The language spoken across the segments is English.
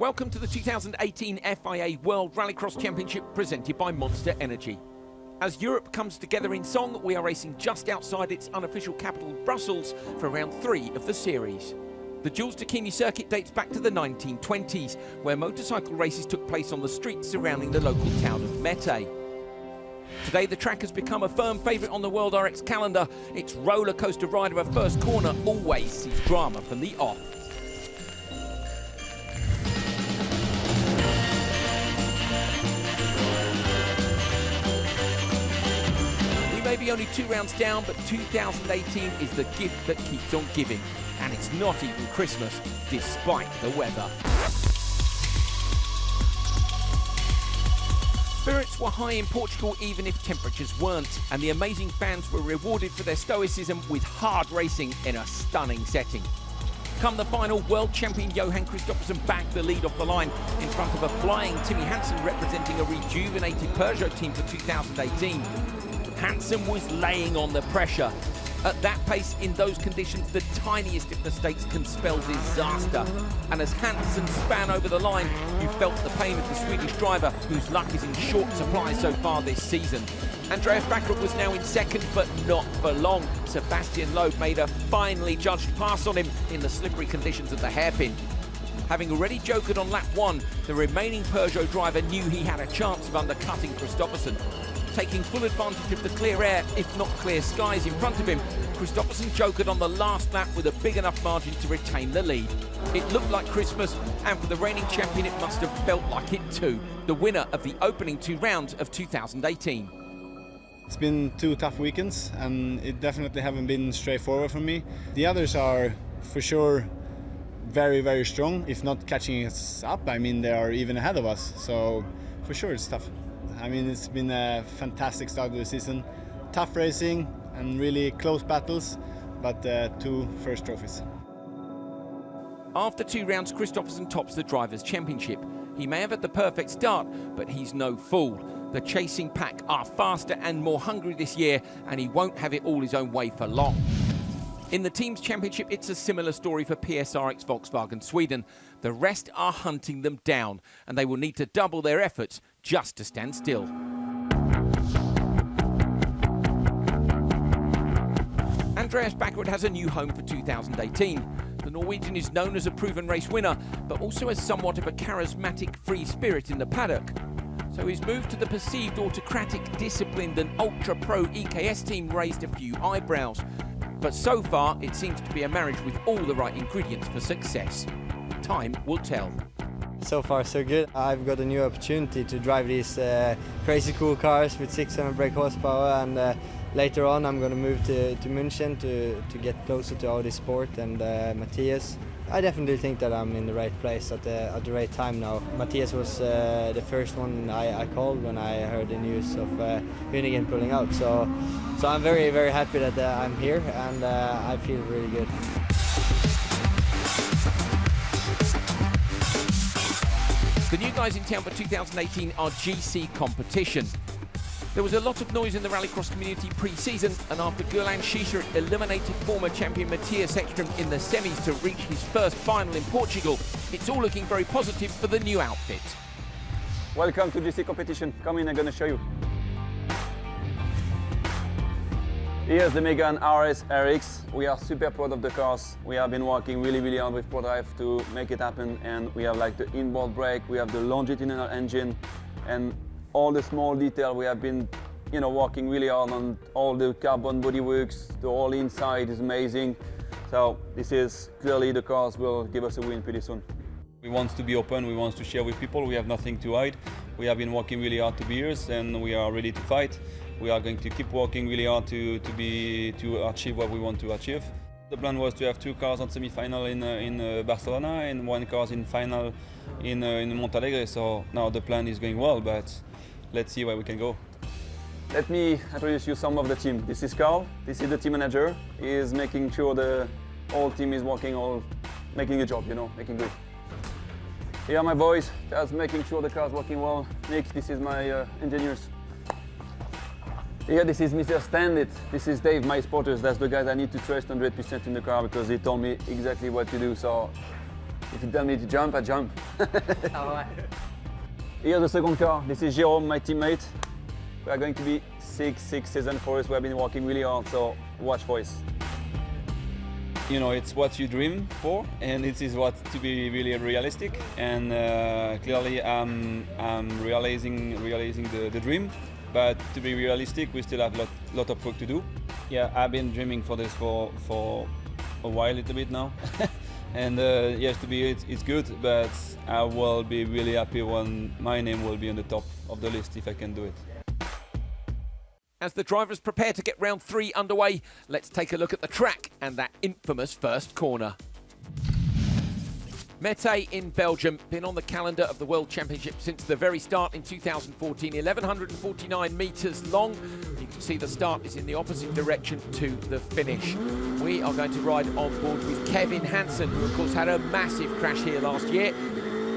Welcome to the 2018 FIA World Rallycross Championship presented by Monster Energy. As Europe comes together in song, we are racing just outside its unofficial capital, Brussels, for round 3 of the series. The Jules Dakini circuit dates back to the 1920s, where motorcycle races took place on the streets surrounding the local town of Mettet. Today the track has become a firm favourite on the World RX calendar. Its roller coaster ride of a first corner always sees drama from the off. Maybe only 2 rounds down, but 2018 is the gift that keeps on giving. And it's not even Christmas, despite the weather. Spirits were high in Portugal, even if temperatures weren't. And the amazing fans were rewarded for their stoicism with hard racing in a stunning setting. Come the final, world champion Johan Kristoffersen bagged the lead off the line in front of a flying Timmy Hansen representing a rejuvenated Peugeot team for 2018. Hansen was laying on the pressure. At that pace, in those conditions, the tiniest of mistakes can spell disaster. And as Hansen span over the line, you felt the pain of the Swedish driver, whose luck is in short supply so far this season. Andreas Backrut was now in second, but not for long. Sebastian Loeb made a finely judged pass on him in the slippery conditions of the hairpin. Having already jokered on lap 1, the remaining Peugeot driver knew he had a chance of undercutting Kristoffersen. Taking full advantage of the clear air, if not clear skies in front of him, Kristoffersen jokered on the last lap with a big enough margin to retain the lead. It looked like Christmas, and for the reigning champion it must have felt like it too, the winner of the opening 2 rounds of 2018. It's been 2 tough weekends, and it definitely haven't been straightforward for me. The others are, for sure, very, very strong. If not catching us up, I mean, they are even ahead of us, so for sure it's tough. I mean, it's been a fantastic start of the season. Tough racing and really close battles, but 2 first trophies. After 2 rounds, Kristoffersen tops the Drivers' Championship. He may have had the perfect start, but he's no fool. The chasing pack are faster and more hungry this year, and he won't have it all his own way for long. In the Teams' Championship, it's a similar story for PSRX Volkswagen Sweden. The rest are hunting them down, and they will need to double their efforts just to stand still. Andreas Backrut has a new home for 2018. The Norwegian is known as a proven race winner, but also as somewhat of a charismatic free spirit in the paddock. So his move to the perceived autocratic, disciplined and ultra-pro EKS team raised a few eyebrows. But so far, it seems to be a marriage with all the right ingredients for success. Time will tell. So far, so good. I've got a new opportunity to drive these crazy cool cars with 600 brake horsepower, and later on I'm going to move to München to get closer to Audi Sport and Matthias. I definitely think that I'm in the right place at the right time now. Matthias was the first one I called when I heard the news of Hoonigan pulling out. So I'm very, very happy that I'm here, and I feel really good. The new guys in town for 2018 are GC Competition. There was a lot of noise in the rallycross community pre-season, and after Gerland Schiescher eliminated former champion Matthias Ekström in the semis to reach his first final in Portugal, it's all looking very positive for the new outfit. Welcome to GC Competition. Come in, I'm going to show you. Here's the Megane RX. We are super proud of the cars. We have been working really, really hard with ProDrive to make it happen, and we have like the inboard brake, we have the longitudinal engine, and all the small detail. We have been, working really hard on all the carbon bodyworks. The whole inside is amazing. So this is clearly the cars will give us a win pretty soon. We want to be open, we want to share with people, we have nothing to hide. We have been working really hard to be here, and we are ready to fight. We are going to keep working really hard to achieve what we want to achieve. The plan was to have 2 cars on semi-final in Barcelona and 1 car in final in Montalegre. So now the plan is going well, but let's see where we can go. Let me introduce you some of the team. This is Carl. This is the team manager. He is making sure the whole team is working, making a job, making good. Here are my boys, just making sure the car is working well. Nick, this is my engineers. Here, this is Mr. Standit. This is Dave, my spotters. That's the guy I need to trust 100% in the car because he told me exactly what to do. So If you tell me to jump, I jump. Ah ouais. Here's the second car. This is Jérôme, my teammate. We are going to be six season for us. We have been working really hard, so watch for us. You know, it's what you dream for, and it is what to be really realistic. And clearly, I'm realizing the dream. But to be realistic, we still have a lot of work to do. Yeah, I've been dreaming for this for a while, a little bit now. And yes, it's good, but I will be really happy when my name will be on the top of the list if I can do it. As the drivers prepare to get round 3 underway, let's take a look at the track and that infamous first corner. Mettet in Belgium, been on the calendar of the World Championship since the very start in 2014, 1,149 metres long. You can see the start is in the opposite direction to the finish. We are going to ride on board with Kevin Hansen, who of course had a massive crash here last year,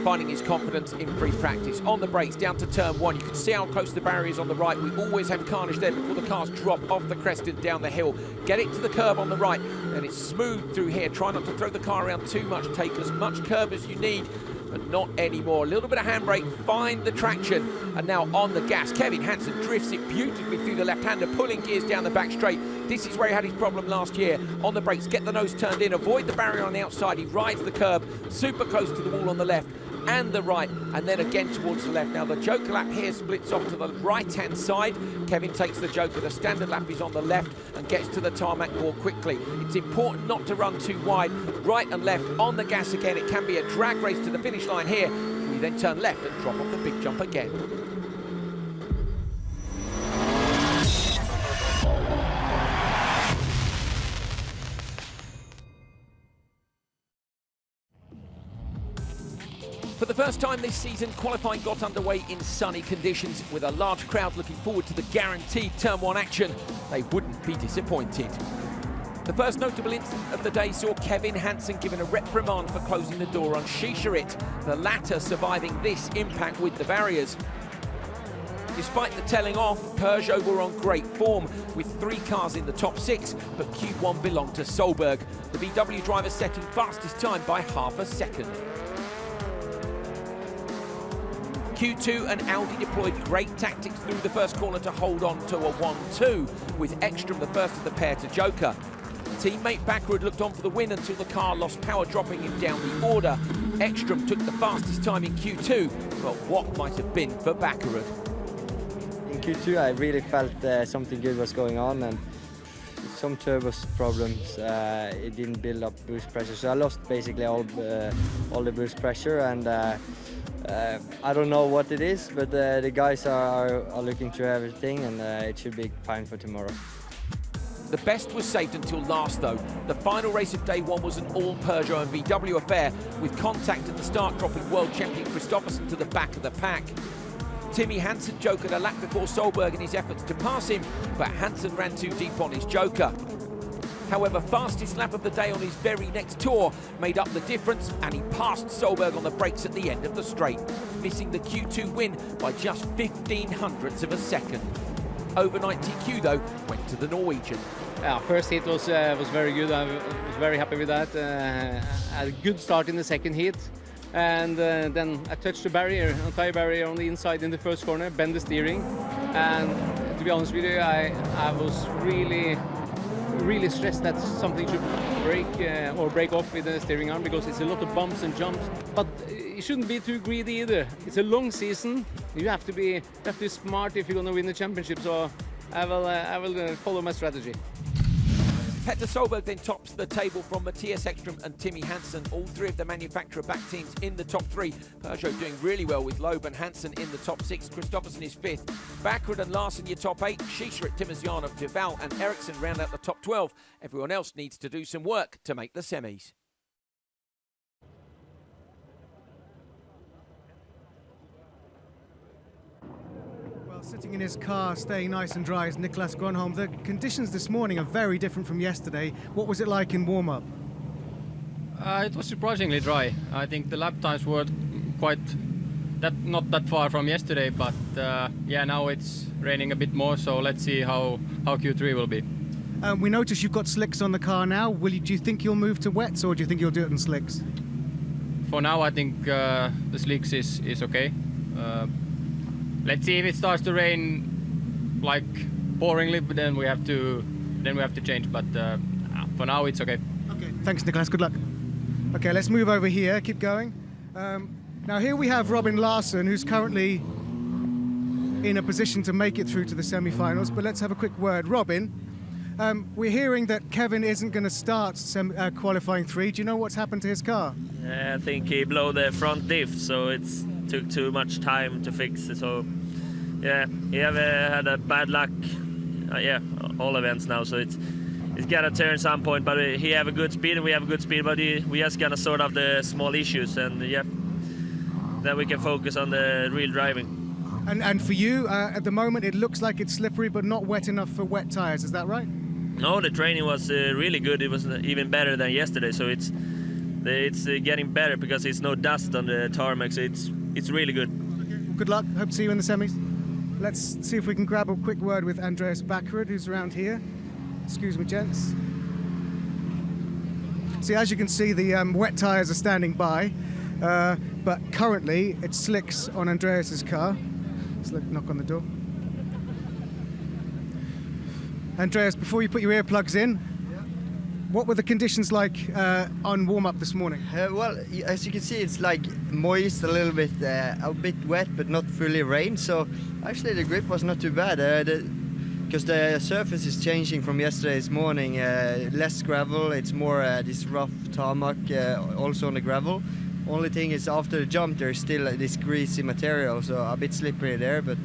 finding his confidence in free practice. On the brakes, down to turn 1. You can see how close the barrier is on the right. We always have carnage there before the cars drop off the crest and down the hill. Get it to the curb on the right, and it's smooth through here. Try not to throw the car around too much. Take as much curb as you need, but not anymore. A little bit of handbrake, find the traction, and now on the gas. Kevin Hansen drifts it beautifully through the left-hander, pulling gears down the back straight. This is where he had his problem last year. On the brakes, get the nose turned in, avoid the barrier on the outside. He rides the curb, super close to the wall on the left and the right, and then again towards the left. Now the Joker lap here splits off to the right-hand side. Kevin takes the Joker. The standard lap is on the left and gets to the tarmac more quickly. It's important not to run too wide. Right and left on the gas again. It can be a drag race to the finish line here. We then turn left and drop off the big jump again. For the first time this season, qualifying got underway in sunny conditions with a large crowd looking forward to the guaranteed Turn 1 action. They wouldn't be disappointed. The first notable incident of the day saw Kevin Hansen given a reprimand for closing the door on Shisharit, the latter surviving this impact with the barriers. Despite the telling off, Peugeot were on great form with 3 cars in the top 6, but Q1 belonged to Solberg, the VW driver setting fastest time by half a second. Q2 and Audi deployed great tactics through the first corner to hold on to a 1-2, with Ekstrom the first of the pair to Joker. Teammate Bakkerud looked on for the win until the car lost power, dropping him down the order. Ekstrom took the fastest time in Q2, but what might have been for Bakkerud? In Q2 I really felt something good was going on, and some turbo problems. It didn't build up boost pressure, so I lost basically all the boost pressure, and I don't know what it is, but the guys are looking through everything, and it should be fine for tomorrow. The best was saved until last though. The final race of day 1 was an all Peugeot and VW affair, with contact at the start dropping world champion Christophersen to the back of the pack. Timmy Hansen jokered a lap before Solberg in his efforts to pass him, but Hansen ran too deep on his Joker. However, fastest lap of the day on his very next tour made up the difference, and he passed Solberg on the brakes at the end of the straight, missing the Q2 win by just 0.15 of a second. Overnight TQ though went to the Norwegian. Yeah, first heat was very good. I was very happy with that. Had a good start in the second heat, and then I touched the barrier, entire barrier on the inside in the first corner, bend the steering, and to be honest with you, I was really stressed that something should break off with the steering arm, because it's a lot of bumps and jumps. But you shouldn't be too greedy either. It's a long season. You have to be smart if you're going to win the championship. So I will follow my strategy. Petter Solberg then tops the table from Matthias Ekstrom and Timmy Hansen, all 3 of the manufacturer-backed teams in the top 3. Peugeot doing really well with Loeb and Hansen in the top 6. Christophersen is 5th. Bakkerud and Larsen your top 8. Shisharit, Timmerzianov, Duval and Ericsson round out the top 12. Everyone else needs to do some work to make the semis. Sitting in his car, staying nice and dry, is Niklas Grönholm. The conditions this morning are very different from yesterday. What was it like in warm-up? It was surprisingly dry. I think the lap times were not that far from yesterday, but yeah, now it's raining a bit more, so let's see how Q3 will be. We notice you've got slicks on the car now. Do you think you'll move to wets, or do you think you'll do it in slicks? for now I think the slicks is okay. Let's see if it starts to rain like pouringly, but then we have to change. But for now it's okay. Okay, thanks, Nicholas. Good luck. Okay, let's move over here. Keep going. Now here we have Robin Larsson, who's currently in a position to make it through to the semi-finals. But let's have a quick word, Robin. We're hearing that Kevin isn't going to start qualifying 3. Do you know what's happened to his car? I think he blew the front diff, so it took too much time to fix it. So yeah, he have had a bad luck. Yeah, all events now. So it's gotta turn some point. But he have a good speed and we have a good speed. But we just gotta sort out the small issues, and yeah, then we can focus on the real driving. And for you, at the moment, it looks like it's slippery, but not wet enough for wet tires. Is that right? No, the training was really good. It was even better than yesterday. So it's getting better because it's no dust on the tarmac. So it's really good. Okay. Good luck. Hope to see you in the semis. Let's see if we can grab a quick word with Andreas Backerud, who's around here. Excuse me, gents. See, as you can see, the wet tires are standing by, but currently it's slicks on Andreas's car. Let's knock on the door. Andreas, before you put your earplugs in, what were the conditions like on warm-up this morning? Well, as you can see, it's like moist, a bit wet, but not fully rain. So actually the grip was not too bad because the surface is changing from yesterday's morning. Less gravel, it's more this rough tarmac also on the gravel. Only thing is after the jump there's still this greasy material, so a bit slippery there, but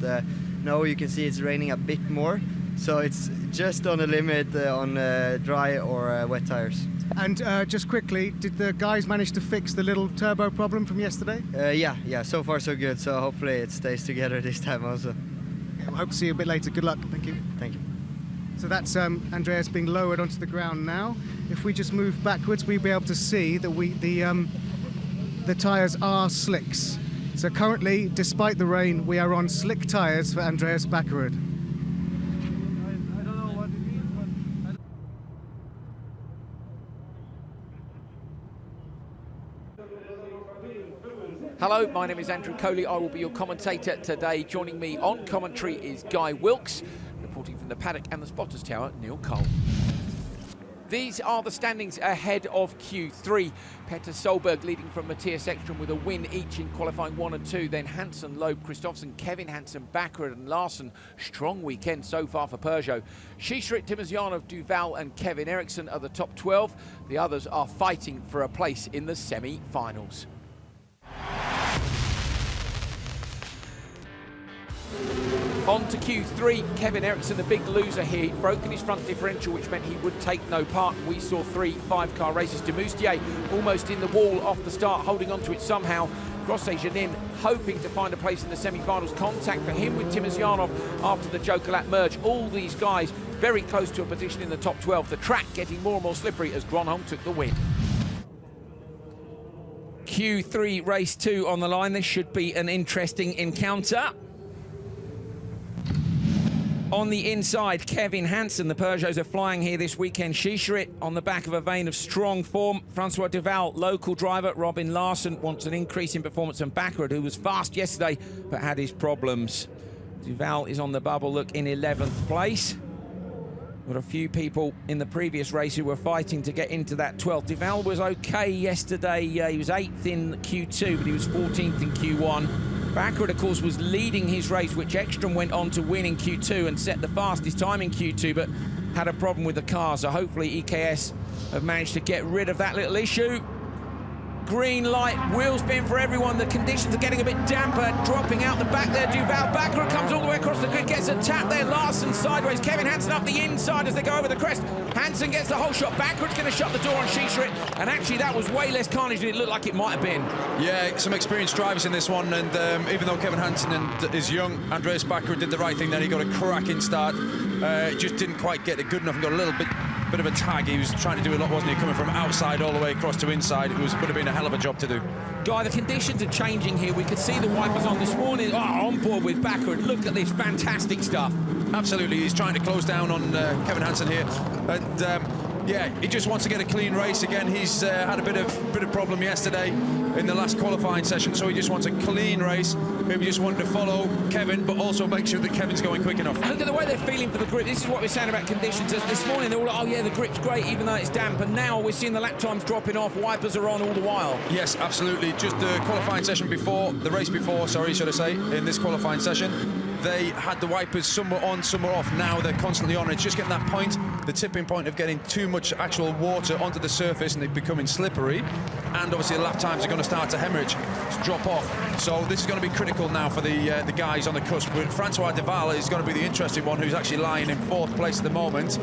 now you can see it's raining a bit more. So it's just on the limit on dry or wet tires. And just quickly, did the guys manage to fix the little turbo problem from yesterday? Yeah, so far so good. So hopefully it stays together this time also. I hope to see you a bit later. Good luck. Thank you. Thank you. So that's Andreas being lowered onto the ground now. If we just move backwards, we'll be able to see that the tyres are slicks. So currently, despite the rain, we are on slick tyres for Andreas Backerud. Hello, my name is Andrew Coley. I will be your commentator today. Joining me on commentary is Guy Wilkes, reporting from the paddock and the spotters tower, Neil Cole. These are the standings ahead of Q3. Petter Solberg leading from Matthias Ekström with a win each in qualifying 1 and 2. Then Hansen, Loeb, Kristoffersen, Kevin Hansen, Backerud and Larsson. Strong weekend so far for Peugeot. Schiesrit, Timosjanov, Duval and Kevin Eriksson are the top 12. The others are fighting for a place in the semi-finals. On to Q3, Kevin Eriksson, the big loser here. He'd broken his front differential, which meant he would take no part. We saw 3 5-car races. De Moustier almost in the wall off the start, holding on to it somehow. Grosset-Janin hoping to find a place in the semi-finals. Contact for him with Timosjanov after the Joker lap merge. All these guys very close to a position in the top 12. The track getting more and more slippery as Gronholm took the win. Q3 race 2 on the line. This should be an interesting encounter. On the inside, Kevin Hansen. The Peugeots are flying here this weekend. Schiesrit on the back of a vein of strong form. Francois Duval, local driver. Robin Larsson wants an increase in performance. And Backerud, who was fast yesterday but had his problems. Duval is on the bubble, look, in 11th place. Got a few people in the previous race who were fighting to get into that 12th. Duval was okay yesterday. He was 8th in Q2, but he was 14th in Q1. Backerud, of course, was leading his race, which Ekström went on to win in Q2 and set the fastest time in Q2, but had a problem with the car. So hopefully EKS have managed to get rid of that little issue. Green light, wheel spin for everyone. The conditions are getting a bit damper. Dropping out the back there, Duval. Backerud comes all the way across the grid, gets a tap there. Larsson sideways. Kevin Hansen up the inside as they go over the crest. Hansen gets the whole shot. Backerud's going to shut the door on Schiesrit. And actually, that was way less carnage than it looked like it might have been. Yeah, some experienced drivers in this one. And even though Kevin Hansen is young, Andreas Backerud did the right thing then. He got a cracking start. Just didn't quite get it good enough and got a little bit of a tag. He was trying to do a lot, wasn't he? Coming from outside all the way across to inside. Would have been a hell of a job to do. Guy, the conditions are changing here. We could see the wipers on this morning. Oh, on board with Backerud. Look at this fantastic stuff. Absolutely, he's trying to close down on Kevin Hansen here. And Yeah, he just wants to get a clean race again. He's had a bit of problem yesterday in the last qualifying session, so he just wants a clean race. Maybe just wanted to follow Kevin, but also make sure that Kevin's going quick enough. Look at the way they're feeling for the grip. This is what we're saying about conditions. This morning they were like, oh yeah, the grip's great even though it's damp, and now we're seeing the lap times dropping off, wipers are on all the while. Yes, absolutely. Just the qualifying session before, the race before, sorry, should I say, in this qualifying session, they had the wipers, some were on, some were off. Now they're constantly on. It's just getting that point, the tipping point of getting too much actual water onto the surface and it becoming slippery. And obviously the lap times are going to start to hemorrhage, to drop off. So this is going to be critical now for the guys on the cusp. But Francois Deval is going to be the interesting one, who's actually lying in 4th place at the moment.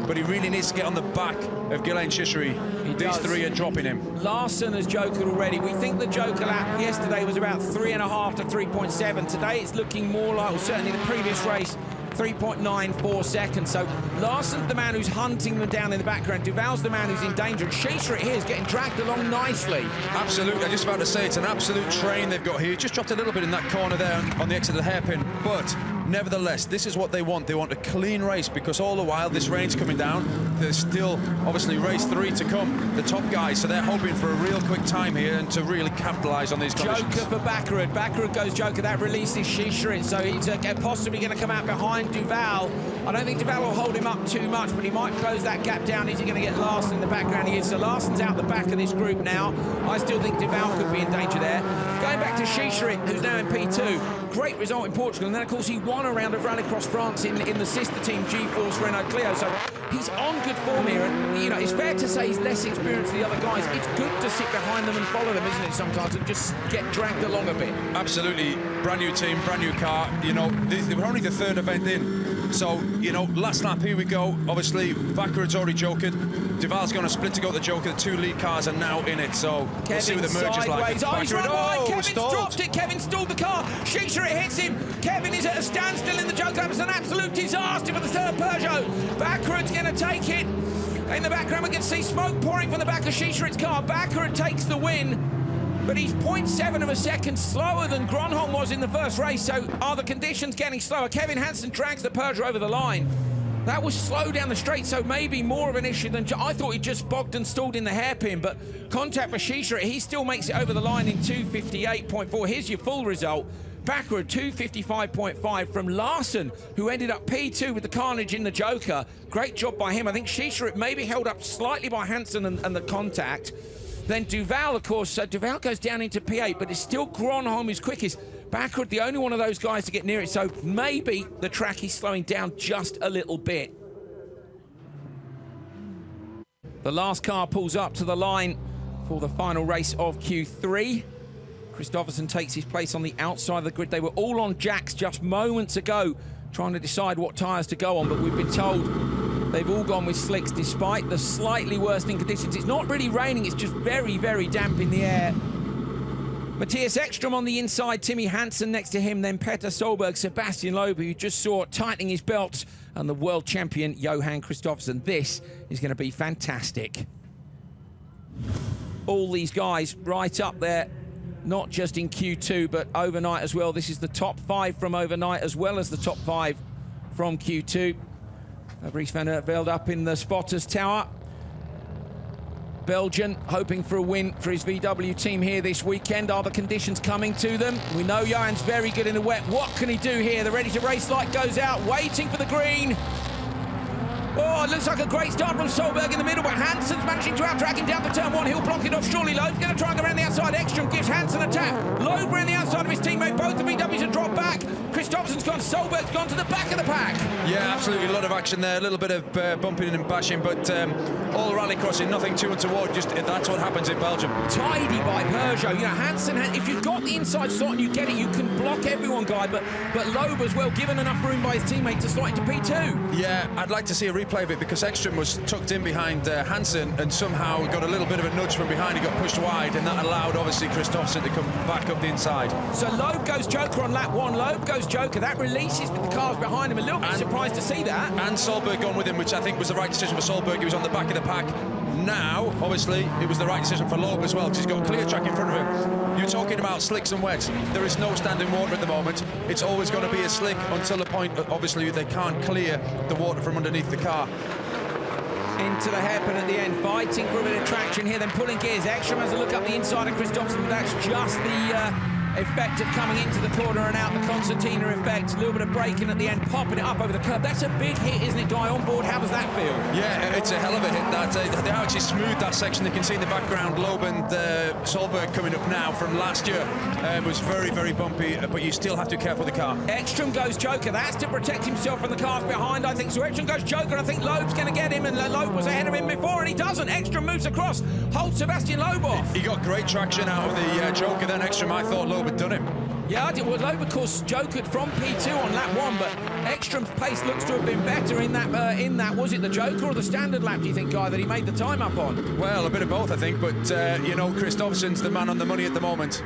But he really needs to get on the back of Ghislain Chichery. These three are dropping him. Larson has jokered already. We think the joker lap yesterday was about 3.5 to 3.7. Today it's looking more like, well, certainly the previous race, 3.94 seconds. So Larson's the man who's hunting them down in the background. Duval's the man who's in danger. And Chichery here is getting dragged along nicely. Absolutely. I'm just about to say it's an absolute train they've got here. Just dropped a little bit in that corner there on the exit of the hairpin. But nevertheless, this is what they want. They want a clean race, because all the while this rain's coming down. There's still obviously race 3 to come, the top guys, so they're hoping for a real quick time here and to really capitalise on these conditions. Joker for Baccarat. Baccarat goes joker. That releases Chichery, so he's possibly going to come out behind Duval. I don't think Duval will hold him up too much, but he might close that gap down. Is he going to get Larson in the background? He is. So Larson's out the back of this group now. I still think Duval could be in danger there. Going back to Chichery, who's now in P2. Great result in Portugal, and then of course he won a round of Rallycross France in the sister team G-Force Renault Clio, so he's on good form here, and you know, it's fair to say he's less experienced than the other guys. It's good to sit behind them and follow them, isn't it, sometimes, and just get dragged along a bit. Absolutely. Brand new team, brand new car. You know, they were only the 3rd event in, so, you know, last lap, here we go. Obviously, Baccarat's already jokered. Duval's going to split to go to the joker. The 2 lead cars are now in it, so we'll see what the merge is like. Oh, he's run wide. Kevin's dropped it. Kevin stalled the car. Chichery hits him. Kevin is at a standstill in the joker. That was an absolute disaster for the 3rd Peugeot. Baccarat's going to take it. In the background, we can see smoke pouring from the back of Chichery's car. Baccarat takes the win, but he's 0.7 of a second slower than Gronholm was in the first race. So are the conditions getting slower? Kevin Hansen drags the Peugeot over the line. That was slow down the straight, so maybe more of an issue than... I thought he just bogged and stalled in the hairpin, but contact for Chichery. He still makes it over the line in 2:58.4. Here's your full result. Backward 2:55.5 from Larson, who ended up P2 with the carnage in the joker. Great job by him. I think Chichery maybe held up slightly by Hansen and the contact. Then Duval, of course, so Duval goes down into P8, but it's still Gronholm who's quickest. Backward, the only one of those guys to get near it, so maybe the track is slowing down just a little bit. The last car pulls up to the line for the final race of Q3. Kristoffersen takes his place on the outside of the grid. They were all on jacks just moments ago, trying to decide what tyres to go on, but we've been told they've all gone with slicks despite the slightly worsening conditions. It's not really raining, it's just very, very damp in the air. Matthias Ekstrom on the inside, Timmy Hansen next to him, then Petter Solberg, Sebastian Loeb, who you just saw tightening his belt, and the world champion Johan Kristoffersen. This is going to be fantastic. All these guys right up there, not just in Q2, but overnight as well. This is the top 5 from overnight, as well as the top 5 from Q2. Fabrice van der Velde up in the spotters tower. Belgian hoping for a win for his VW team here this weekend. Are the conditions coming to them? We know Johan's very good in the wet. What can he do here? The ready to race light goes out, waiting for the green. Oh, it looks like a great start from Solberg in the middle, but Hansen's managing to out-drag him down to turn 1. He'll block it off, surely. Loeb's going to try and go around the outside. Ekstrom gives Hansen a tap. Loeb around the outside of his teammate. Both the VWs have dropped back. Kristoffersen's gone. Solberg's gone to the back of the pack. Yeah, absolutely. A lot of action there. A little bit of bumping and bashing, but all rallycrossing, nothing too untoward. Just that's what happens in Belgium. Tidy by Peugeot. You know, Hansen, if you've got the inside slot and you get it, you can block everyone, Guy, but Loeb as well, given enough room by his teammate to slot into P2. Yeah, I'd like to see a replay of it, because Ekstrom was tucked in behind Hansen and somehow got a little bit of a nudge from behind. He got pushed wide, and that allowed obviously Kristoffersen to come back up the inside. So Loeb goes joker on lap 1. Loeb goes joker. That releases with the cars behind him. A little bit surprised to see that. And Solberg gone with him, which I think was the right decision for Solberg. He was on the back of the pack. Now, obviously, it was the right decision for Loeb as well, because he's got clear track in front of him. You're talking about slicks and wets. There is no standing water at the moment. It's always going to be a slick until the point, obviously, they can't clear the water from underneath the car. into the hairpin at the end, fighting for a bit of traction here, then pulling gears. Ekstrom has a look up the inside of Kristoffersson, but that's just the effect of coming into the corner and out, the concertina effect. A little bit of braking at the end, popping it up over the curb. That's a big hit, isn't it, Guy, on board? How does that feel? Yeah, it's a hell of a hit. That they actually smoothed that section. You can see in the background Loeb and Solberg coming up now from last year. It was very, very bumpy, but you still have to be careful with the car. Ekstrom goes Joker. That's to protect himself from the cars behind, I think. So Ekstrom goes Joker. I think Loeb's going to get him, and Loeb was ahead of him before, and he doesn't. Ekstrom moves across, holds Sebastian Loeb off. He got great traction out of the Joker. Then Ekstrom, I thought Loeb had done him. Yeah, I did. Well, Loeb, of course, jokered from P2 on lap 1, but Ekstrom's pace looks to have been better in that. Was it the Joker or the standard lap, do you think, Guy, that he made the time up on? Well, a bit of both, I think, but, you know, Kristoffersson's the man on the money at the moment.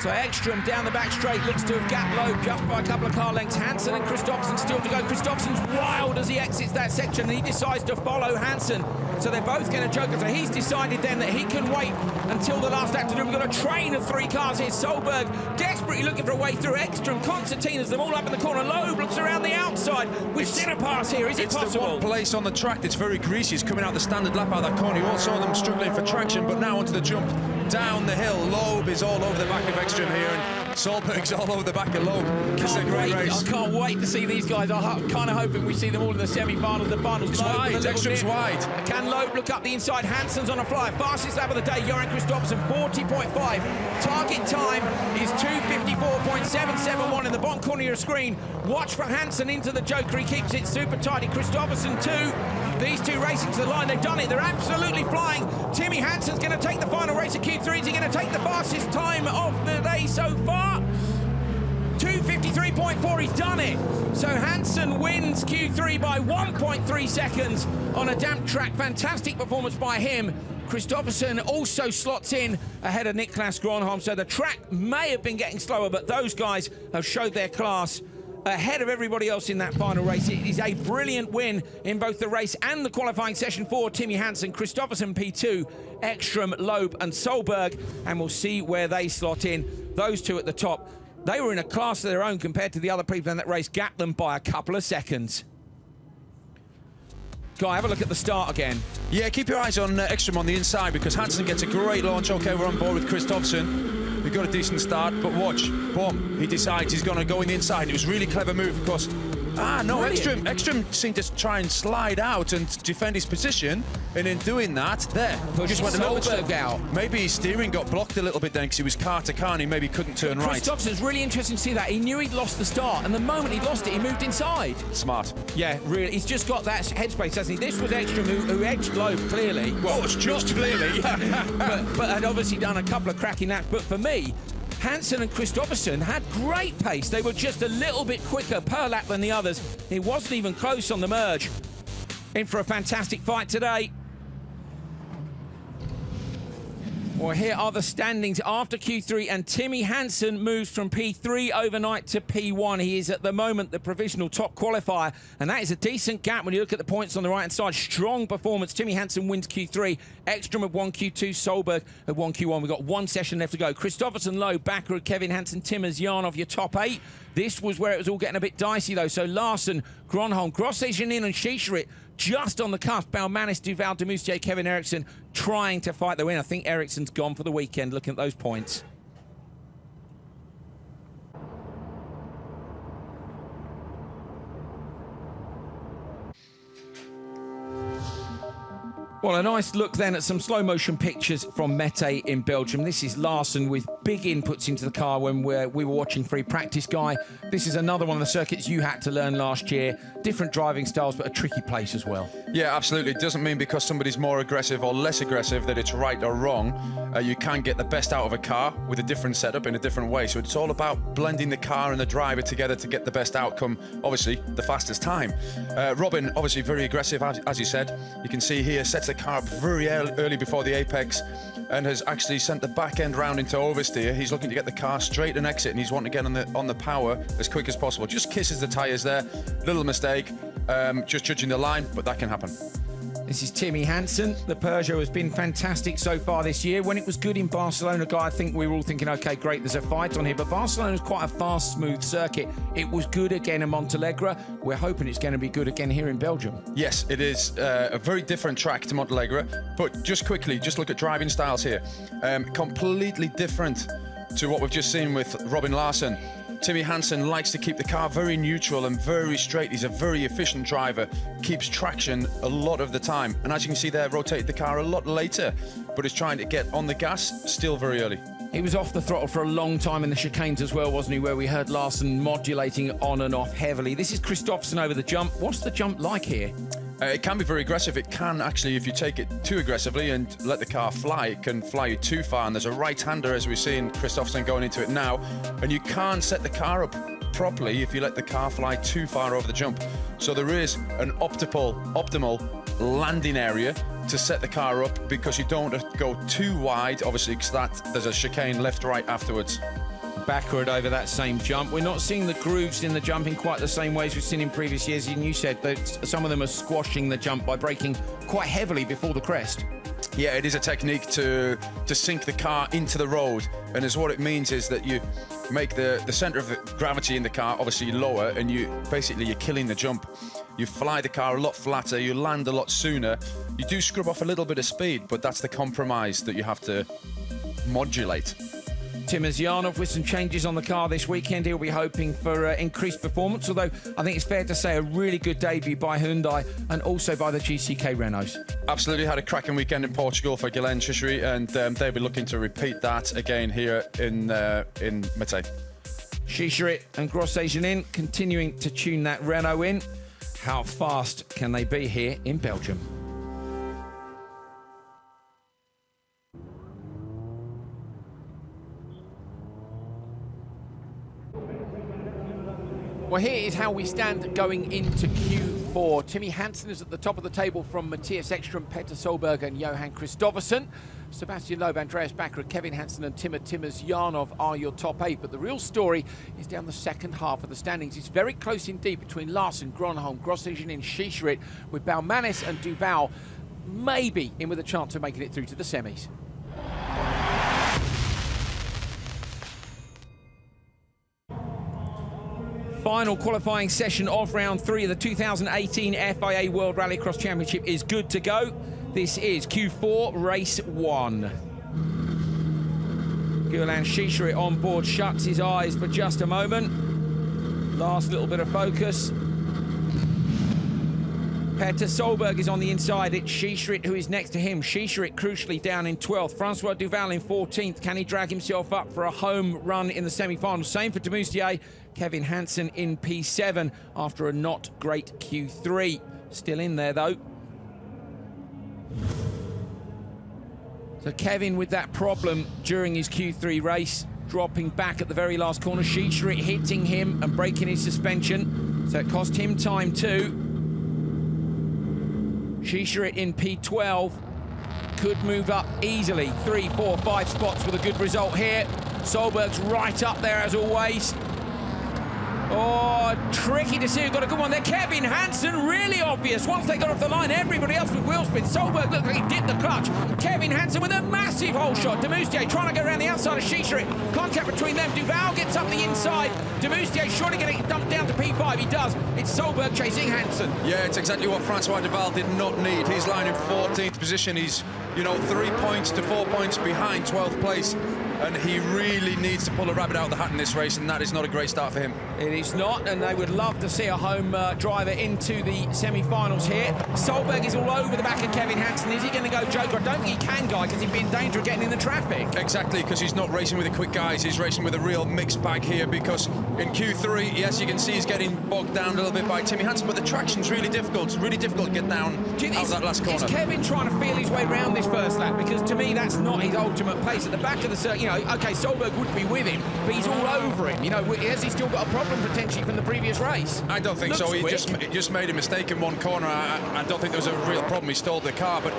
So Ekstrom down the back straight looks to have gapped Loeb just by a couple of car lengths. Hansen and Kristoffersson still to go. Kristoffersson's wild as he exits that section, and he decides to follow Hansen. So they're both going to Joker. So he's decided then that he can wait until the last lap to do. We've got a train of 3 cars here. Solberg desperately looking for a way through. Ekstrom, Concertina's them all up in the corner. Loeb looks around the outside. We've seen a pass here. Is it possible? It's the one place on the track that's very greasy. It's coming out the standard lap out of that corner. You all saw them struggling for traction, but now onto the jump down the hill. Loeb is all over the back of Ekstrom here, and Solberg's all over the back of Loeb. It's a great race. I can't wait to see these guys. I'm kind of hoping we see them all in the semi-finals, the finals. It's wide. Ekstrom's wide. Can Loeb look up the inside? Hansen's on a flyer. Fastest lap of the day, Johan Kristoffersson, 40.5. Target time is 2:54.771 in the bottom corner of your screen. Watch for Hansen into the Joker. He keeps it super tidy. Kristoffersson too. These two racing to the line. They've done it. They're absolutely flying. Timmy Hansen's going to take the final race of Q3. Is he going to take the fastest time of the day so far? 2:53.4, he's done it. So Hansen wins Q3 by 1.3 seconds on a damp track. Fantastic performance by him. Kristoffersson also slots in ahead of Niklas Gronholm. So the track may have been getting slower, but those guys have showed their class ahead of everybody else in that final race. It is a brilliant win in both the race and the qualifying session for Timmy Hansen. Kristoffersson P2, Ekstrom, Loeb and Solberg, and we'll see where they slot in. Those two at the top, they were in a class of their own compared to the other people in that race, gapped them by a couple of seconds. Guy, have a look at the start again. Yeah, keep your eyes on Ekstrom on the inside, because Hansen gets a great launch. Okay, we're on board with Kristoffersson. We've got a decent start, but watch, boom, he decides he's going to go in the inside. It was a really clever move, of course. No, Ekstrom seemed to try and slide out and defend his position, and in doing that, just went a little bit out. Maybe his steering got blocked a little bit then because he was car to car and he maybe couldn't turn right. Kristoffersson's really interesting to see that. He knew he'd lost the start, and the moment he lost it, he moved inside. Smart. Yeah, really. He's just got that headspace, hasn't he? This was Ekstrom who edged Loeb, clearly. Well, it's just clearly. but had obviously done a couple of cracking laps. But for me, Hansen and Kristoffersson had great pace. They were just a little bit quicker per lap than the others. It wasn't even close on the merge. In for a fantastic fight today. Well, here are the standings after Q3, and Timmy Hansen moves from P3 overnight to P1. He is at the moment the provisional top qualifier, and that is a decent gap when you look at the points on the right-hand side. Strong performance. Timmy Hansen wins Q3. Ekstrom at 1 Q2, Solberg at 1 Q1. We've got one session left to go. Kristoffersson, Loeb, Backer, Kevin Hansen, Timmers, Janov, your top 8. This was where it was all getting a bit dicey, though. So Larsen, Gronholm, Grosset, Janin and Schischerit just on the cusp. Balmanis, Duval, Demustier, Kevin Eriksson trying to fight the win. I think Eriksson's gone for the weekend, looking at those points. Well, a nice look then at some slow motion pictures from Mettet in Belgium. This is Larsen with big inputs into the car when we were watching free practice, Guy. This is another one of the circuits you had to learn last year. Different driving styles, but a tricky place as well. Yeah, absolutely. It doesn't mean because somebody's more aggressive or less aggressive that it's right or wrong. You can get the best out of a car with a different setup in a different way. So it's all about blending the car and the driver together to get the best outcome, obviously the fastest time. Robin, obviously very aggressive, as you said. You can see here, sets the car up very early before the apex and has actually sent the back end round into oversteer. He's looking to get the car straight and exit, and he's wanting to get on the power as quick as possible. Just kisses the tyres there. Little mistake, just judging the line, but that can happen. This is Timmy Hansen. The Peugeot has been fantastic so far this year. When it was good in Barcelona, I think we were all thinking, OK, great, there's a fight on here. But Barcelona's quite a fast, smooth circuit. It was good again in Montalegre. We're hoping it's going to be good again here in Belgium. Yes, it is a very different track to Montalegre. But just quickly, just look at driving styles here. Completely different to what we've just seen with Robin Larsson. Timmy Hansen likes to keep the car very neutral and very straight. He's a very efficient driver, keeps traction a lot of the time. And as you can see there, rotated the car a lot later, but is trying to get on the gas still very early. He was off the throttle for a long time in the chicanes as well, wasn't he, where we heard Larsson modulating on and off heavily. This is Kristoffersson over the jump. What's the jump like here? It can be very aggressive. It can actually, if you take it too aggressively and let the car fly, it can fly you too far. And there's a right-hander, as we've seen Kristoffersson going into it now. And you can't set the car up properly if you let the car fly too far over the jump. So there is an optimal landing area to set the car up, because you don't have to go too wide, obviously, because there's a chicane left-right afterwards. Backward over that same jump. We're not seeing the grooves in the jump in quite the same ways we've seen in previous years. And you said that some of them are squashing the jump by braking quite heavily before the crest. Yeah, it is a technique to sink the car into the road. And as what it means is that you make the center of the gravity in the car obviously lower, and you're killing the jump. You fly the car a lot flatter, you land a lot sooner. You do scrub off a little bit of speed, but that's the compromise that you have to modulate. Timozianov with some changes on the car this weekend. He'll be hoping for increased performance, although I think it's fair to say a really good debut by Hyundai and also by the GCK Renaults. Absolutely, had a cracking weekend in Portugal for Guilherme Chicheri, and they'll be looking to repeat that again here in Mettet. Chicheri and Grosjean continuing to tune that Renault in. How fast can they be here in Belgium? Well, here is how we stand going into Q4. Timmy Hansen is at the top of the table from Matthias Ekström, Petter Solberg and Johan Kristoffersson. Sebastian Loeb, Andreas Backer, Kevin Hansen and Timo Timozianov are your top 8. But the real story is down the second half of the standings. It's very close indeed between Larsson, Gronholm, Grosjean and Chicheri, with Baumanis and Duval maybe in with a chance of making it through to the semis. Final qualifying session of round 3 of the 2018 FIA World Rallycross Championship is good to go. This is Q4 race 1. Guilherme Chicheri on board shuts his eyes for just a moment. Last little bit of focus. Petter Solberg is on the inside. It's Chicheri who is next to him. Chicheri crucially down in 12th. Francois Duval in 14th. Can he drag himself up for a home run in the semi-finals? Same for Demoustier. Kevin Hansen in P7 after a not great Q3. Still in there though. So Kevin with that problem during his Q3 race, dropping back at the very last corner. Chicheri hitting him and breaking his suspension, so it cost him time too. Chicheri in P12 could move up easily 3, 4, 5 spots with a good result here. Solberg's right up there as always. Oh, tricky to see who got a good one there. Kevin Hansen, really obvious. Once they got off the line, everybody else with wheel spin. Solberg looked like he dipped the clutch. Kevin Hansen with a massive hole shot. Demoustier trying to go around the outside of Chicheri. Contact between them. Duval gets up the inside. Demoustier surely getting it dumped down to P5. He does. It's Solberg chasing Hansen. Yeah, it's exactly what Francois Duval did not need. He's lying in 14th position. He's, 3 points to 4 points behind 12th place. And he really needs to pull a rabbit out of the hat in this race, and that is not a great start for him. It is not, and they would love to see a home driver into the semi-finals here. Solberg is all over the back of Kevin Hansen. Is he going to go Joker? I don't think he can, Guy, because he'd be in danger of getting in the traffic. Exactly, because he's not racing with the quick guys. He's racing with a real mixed bag here, because in Q3, yes, you can see he's getting bogged down a little bit by Timmy Hansen, but the traction's really difficult. It's really difficult to get down out of that last corner. Is Kevin trying to feel his way around this first lap? Because to me, that's not his ultimate pace. At the back of the circuit, okay, Solberg would be with him, but he's all over him. Has he still got a problem potentially from the previous race? I don't think so. He just made a mistake in one corner. I don't think there was a real problem. He stalled the car, but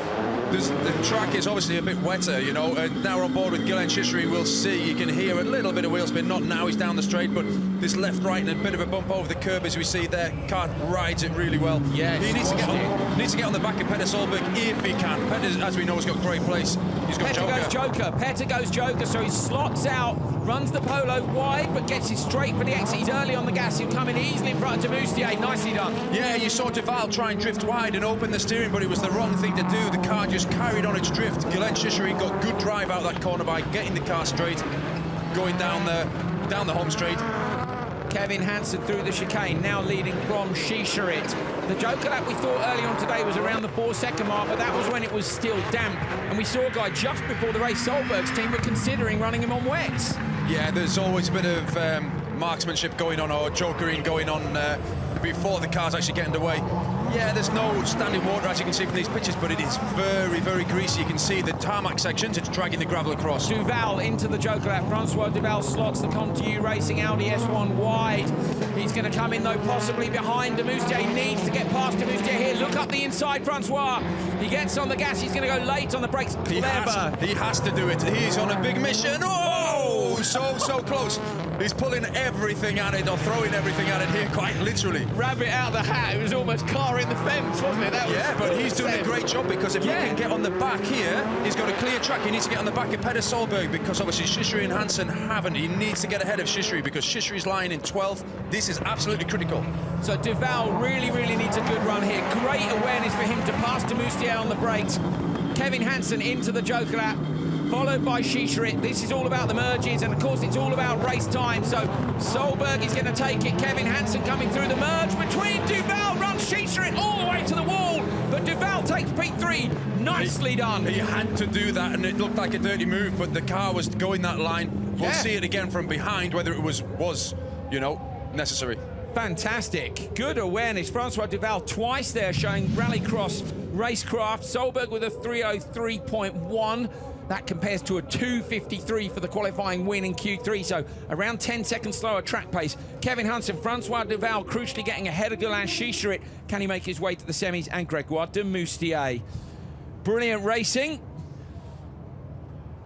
The track is obviously a bit wetter, you know, and now we're on board with Gillen Shissery. We'll see, you can hear a little bit of wheel spin, not now, he's down the straight, but this left, right, and a bit of a bump over the curb as we see there. Car rides it really well. Yeah, he needs to get on the back of Petter Solberg if he can. Petter, as we know, has got great place. He's got Petter goes Joker, so he slots out, runs the Polo wide, but gets it straight for the exit. He's early on the gas, he'll come in easily in front of Moustier. Nicely done. Yeah, you saw Duval try and drift wide and open the steering, but it was the wrong thing to do. The car just carried on its drift. Gillen Shissery got good drive out that corner by getting the car straight, going down the home straight. Kevin Hansen through the chicane, now leading from Shisserit. The Joker lap we thought early on today was around the 4-second mark, but that was when it was still damp. And we saw a guy just before the race, Solberg's team were considering running him on wets. Yeah, there's always a bit of marksmanship going on, or jokering going on before the car's actually getting away. Yeah, there's no standing water, as you can see from these pictures, but it is very, very greasy. You can see the tarmac sections, it's dragging the gravel across. Duval into the Joker lap. Francois Duval slots the Conti Racing Audi S1 wide. He's going to come in, though, possibly behind Demoustier. He needs to get past Demoustier here. Look up the inside, Francois. He gets on the gas. He's going to go late on the brakes. Clever. He has to do it. He's on a big mission. Oh, so close. He's pulling everything at it, or throwing everything at it here, quite literally. Rabbit out the hat. It was almost car in the fence, wasn't it? But he's doing a great job, because if he can get on the back here, he's got a clear track. He needs to get on the back of Petter Solberg, because obviously Shissery and Hansen haven't. He needs to get ahead of Shissery, because Shissery's lying in 12th. This is absolutely critical. So Duval really needs a good run here. Great awareness for him to pass to Moustier on the brakes. Kevin Hansen into the Joker lap, followed by Shisserit. This is all about the merges, and of course it's all about race time. So Solberg is going to take it. Kevin Hansen coming through the merge between Duval, runs Shisserit all the way to the wall, but Duval takes P3. Nicely done. He had to do that, and it looked like a dirty move, but the car was going that line. We'll see it again from behind, whether it was you know, necessary. Fantastic. Good awareness. Francois Duval twice there, showing Rallycross racecraft. Solberg with a 303.1. That compares to a 2:53 for the qualifying win in Q3, so around 10 seconds slower track pace. Kevin Hansen, Francois Duval crucially getting ahead of Gillen Shisserit. Can he make his way to the semis? And Gregoire de Moustier. Brilliant racing.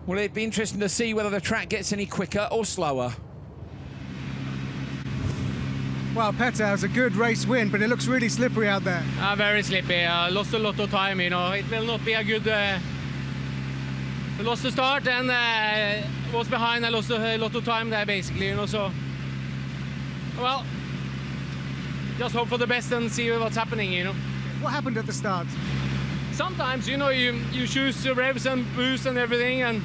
Will it be interesting to see whether the track gets any quicker or slower? Well, Petter has a good race win, but it looks really slippery out there. Very slippy. Lost a lot of time, you know. It will not be a good... lost the start and was behind. I lost a lot of time there, basically, you know, so... Well, just hope for the best and see what's happening, you know. What happened at the start? Sometimes, you know, you choose your revs and boost and everything, and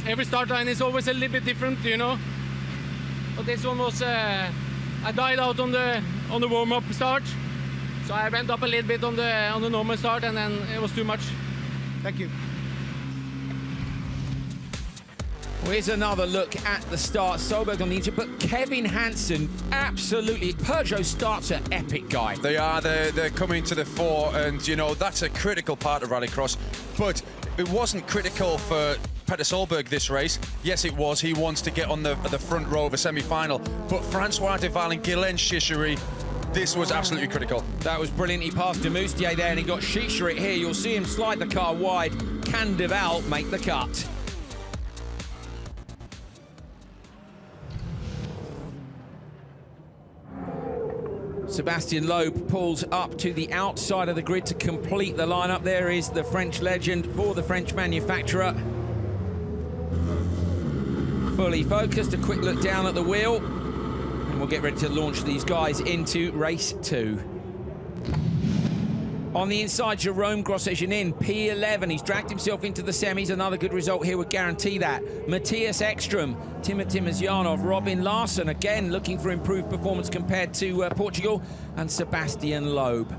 every start line is always a little bit different, you know. But this one was... I died out on the warm-up start, so I went up a little bit on the normal start, and then it was too much. Thank you. Well, here's another look at the start. Solberg on the inside, but Kevin Hansen, absolutely. Peugeot starts are epic, guy. They are. They're coming to the fore, and you know that's a critical part of Rallycross. But it wasn't critical for Petter Solberg this race. Yes, it was. He wants to get on the front row of a semi-final. But Francois Duval and Gillen Shissery, this was absolutely critical. That was brilliant. He passed de Moustier there, and he got Shisserit here. You'll see him slide the car wide. Can Duval make the cut? Sebastian Loeb pulls up to the outside of the grid to complete the lineup. There is the French legend for the French manufacturer. Fully focused, a quick look down at the wheel, and we'll get ready to launch these guys into race 2. On the inside, Jerome Grosjean in P11. He's dragged himself into the semis. Another good result here would guarantee that. Matthias Ekström, Timothy Mazjanov, Robin Larsson, again looking for improved performance compared to Portugal, and Sebastian Loeb.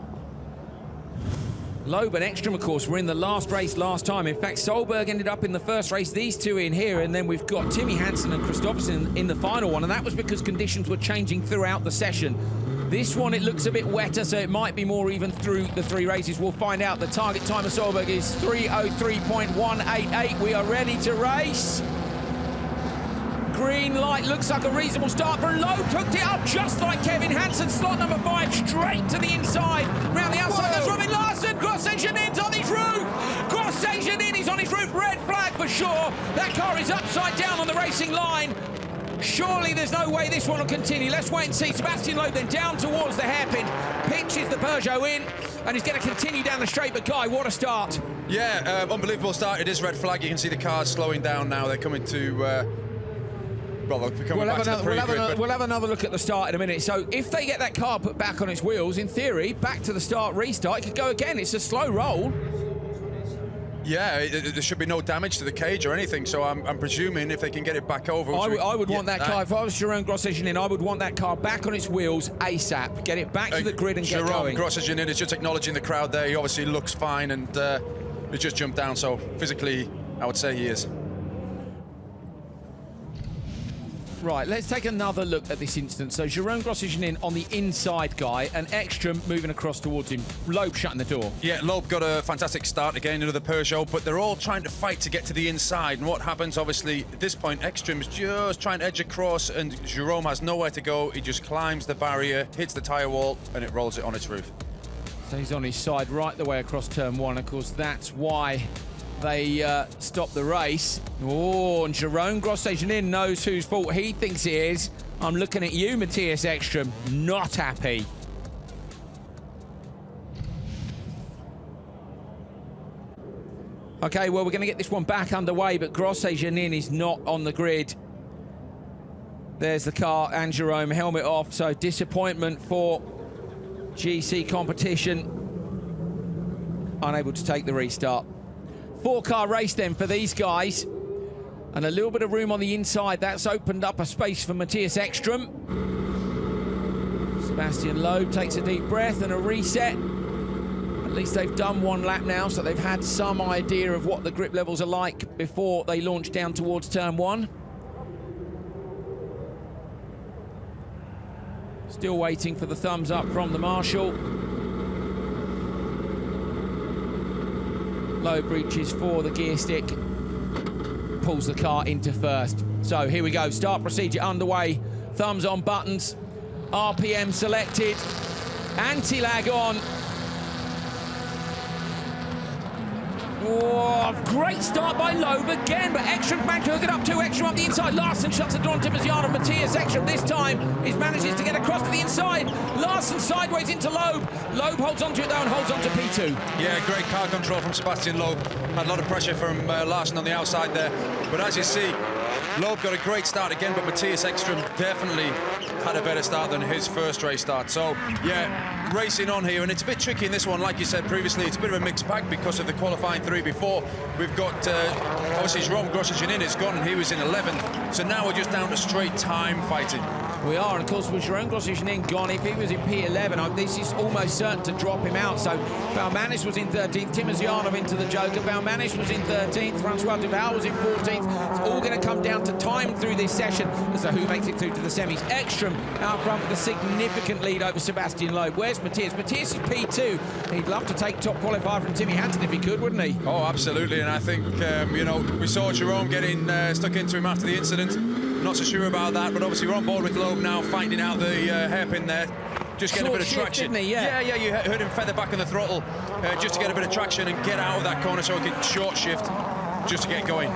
Loeb and Ekström, of course, were in the last race last time. In fact, Solberg ended up in the first race, these two in here, and then we've got Timmy Hansen and Kristoffersen in the final one, and that was because conditions were changing throughout the session. This one, it looks a bit wetter, so it might be more even through the 3 races. We'll find out. The target time of Solberg is 3:03.188. We are ready to race. green light. Looks like a reasonable start for Loeb. Hooked it up just like Kevin Hansen. Slot number 5 straight to the inside. Round the outside goes Robin Larsen. Grosjeanin's on his roof. Grosjeanin is on his roof. Red flag for sure. That car is upside down on the racing line. Surely there's no way this one will continue. Let's wait and see. Sebastian Loeb then down towards the hairpin. Pitches the Peugeot in. And he's going to continue down the straight. But Guy, what a start. Yeah, unbelievable start. It is red flag. You can see the cars slowing down now. They're coming to... well, they're coming back to the pre-grid. We'll have another look at the start in a minute. So if they get that car put back on its wheels, in theory, back to the start, restart, it could go again. It's a slow roll. Yeah, there should be no damage to the cage or anything, so I'm presuming if they can get it back over... I would want that car, if I was Jerome Grosjeanin, I would want that car back on its wheels ASAP, get it back to the grid and get going. Jerome Grosjeanin is just acknowledging the crowd there. He obviously looks fine and he just jumped down, so physically, I would say he is. Right, let's take another look at this instance. So Jerome Grosjeanin on the inside, Guy, and Ekstrom moving across towards him. Loeb shutting the door. Yeah, Loeb got a fantastic start again into the Peugeot, but they're all trying to fight to get to the inside. And what happens, obviously, at this point, Ekstrom's just trying to edge across, and Jerome has nowhere to go. He just climbs the barrier, hits the tyre wall, and it rolls it on its roof. So he's on his side right the way across turn 1. Of course, that's why they stopped the race. Oh, and Jerome Grosjeanin knows whose fault he thinks it is. I'm looking at you, Matthias Ekstrom. Not happy. Okay, well, we're going to get this one back underway, but Grosjeanin is not on the grid. There's the car and Jerome, helmet off, so disappointment for GC competition. Unable to take the restart. 4-car race then for these guys. And a little bit of room on the inside. That's opened up a space for Matthias Ekstrom. Sebastian Loeb takes a deep breath and a reset. At least they've done one lap now, so they've had some idea of what the grip levels are like before they launch down towards turn 1. Still waiting for the thumbs up from the marshal. Loeb reaches for the gear stick, pulls the car into first. So here we go, start procedure underway. Thumbs on buttons, RPM selected, anti-lag on. Oh, great start by Loeb again, but Ekstrom managed to hook it up to Ekstrom on the inside. Larsen shuts the door on Timmerzian. Matthias Ekstrom this time manages to get across to the inside. Larsen sideways into Loeb. Loeb holds onto it though and holds onto P2. Yeah, great car control from Sebastian Loeb. Had a lot of pressure from Larsen on the outside there. But as you see, Loeb got a great start again, but Matthias Ekstrom definitely had a better start than his first race start. So, yeah, racing on here, and it's a bit tricky in this one. Like you said previously, it's a bit of a mixed bag because of the qualifying 3 before. We've got, obviously, Jerome Grosjeanin is gone, and he was in 11th. So now we're just down to straight time fighting. We are, and of course, with Jerome Grosjeanin gone, if he was in P11, this is almost certain to drop him out. So Baumanis was in 13th, Timmerzian into the Joker, Baumanis was in 13th, Francois Duval was in 14th. It's all going to come down to time through this session as to who makes it through to the semis. Ekstrom out front with a significant lead over Sebastian Loeb. Where's Matthias? Matthias is P2. He'd love to take top qualifier from Timmy Hansen if he could, wouldn't he? Oh, absolutely, and I think, you know, we saw Jerome getting stuck into him after the incident. Not so sure about that, but obviously we're on board with Loeb now, finding out the hairpin there. Just getting a bit of traction. Didn't he? Yeah, you heard him feather back on the throttle just to get a bit of traction and get out of that corner so he can short shift just to get going.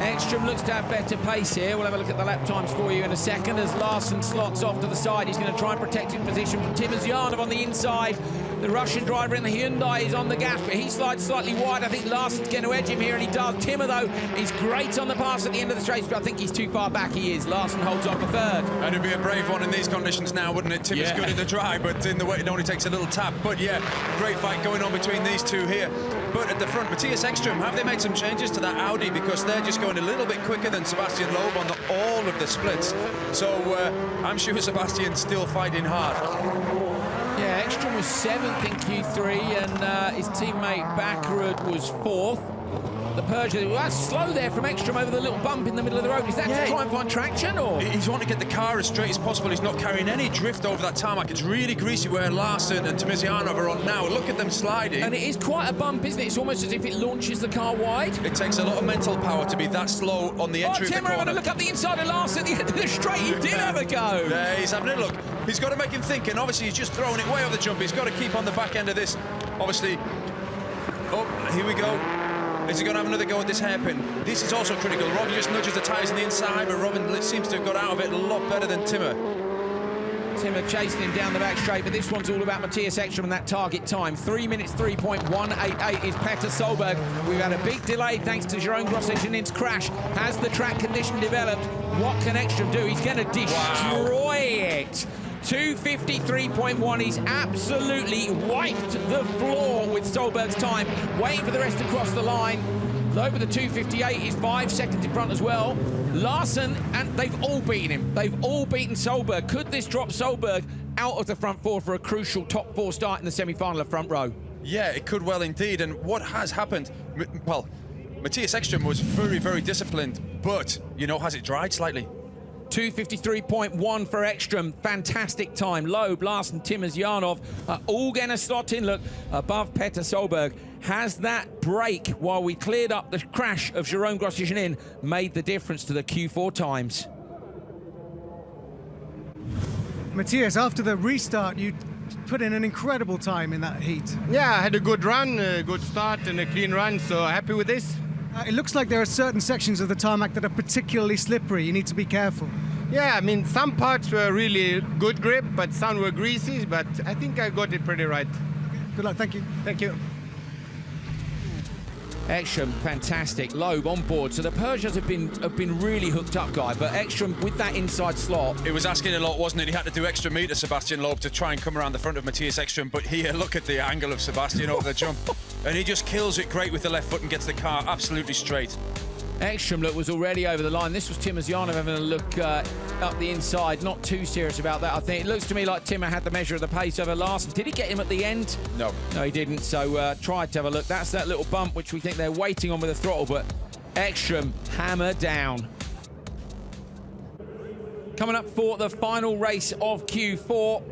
Ekstrom looks to have better pace here. We'll have a look at the lap times for you in a second as Larsen slots off to the side. He's going to try and protect his position from Timmerzian on the inside. The Russian driver in the Hyundai is on the gas, but he slides slightly wide. I think Larsen's going to edge him here, and he does. Timmer, though, is great on the pass at the end of the race, but I think he's too far back. He is. Larsen holds on for third. And it'd be a brave one in these conditions now, wouldn't it? Timmer's good in the dry, but in the wet it only takes a little tap. But yeah, great fight going on between these two here. But at the front, Matthias Ekstrom, have they made some changes to that Audi? Because they're just going a little bit quicker than Sebastian Loeb on all of the splits. So I'm sure Sebastian's still fighting hard. Yeah, Ekstrom was 7th in Q3 and his teammate Backerud was 4th. The Peugeot, well, that's slow there from Ekstrom over the little bump in the middle of the road. Is that to try and find traction, or? He's wanting to get the car as straight as possible. He's not carrying any drift over that tarmac. It's really greasy where Larson and Timizianov are on now. Look at them sliding. And it is quite a bump, isn't it? It's almost as if it launches the car wide. It takes a lot of mental power to be that slow on the entry of the Tim, corner. having a look up the inside of Larson at the end of the straight. He did have a go. Yeah, he's having a look. He's got to make him think, and obviously he's just throwing it way over the jump. He's got to keep on the back end of this. Obviously, oh, here we go. Is he going to have another go at this hairpin? This is also critical. Robin just nudges the tyres on the inside, but Robin seems to have got out of it a lot better than Timmer. Timmer chasing him down the back straight, but this one's all about Matthias Ekstrom and that target time. 3 minutes 3.188 is Petter Solberg. We've had a big delay thanks to Jerome Grosjean's crash. Has the track condition developed? What can Ekstrom do? He's going to destroy it. 2:53.1. He's absolutely wiped the floor with Solberg's time. Waiting for the rest to cross the line. Low with the 2:58 is 5 seconds in front as well. Larson, and they've all beaten him. They've all beaten Solberg. Could this drop Solberg out of the front four for a crucial top four start in the semi-final of front row? Yeah, it could well indeed. And what has happened? Well, Matthias Ekstrom was very, very disciplined, but, you know, has it dried slightly? 2:53.1 for Ekstrom. Fantastic time. Loeb, Larson, Timizianov are all going to slot in. Look, above Petter Solberg. Has that break, while we cleared up the crash of Jerome Grosjean, made the difference to the Q4 times? Matthias, after the restart, you put in an incredible time in that heat. Yeah, I had a good run, a good start and a clean run, so happy with this. It looks like there are certain sections of the tarmac that are particularly slippery. You need to be careful. Yeah, I mean, some parts were really good grip, but some were greasy, but I think I got it pretty right. Good luck, thank you. Thank you. Ekstrom, fantastic. Loeb on board. So the Peugeots have been really hooked up, Guy, but Ekstrom with that inside slot. It was asking a lot, wasn't it? He had to do extra meter, Sebastian Loeb, to try and come around the front of Matthias Ekstrom. But here, look at the angle of Sebastian over the jump. And he just kills it great with the left foot and gets the car absolutely straight. Ekstrom, look, was already over the line. This was Timizianov having a look up the inside. Not too serious about that, I think. It looks to me like Timmer had the measure of the pace over Larson. Did he get him at the end? No. No, he didn't. So tried to have a look. That's that little bump, which we think they're waiting on with the throttle, but Ekstrom hammered down. Coming up for the final race of Q4.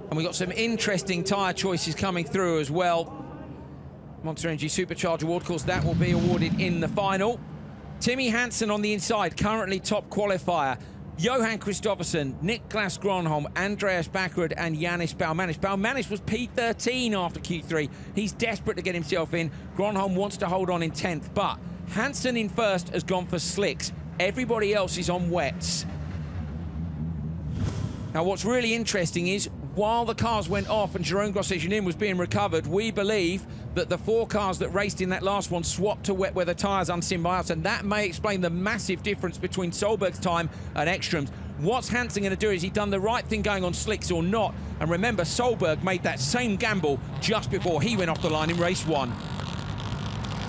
And we've got some interesting tyre choices coming through as well. Monster Energy Supercharge Award, of course, that will be awarded in the final. Timmy Hansen on the inside, currently top qualifier. Johan Kristoffersen, Niklas Gronholm, Andreas Backerud and Yannis Baumanis. Baumanis was P13 after Q3. He's desperate to get himself in. Gronholm wants to hold on in 10th, but Hansen in first has gone for slicks. Everybody else is on wets. Now, what's really interesting is, while the cars went off and Jerome Grosjean was being recovered, we believe that the 4 cars that raced in that last one swapped to wet weather tyres unseen by us, and that may explain the massive difference between Solberg's time and Ekstrom's. What's Hansen going to do? Is he done the right thing going on slicks or not? And remember, Solberg made that same gamble just before he went off the line in race 1.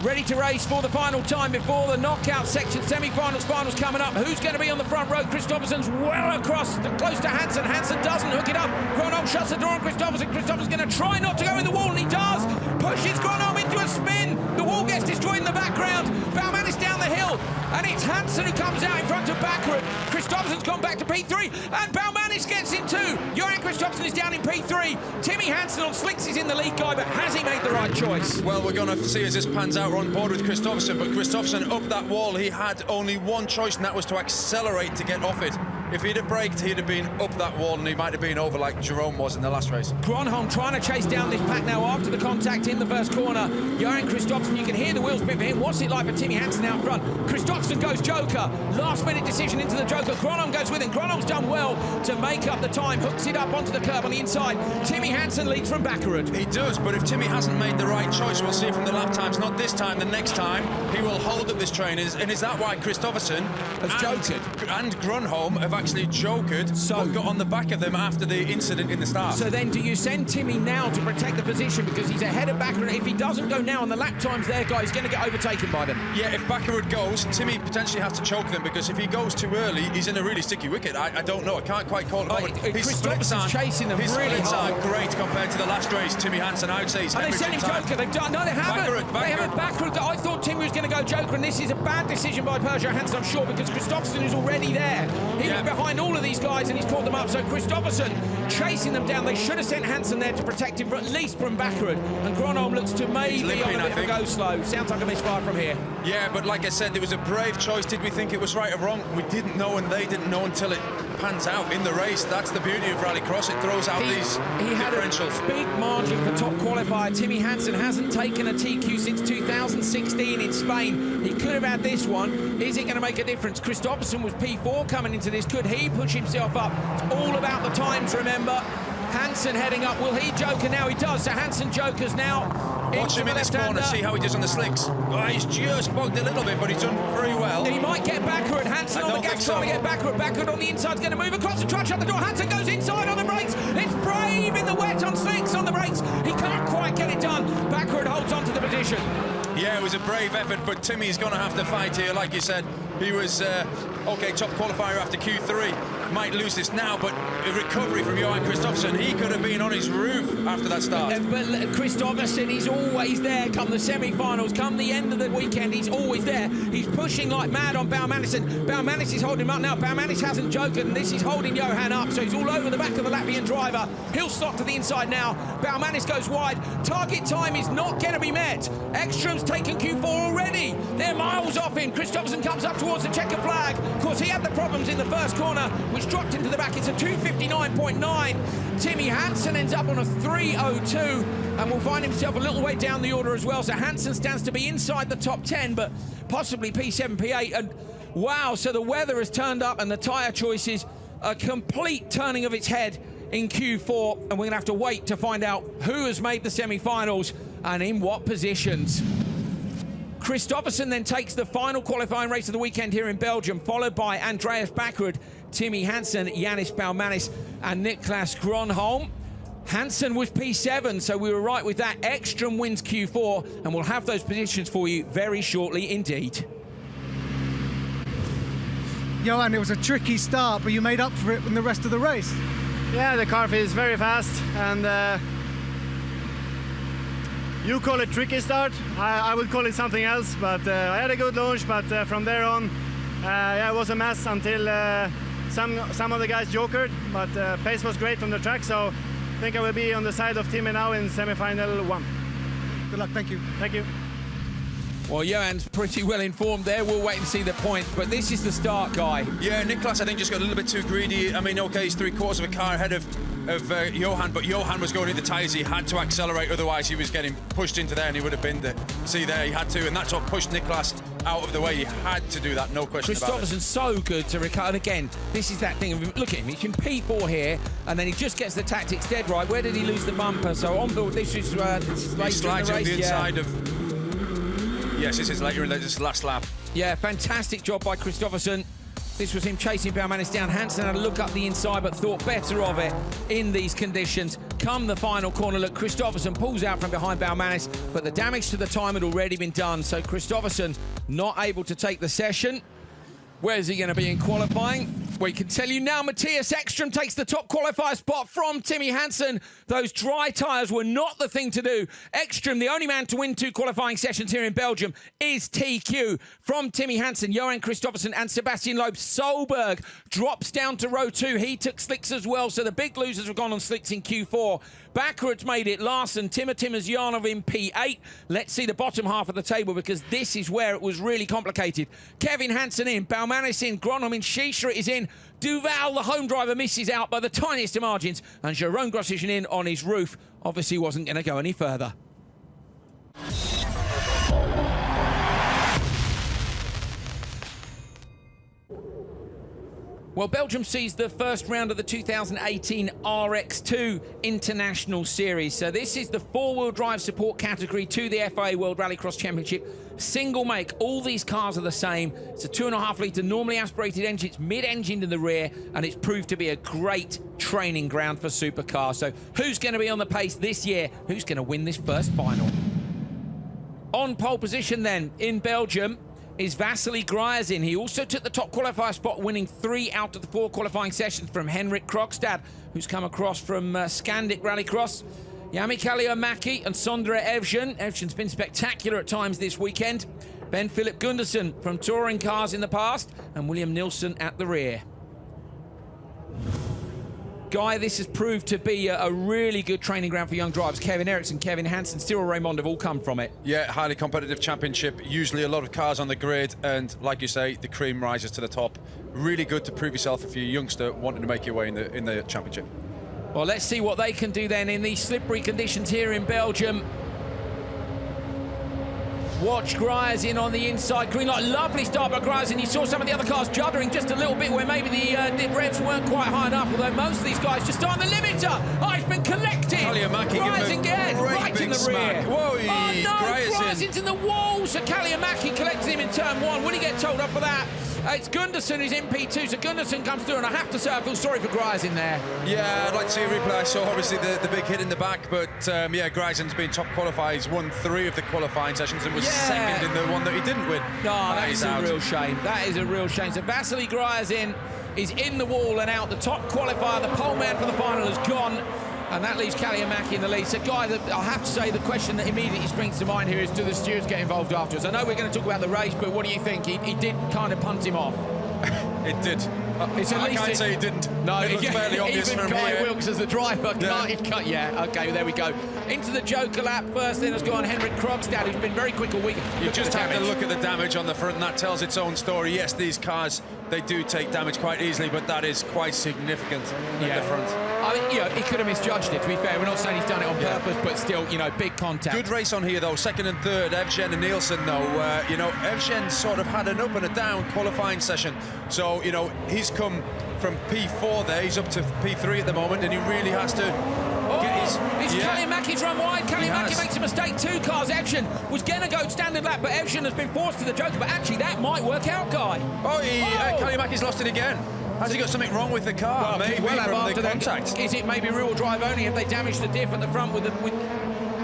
Ready to race for the final time before the knockout section, semi-finals, finals coming up. Who's going to be on the front row? Kristoffersen's well across, close to Hansen. Hansen doesn't hook it up. Gronholm shuts the door on Kristoffersen. Kristoffersen's going to try not to go in the wall, and he does. Pushes Gronholm into a spin. The wall gets destroyed in the background. Baumanis down the hill, and it's Hansen who comes out in front of Backerud. Kristoffersen's gone back to P3, and Baumanis gets in too. Johan Kristoffersen is down in P3. Timmy Hansen on slicks is in the lead, Guy, but has he made the right choice? Well, we're going to see as this pans out. We're on board with Kristoffersen, but Kristoffersen up that wall, he had only one choice, and that was to accelerate to get off it. If he'd have braked, he'd have been up that wall, and he might have been over like Jerome was in the last race. Gronholm trying to chase down this pack now after the contact in the first corner. Johan Kristoffersen, you can hear the wheels spin for him. What's it like for Timmy Hansen out front? Kristoffersen goes Joker. Last minute decision into the Joker. Gronholm goes with him. Gronholm's done well to make up the time. Hooks it up onto the curb on the inside. Timmy Hansen leads from Backerud. He does, but if Timmy hasn't made the right choice, we'll see from the lap times. Not this time, the next time, he will hold up this train. And is that why Kristoffersen has joked and Gronholm have actually jokered, but got on the back of them after the incident in the start. So then do you send Timmy now to protect the position, because he's ahead of Backerud? If he doesn't go now and the lap time's there, guys, he's going to get overtaken by them. Yeah, if Backerud goes, Timmy potentially has to choke them, because if he goes too early, he's in a really sticky wicket. I don't know, I can't quite call it. His splits are chasing them really hard. Are great compared to the last race. Timmy Hansen, I would say, he's and they sent him Joker. They've done. No, they haven't. They haven't. Backerud. I thought Timmy was going to go Joker, and this is a bad decision by Peugeot Hansen, I'm sure, because Kristoffersen is already there. He was behind all of these guys, and he's caught them up. So Kristoffersen chasing them down. They should have sent Hansen there to protect him, at least from Backerud. And Gronholm looks to maybe on a bit of a go slow. Sounds like a misfire from here. Yeah, but like I said, it was a brave choice. Did we think it was right or wrong? We didn't know, and they didn't know until it pans out in the race. That's the beauty of Rallycross. It throws out these differentials. Had a big margin for top qualifier. Timmy Hansen hasn't taken a TQ since 2016 in Spain. He could have had this one. Is it going to make a difference? Kristoffersen was P4 coming into this. Could he push himself up? It's all about the times, remember. Hansen heading up. Will he joker now? He does. So Hansen jokers now. Watch him in this corner, see how he does on the slicks. Oh, he's just bugged a little bit, but he's done very well. He might get Backerud. Hansen on the gas trying to get Backerud. Backerud on the inside is going to move across and try to shut the door. Hansen goes inside on the brakes. It's brave in the wet on slicks on the brakes. He can't quite get it done. Backerud holds on to the position. Yeah, it was a brave effort, but Timmy's going to have to fight here. Like you said, he was, OK, top qualifier after Q3. Might lose this now, but a recovery from Johan Kristoffersen. He could have been on his roof after that start. But Kristoffersen, he's always there come the semi-finals, come the end of the weekend. He's always there. He's pushing like mad on Baumanis. Baumanis is holding him up now. Baumanis hasn't joked, and this is holding Johan up, so he's all over the back of the Latvian driver. He'll stop to the inside now. Baumanis goes wide. Target time is not going to be met. Ekstrom's taken Q4 already. They're miles off him. Kristoffersen comes up towards the checker flag. Of course, he had the problems in the first corner, which dropped into the back. It's a 259.9. Timmy Hansen ends up on a 302 and will find himself a little way down the order as well. So Hansen stands to be inside the top 10, but possibly P7, P8. And wow, so the weather has turned up and the tyre choices, a complete turning of its head in Q4. And we're going to have to wait to find out who has made the semi-finals and in what positions. Kristoffersen then takes the final qualifying race of the weekend here in Belgium, followed by Andreas Backerud, Timmy Hansen, Yannis Baumanis and Niklas Gronholm. Hansen was P7, so we were right with that. Ekstrom wins Q4, and we'll have those positions for you very shortly indeed. Johan, it was a tricky start, but you made up for it in the rest of the race. Yeah, the car feels very fast, and you call it tricky start. I would call it something else, but I had a good launch, but from there on, yeah, it was a mess until some of the guys jokered, but pace was great on the track, so I think I will be on the side of Timmy now in semi-final 1. Good luck, thank you. Thank you. Well, Johan's pretty well informed there. We'll wait and see the points, but this is the start, Guy. Yeah, Niklas, I think, just got a little bit too greedy. I mean, OK, he's 3/4 of a car ahead of Johan, but Johan was going in the tyres. He had to accelerate, otherwise he was getting pushed into there and he would have been there. See there, he had to, and that's what pushed Niklas out of the way. He had to do that, no question about it. Kristoffersen's so good to recover. And again, this is that thing of, look at him, he's in P4 here, and then he just gets the tactics dead right. Where did he lose the bumper? So on board, this is later he slides in the race. On the inside of... Yes, this is later in this last lap. Yeah, fantastic job by Kristoffersen. This was him chasing Baumanis down. Hansen had a look up the inside, but thought better of it in these conditions. Come the final corner, look, Kristoffersen pulls out from behind Baumanis, but the damage to the time had already been done, so Kristoffersen not able to take the session. Where's he going to be in qualifying? We can tell you now, Matthias Ekstrom takes the top qualifier spot from Timmy Hansen. Those dry tyres were not the thing to do. Ekstrom, the only man to win 2 qualifying sessions here in Belgium, is TQ. From Timmy Hansen, Johan Kristoffersen and Sebastian Loeb. Solberg drops down to row 2. He took slicks as well, so the big losers have gone on slicks in Q4. Backward's made it Larsen, Timmers Yarnov in P8. Let's see the bottom half of the table, because this is where it was really complicated. Kevin Hansen in, Baumanis in, Gronholm in, Shisha is in. Duval, the home driver, misses out by the tiniest of margins, and Jerome Grosjean in on his roof. Obviously wasn't going to go any further. Well, Belgium sees the first round of the 2018 RX2 International Series. So this is the 4-wheel drive support category to the FIA World Rallycross Championship. single make. All these cars are the same. It's a 2.5 litre normally aspirated engine. It's mid-engined in the rear, and it's proved to be a great training ground for supercars. So who's going to be on the pace this year? Who's going to win this first final? On pole position then in Belgium is Vasily Gryazin. He also took the top qualifier spot, winning 3 out of the 4 qualifying sessions from Henrik Krogstad, who's come across from Scandic Rallycross. Jami Kalliomäki and Sondre Evjen. Evjen's been spectacular at times this weekend. Ben-Philip Gundersen from touring cars in the past, and William Nilsson at the rear. Guy, this has proved to be a really good training ground for young drivers. Kevin Eriksson, Kevin Hansen, Cyril Raymond have all come from it. Yeah, highly competitive championship. Usually a lot of cars on the grid, and like you say, the cream rises to the top. Really good to prove yourself if you're a youngster wanting to make your way in the championship. Well, let's see what they can do then in these slippery conditions here in Belgium. Watch Gryazin on the inside. Green light, lovely start by Gryazin. You saw some of the other cars juddering just a little bit where maybe the revs weren't quite high enough, although most of these guys just on the limiter. Oh, he's been collected. Gryazin gets right in the rear. Whoa, oh no, Gryazin in the wall. So Kalliomäki collected him in turn 1. Will he get told up for that? It's Gundersen who's in P2, so Gundersen comes through, and I have to say I feel sorry for Gryazin there. Yeah, I'd like to see a replay. I saw obviously the big hit in the back, but yeah, Gryazin has been top qualified. He's won 3 of the qualifying sessions and was second in the one that he didn't win. No, that is a real shame. That is a real shame. So Vasily Gryazin is in the wall and out. The top qualifier, the pole man for the final, has gone. And that leaves Kalliomäki in the lead. So, Guy, I have to say the question that immediately springs to mind here is, do the stewards get involved afterwards? I know we're going to talk about the race, but what do you think? He did kind of punt him off. It did. I can't say he didn't. No, it looks fairly obvious even from Guy here. Wilkes as the driver can't. Yeah, okay, there we go. Into the Joker lap first, then has gone Henrik Krogstad, who's been very quick all week. You just have to look at the damage on the front, and that tells its own story. Yes, these cars, they do take damage quite easily, but that is quite significant at the front. I mean, you know, he could have misjudged it, to be fair. We're not saying he's done it on purpose, but still, you know, big contact. Good race on here, though. Second and third, Evjen and Nielsen, though. You know, Evjen sort of had an up and a down qualifying session. So, you know, he's come from P4 there. He's up to P3 at the moment, and he really has to get his... Kalliomäki's run wide. Kalliomäki makes a mistake. 2 cars. Evjen was going to go standard lap, but Evjen has been forced to the Joker. But actually, that might work out, Guy. Kalliomäki's lost it again. Has he got something wrong with the car? Well, maybe from the contact. Is it maybe rear-wheel drive only? Have they damaged the diff at the front with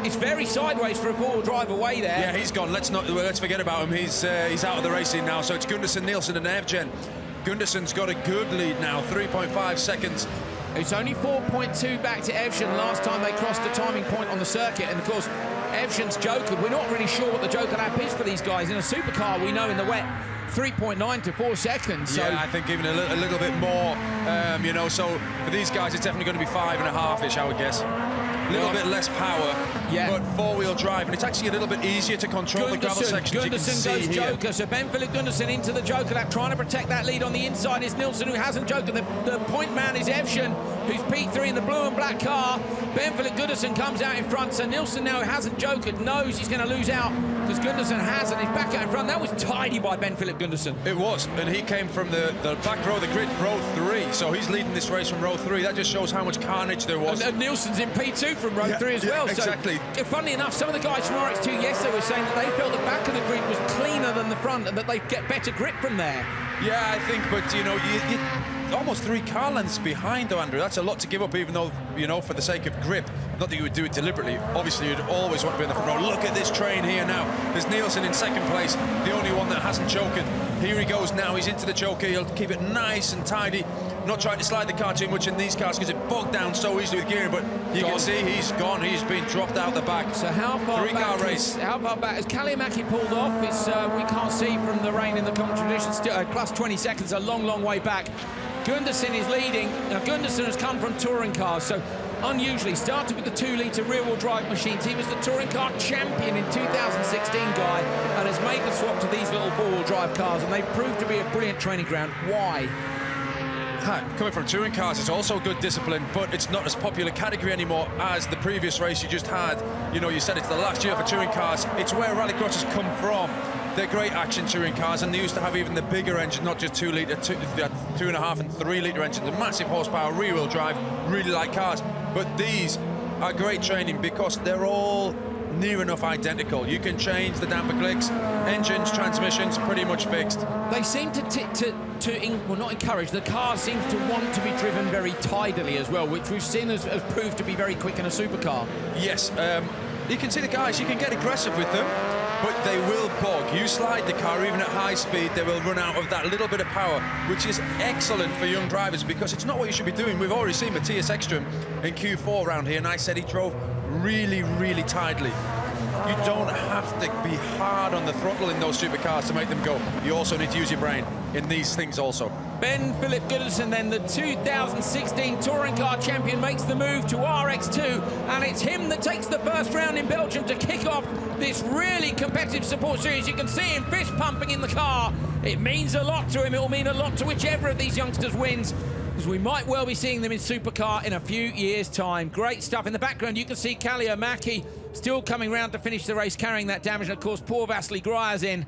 it's very sideways for a four-wheel drive away there. Yeah, he's gone. Let's forget about him. He's out of the racing now. So it's Gundersen, Nielsen, and Evjen. Gundersen's got a good lead now, 3.5 seconds. It's only 4.2 back to Evjen. Last time they crossed the timing point on the circuit, and of course, Evjen's Joker. We're not really sure what the Joker lap is for these guys. In a supercar, we know in the wet, 3.9 to 4 seconds. So yeah, I think even a little bit more, you know, so for these guys, it's definitely going to be 5.5-ish, I would guess. A little bit less power, but four-wheel drive, and it's actually a little bit easier to control the gravel sections. Gundersen goes Joker, so Ben-Philip Gundersen into the Joker lap, trying to protect that lead. On the inside is Nilsson, who hasn't Joker. The point man is Evjen, who's P3 in the blue and black car. Ben-Philip Gundersen comes out in front, so Nilsson now hasn't Jokered, knows he's going to lose out, because Gundersen has, and he's back out in front. That was tidy by Ben-Philip Gundersen. It was, and he came from the back row of the grid, row 3, so he's leading this race from row 3. That just shows how much carnage there was. And Nilsson's in P2 from row 3 as well. Exactly. So, funnily enough, some of the guys from RX2 yesterday were saying that they felt the back of the grid was cleaner than the front, and that they'd get better grip from there. Yeah, I think, but you know, you almost 3 car lengths behind, though, Andrew. That's a lot to give up, even though, you know, for the sake of grip. Not that you would do it deliberately. Obviously, you'd always want to be in the front row. Look at this train here now. There's Nielsen in second place, the only one that hasn't choked. Here he goes now. He's into the choker. He'll keep it nice and tidy. Not trying to slide the car too much in these cars because it bogged down so easily with gearing, but you can see he's gone. He's been dropped out the back. So how far 3-car race. How far back has Kalliomäki pulled off? It's we can't see from the rain in the commentary position. Still, plus 20 seconds, a long way back. Gundersen is leading. Now, Gundersen has come from touring cars, so unusually started with the 2-litre rear-wheel drive machines. He was the touring car champion in 2016, Guy, and has made the swap to these little 4-wheel drive cars, and they've proved to be a brilliant training ground. Why? Coming from touring cars, it's also good discipline, but it's not as popular category anymore as the previous race you just had. You know, you said it's the last year for touring cars. It's where Rallycross has come from. They're great action touring cars, and they used to have even the bigger engines, not just 2-litre, 2.5 and 3-litre engines, the massive horsepower, rear-wheel drive, really light cars. But these are great training because they're all near enough identical. You can change the damper clicks, engines, transmissions, pretty much fixed. They seem well, not encourage, the car seems to want to be driven very tidily as well, which we've seen has proved to be very quick in a supercar. Yes, you can see the guys, you can get aggressive with them, but they will bog. You slide the car, even at high speed, they will run out of that little bit of power, which is excellent for young drivers because it's not what you should be doing. We've already seen Matthias Ekström in Q4 around here, and I said he drove really, really tidily. You don't have to be hard on the throttle in those supercars to make them go. You also need to use your brain in these things also. Ben Philip Goodison, then the 2016 touring car champion, makes the move to RX2, and it's him that takes the first round in Belgium to kick off this really competitive support series. You can see him fist pumping in the car. It means a lot to him. It will mean a lot to whichever of these youngsters wins, because we might well be seeing them in supercar in a few years' time. Great stuff. In the background, you can see Kalliomäki still coming round to finish the race, carrying that damage. And of course, poor Vasily Gryazin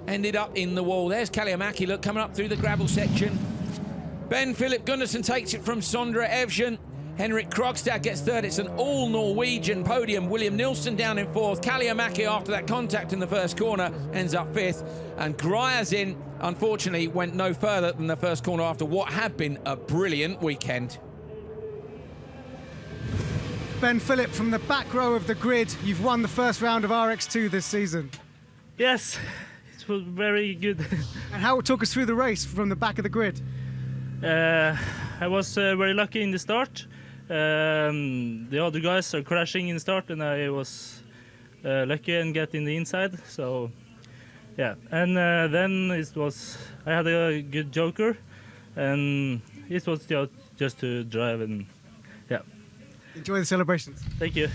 ended up in the wall. There's Kalliomäki, look, coming up through the gravel section. Ben Philip Gundersen takes it from Sondre Evjen. Henrik Krogstad gets third. It's an all-Norwegian podium. William Nilsson down in fourth. Kalliomäki, after that contact in the first corner, ends up fifth. And Gryazin, unfortunately, went no further than the first corner after what had been a brilliant weekend. Ben Philip, from the back row of the grid, you've won the first round of RX2 this season. Yes, it was very good. And how, talk us through the race from the back of the grid. I was very lucky in the start. The other guys are crashing in the start, and I was lucky and get in the inside. So, yeah. And then I had a good joker, and it was just to drive and yeah. Enjoy the celebrations. Thank you.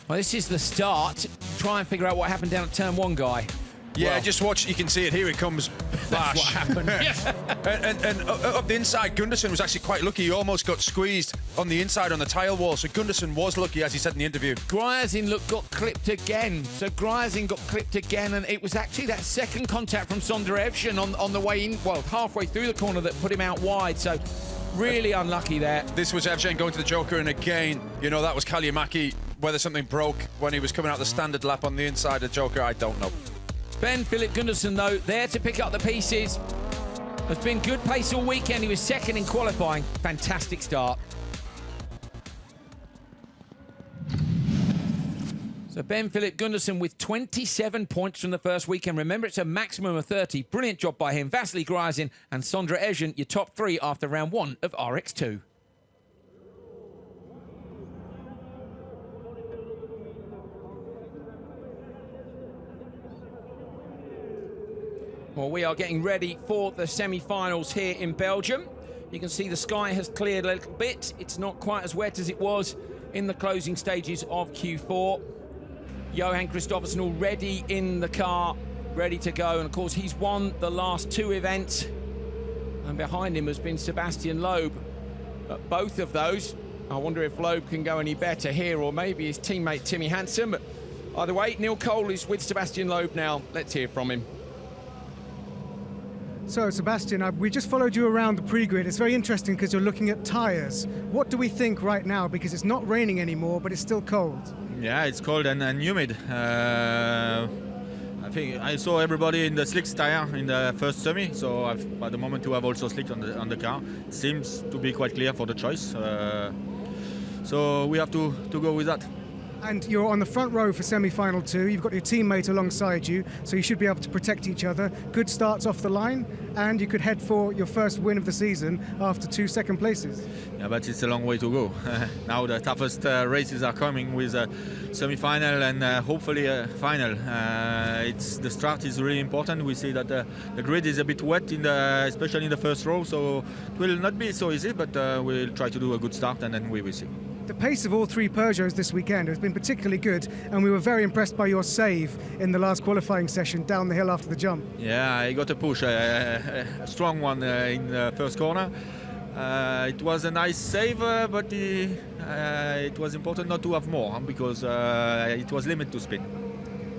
Well, this is the start. Try and figure out what happened down at turn one, Guy. Yeah, well, just watch. You can see it. Here it comes. Bash. That's what happened. and up the inside, Gundersen was actually quite lucky. He almost got squeezed on the inside on the tile wall. So Gundersen was lucky, as he said in the interview. Gryazin, look, got clipped again. So Gryazin got clipped again, and it was actually that second contact from Sondre Evjen on the way in, well, halfway through the corner, that put him out wide. So really unlucky there. This was Evjen going to the joker, and again, you know, that was Kalliomäki. Whether something broke when he was coming out the standard lap on the inside of joker, I don't know. Ben Philip Gundersen, though, there to pick up the pieces. Has been good pace all weekend. He was second in qualifying. Fantastic start. So Ben Philip Gundersen with 27 points from the first weekend. Remember, it's a maximum of 30. Brilliant job by him. Vasily Gryazin and Sondre Evjen, your top three after round one of RX2. Well, we are getting ready for the semi-finals here in Belgium. You can see the sky has cleared a little bit. It's not quite as wet as it was in the closing stages of Q4. Johan Kristoffersen already in the car, ready to go. And of course, he's won the last two events. And behind him has been Sebastian Loeb. But both of those, I wonder if Loeb can go any better here, or maybe his teammate Timmy Hansen. But either way, Neil Cole is with Sebastian Loeb now. Let's hear from him. So, Sebastian, we just followed you around the pre-grid. It's very interesting because you're looking at tyres. What do we think right now? Because it's not raining anymore, but it's still cold. Yeah, it's cold and humid. I think I saw everybody in the slicks tyre in the first semi, so at the moment you have also slick on the car. It seems to be quite clear for the choice. So we have to go with that. And you're on the front row for semi-final 2. You've got your teammate alongside you, so you should be able to protect each other. Good starts off the line, and you could head for your first win of the season after 2 second places. Yeah, but it's a long way to go. Now the toughest races are coming with a semi-final and hopefully a final. The start is really important. We see that the grid is a bit wet, especially in the first row, so it will not be so easy, but we'll try to do a good start and then we will see. The pace of all three Peugeots this weekend has been particularly good, and we were very impressed by your save in the last qualifying session down the hill after the jump. Yeah, I got a push, a strong one in the first corner. It was a nice save, but it was important not to have more because it was limited to spin.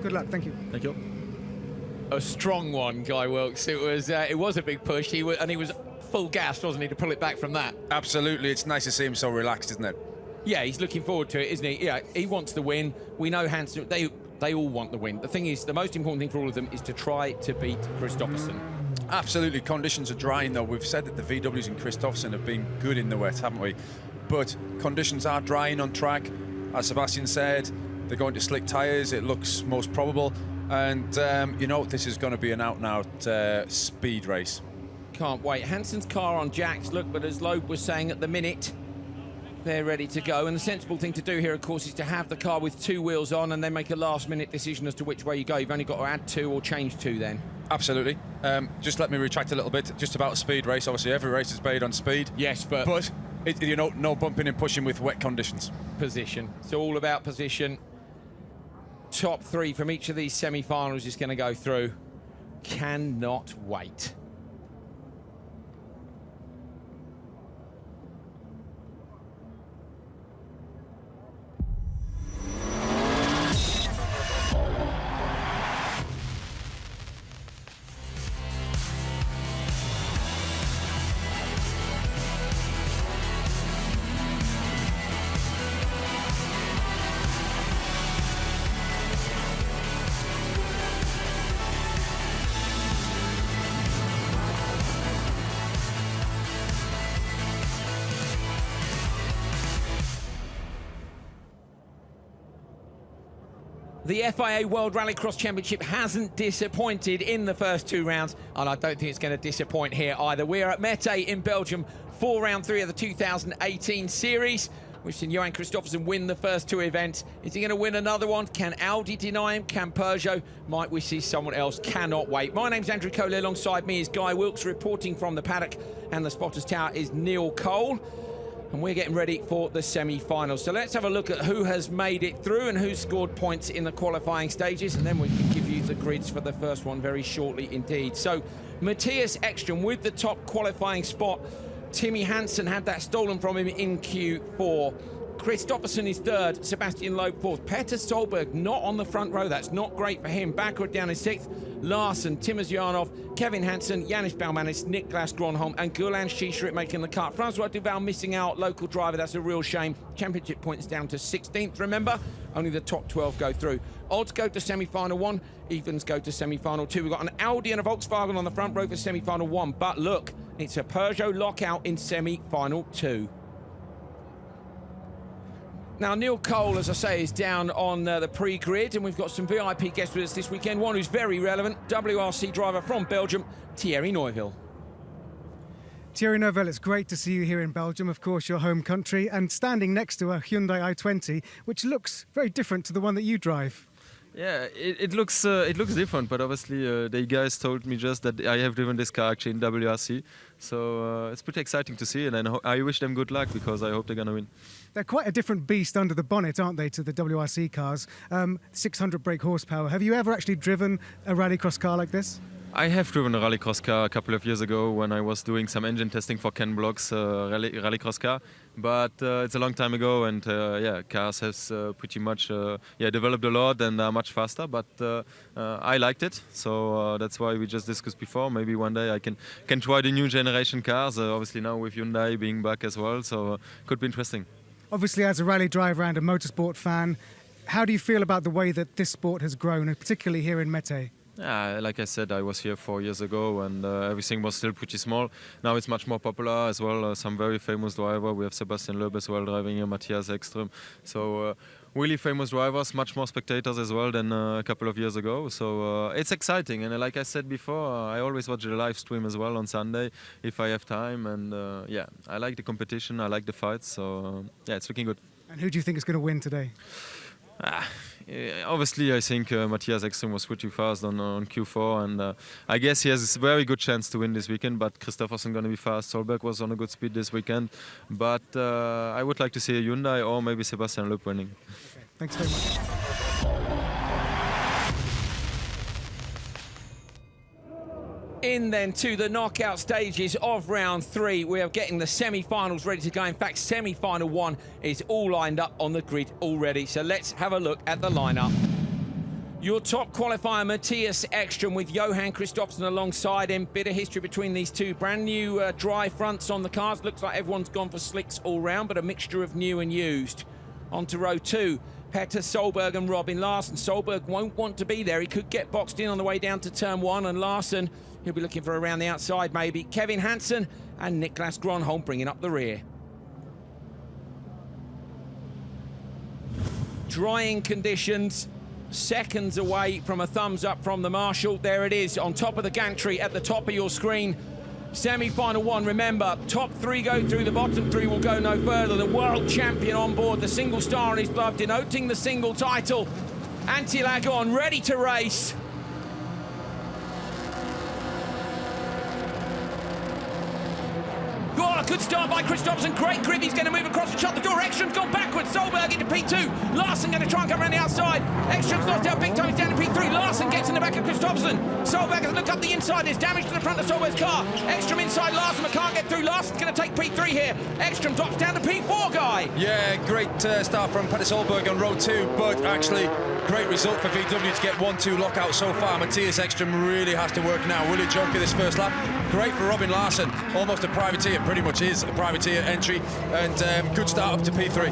Good luck, thank you. Thank you. A strong one, Guy Wilkes. It was a big push, he was full gas, wasn't he, to pull it back from that? Absolutely, it's nice to see him so relaxed, isn't it? Yeah, he's looking forward to it, isn't he? Yeah, he wants the win. We know Hansen, they all want the win. The thing is, the most important thing for all of them is to try to beat Kristoffersson. Absolutely. Conditions are drying, though. We've said that the VWs and Kristoffersson have been good in the wet, haven't we? But conditions are drying on track. As Sebastian said, they're going to slick tyres. It looks most probable. And, you know, this is going to be an out-and-out speed race. Can't wait. Hansen's car on jacks. Look, but as Loeb was saying at the minute, they're ready to go. And the sensible thing to do here, of course, is to have the car with 2 wheels on and then make a last-minute decision as to which way you go. You've only got to add 2 or change 2 then. Absolutely. Just let me retract a little bit. Just about a speed race. Obviously, every race is made on speed. Yes, but you know, no bumping and pushing with wet conditions. Position. It's all about position. Top 3 from each of these semi-finals is going to go through. Cannot wait. The FIA World Rallycross Championship hasn't disappointed in the first 2 rounds, and I don't think it's going to disappoint here either. We're at Mettet in Belgium for round 3 of the 2018 series. We've seen Johan Kristoffersson win the first 2 events. Is he going to win another one? Can Audi deny him? Can Peugeot? Might we see someone else? Cannot wait. My name's Andrew Coley. Alongside me is Guy Wilkes reporting from the paddock, and the spotters tower is Neil Cole. And we're getting ready for the semi-finals. So let's have a look at who has made it through and who scored points in the qualifying stages, and then we can give you the grids for the first one very shortly indeed. So Matthias Ekström with the top qualifying spot. Timmy Hansen had that stolen from him in Q4. Kristoffersson is 3rd, Sebastian Loeb 4th. Petter Solberg not on the front row, that's not great for him. Backward down in 6th, Larsen, Timmers Janov, Kevin Hansen, Janis Baumanis, Niklas Gronholm and Gulan Schischrit making the cut. Francois Duval missing out, local driver, that's a real shame. Championship points down to 16th, remember? Only the top 12 go through. Odds go to semi-final 1, evens go to semi-final 2. We've got an Audi and a Volkswagen on the front row for semi-final 1, but look, it's a Peugeot lockout in semi-final 2. Now, Neil Cole, as I say, is down on the pre-grid, and we've got some VIP guests with us this weekend. One who's very relevant, WRC driver from Belgium, Thierry Neuville. Thierry Neuville, it's great to see you here in Belgium, of course, your home country, and standing next to a Hyundai i20, which looks very different to the one that you drive. Yeah, it looks different, but obviously the guys told me just that I have driven this car actually in WRC, so it's pretty exciting to see, and I wish them good luck because I hope they're going to win. They're quite a different beast under the bonnet, aren't they, to the WRC cars? 600 brake horsepower. Have you ever actually driven a rallycross car like this? I have driven a rallycross car a couple of years ago when I was doing some engine testing for Ken Block's rallycross car, but it's a long time ago, and yeah, cars has pretty much developed a lot and are much faster, but I liked it, so that's why we just discussed before. Maybe one day I can try the new generation cars, obviously now with Hyundai being back as well, so could be interesting. Obviously, as a rally driver and a motorsport fan, how do you feel about the way that this sport has grown, particularly here in Mettet? Like I said, I was here 4 years ago and everything was still pretty small. Now it's much more popular as well. Some very famous drivers. We have Sebastian Loeb as well driving here, Matthias Ekström. So really famous drivers, much more spectators as well than a couple of years ago. So it's exciting. And like I said before, I always watch the live stream as well on Sunday if I have time. And yeah, I like the competition. I like the fights. So yeah, it's looking good. And who do you think is going to win today? Obviously, I think Matthias Ekström was pretty fast on Q4, and I guess he has a very good chance to win this weekend. But Kristoffersson going to be fast. Solberg was on a good speed this weekend, but I would like to see a Hyundai or maybe Sebastian Loeb winning. Okay, thanks very much. In then to the knockout stages of round 3. We are getting the semi-finals ready to go. In fact, semi-final 1 is all lined up on the grid already. So let's have a look at the lineup. Your top qualifier, Mattias Ekström, with Johan Kristoffersson alongside him. Bit of history between these two. Brand new dry fronts on the cars. Looks like everyone's gone for slicks all round, but a mixture of new and used. On to row 2. Petter Solberg and Robin Larsson. Solberg won't want to be there. He could get boxed in on the way down to turn 1, and Larsson, he'll be looking for around the outside maybe. Kevin Hansen and Niklas Gronholm bringing up the rear. Drying conditions, seconds away from a thumbs up from the marshal. There it is on top of the gantry at the top of your screen. Semi-final 1, remember, top 3 go through, the bottom 3 will go no further. The world champion on board, the single star on his glove, denoting the single title. Anti-lag on, ready to race. Oh, a good start by Kristoffersson, great grip, he's going to move across and shut the door. Ekström's gone backwards, Solberg into P2. Larsson going to try and come around the outside. Ekström's lost out big time, he's down to P3. Larsson gets in the back of Kristoffersson. Solberg has a look up the inside, there's damage to the front of Solberg's car. Ekström inside Larsson, but can't get through. Larsson's going to take P3 here. Ekström drops down to P4, Guy. Yeah, great start from Petter Solberg on row 2, but actually great result for VW to get 1-2 lockout so far. Mattias Ekström really has to work now. Willie Joker this first lap. Great for Robin Larsson, almost a privateer, pretty much is a privateer entry, and good start up to P3.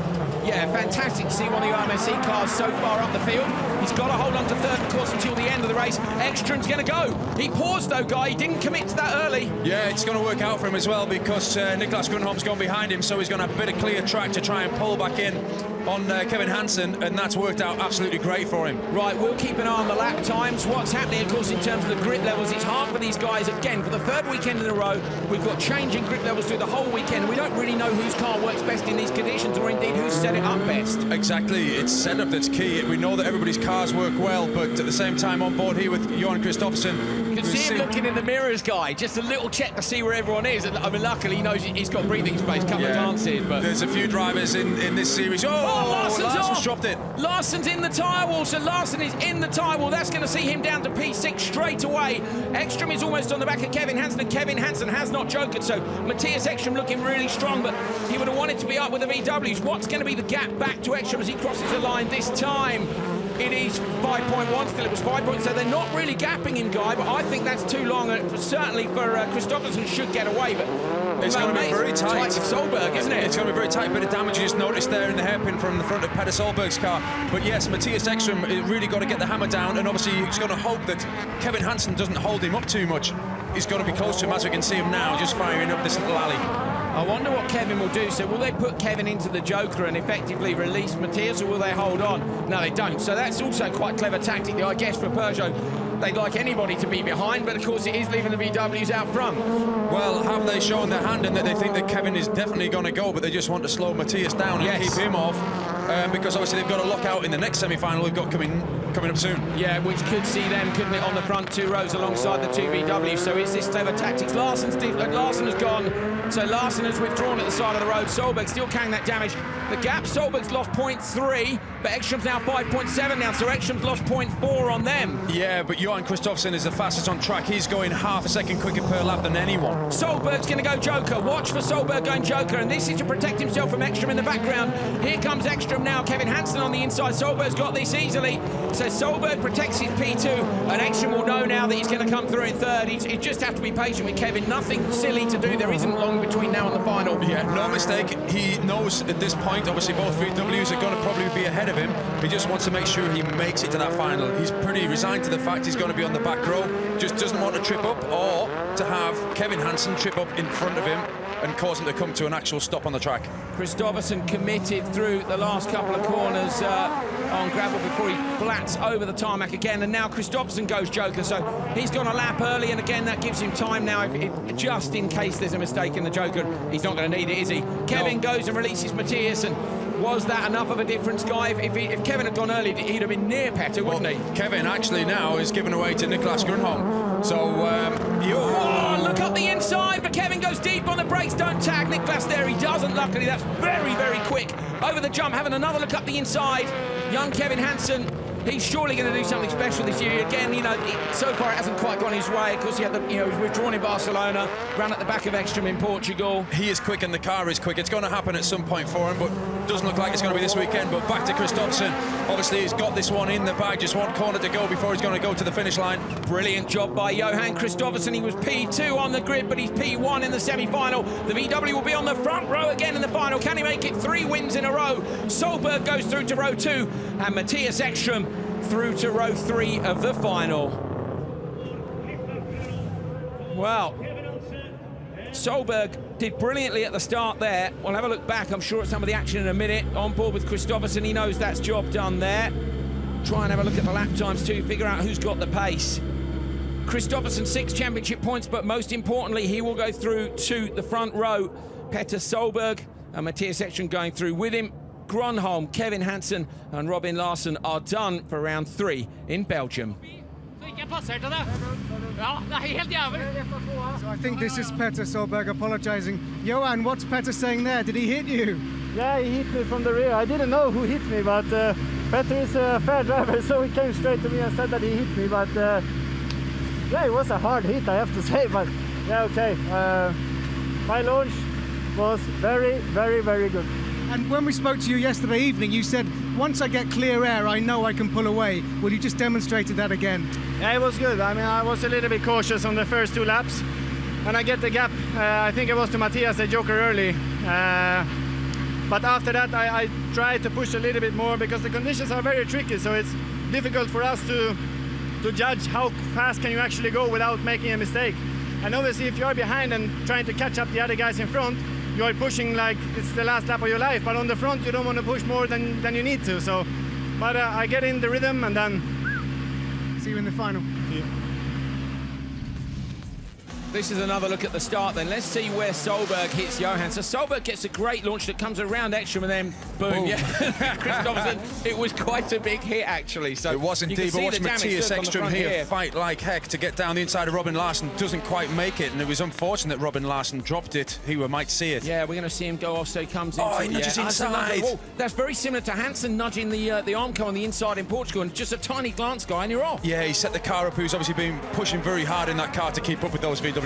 Yeah, fantastic to see one of the RMSE cars so far up the field. He's got to hold on to third, of course, until the end of the race. Ekström's going to go. He paused, though, Guy. He didn't commit to that early. Yeah, it's going to work out for him as well, because Niklas Gronholm's gone behind him, so he's going to have a bit of clear track to try and pull back in on Kevin Hansen, and that's worked out absolutely great for him. Right, we'll keep an eye on the lap times. What's happening, of course, in terms of the grip levels, it's hard for these guys. Again, for the third weekend in a row, we've got changing grip levels through the whole weekend. We don't really know whose car works best in these conditions, or indeed who's set it up best. Exactly, it's setup that's key. We know that everybody's cars work well, but at the same time on board here with Johan Kristoffersson, you can see him looking in the mirrors, Guy. Just a little check to see where everyone is. I mean, luckily he knows he's got breathing space, a couple of dances. But there's a few drivers in this series. Larsson's dropped it. Larson's in the tyre wall, so Larsson is in the tyre wall. That's going to see him down to P6 straight away. Ekström is almost on the back of Kevin Hansen, and Kevin Hansen has not jokered, so Mattias Ekström looking really strong, but he would have wanted to be up with the VWs. What's going to be the gap back to Ekström as he crosses the line this time? It is 5.1, still it was 5 points, so they're not really gapping him, Guy, but I think that's too long, certainly for Kristoffersson should get away, but it's going to be very tight. With Solberg, isn't it? It's going to be very tight, bit of damage you just noticed there in the hairpin from the front of Petter Solberg's car. But yes, Mattias Ekström really got to get the hammer down, and obviously he's going to hope that Kevin Hansen doesn't hold him up too much. He's got to be close to him, as we can see him now, just firing up this little alley. I wonder what Kevin will do. So will they put Kevin into the Joker and effectively release Mattias, or will they hold on? No, they don't. So that's also quite clever tactic, I guess, for Peugeot. They'd like anybody to be behind, but of course it is leaving the VWs out front. Well, have they shown their hand in that they think that Kevin is definitely going to go, but they just want to slow Mattias down and keep him off, because obviously they've got a lockout in the next semi-final we've got coming up soon. Yeah, which could see them, couldn't it, on the front 2 rows alongside the 2 VWs. So is this clever tactics? Larsson has gone, so Larsson has withdrawn at the side of the road. Solberg still carrying that damage. The gap, Solberg's lost 0.3, but Ekström's now 5.7 now, so Ekström's lost 0.4 on them. Yeah, but Johan Kristoffersson is the fastest on track. He's going half a second quicker per lap than anyone. Solberg's going to go Joker. Watch for Solberg going Joker, and this is to protect himself from Ekström in the background. Here comes Ekström now. Kevin Hansen on the inside. Solberg's got this easily. So Solberg protects his P2, and Ekström will know now that he's going to come through in third. He just have to be patient with Kevin. Nothing silly to do. There isn't long between now and the final. Yeah, no mistake. He knows at this point, obviously both VWs are going to probably be ahead of him. He just wants to make sure he makes it to that final. He's pretty resigned to the fact he's going to be on the back row. Just doesn't want to trip up, or to have Kevin Hansen trip up in front of him and cause him to come to an actual stop on the track. Kristoffersson committed through the last couple of corners on gravel before he flats over the tarmac again, and now Kristoffersson goes Joker, so he's gone a lap early, and again that gives him time now, just in case there's a mistake in the Joker. He's not going to need it, is he? Kevin goes and releases Mattias, and was that enough of a difference, Guy? If Kevin had gone early, he'd have been near Petter, wouldn't he? Kevin actually now is given away to Niklas Gronholm. So, look up the inside, but Kevin goes deep on the brakes. Don't tag Niklas there. He doesn't, luckily. That's very, very quick. Over the jump, having another look up the inside. Young Kevin Hansen, he's surely going to do something special this year. Again, so far it hasn't quite gone his way. Of course, he had he was withdrawn in Barcelona, ran at the back of Ekström in Portugal. He is quick and the car is quick. It's going to happen at some point for him, but Doesn't look like it's going to be this weekend, but back to Kristoffersson. Obviously, he's got this one in the bag, just one corner to go before he's going to go to the finish line. Brilliant job by Johan Kristoffersson. He was P2 on the grid, but he's P1 in the semi-final. The VW will be on the front row again in the final. Can he make it 3 wins in a row? Solberg goes through to row 2, and Matthias Ekström through to row 3 of the final. Well, Solberg did brilliantly at the start there. We'll have a look back, I'm sure, at some of the action in a minute. On board with Kristoffersson, he knows that's job done there. Try and have a look at the lap times too, figure out who's got the pace. Kristoffersson 6 championship points, but most importantly, he will go through to the front row. Petter Solberg and Matthias Ekström going through with him. Grönholm, Kevin Hansen and Robin Larsson are done for round 3 in Belgium. So I think this is Petter Solberg apologizing. Johan, what's Petter saying there? Did he hit you? Yeah, he hit me from the rear. I didn't know who hit me, but Petter is a fair driver, so he came straight to me and said that he hit me. But yeah, it was a hard hit, I have to say. But yeah, okay. My launch was very, very, very good. And when we spoke to you yesterday evening, you said, once I get clear air, I know I can pull away. Well, you just demonstrated that again. Yeah, it was good. I mean, I was a little bit cautious on the first 2 laps. When I get the gap, I think it was to Matthias, the joker early. But after that, I tried to push a little bit more because the conditions are very tricky, so it's difficult for us to judge how fast can you actually go without making a mistake. And obviously, if you are behind and trying to catch up the other guys in front, you're pushing like it's the last lap of your life, but on the front you don't want to push more than you need to. So, but I get in the rhythm and then see you in the final. This is another look at the start then. Let's see where Solberg hits Johan. So Solberg gets a great launch that comes around Ekström and then boom. Yeah. Kristoffersson, it was quite a big hit actually. So it was indeed, but watch Matthias Ekström here fight like heck to get down the inside of Robin Larsson. Doesn't quite make it, and it was unfortunate Robin Larsson dropped it. He might see it. Yeah, we're going to see him go off, so he comes in. Oh, he nudges inside. That's very similar to Hansen nudging the Armco on the inside in Portugal, and just a tiny glance guy and you're off. Yeah, he set the car up, who's obviously been pushing very hard in that car to keep up with those VWs.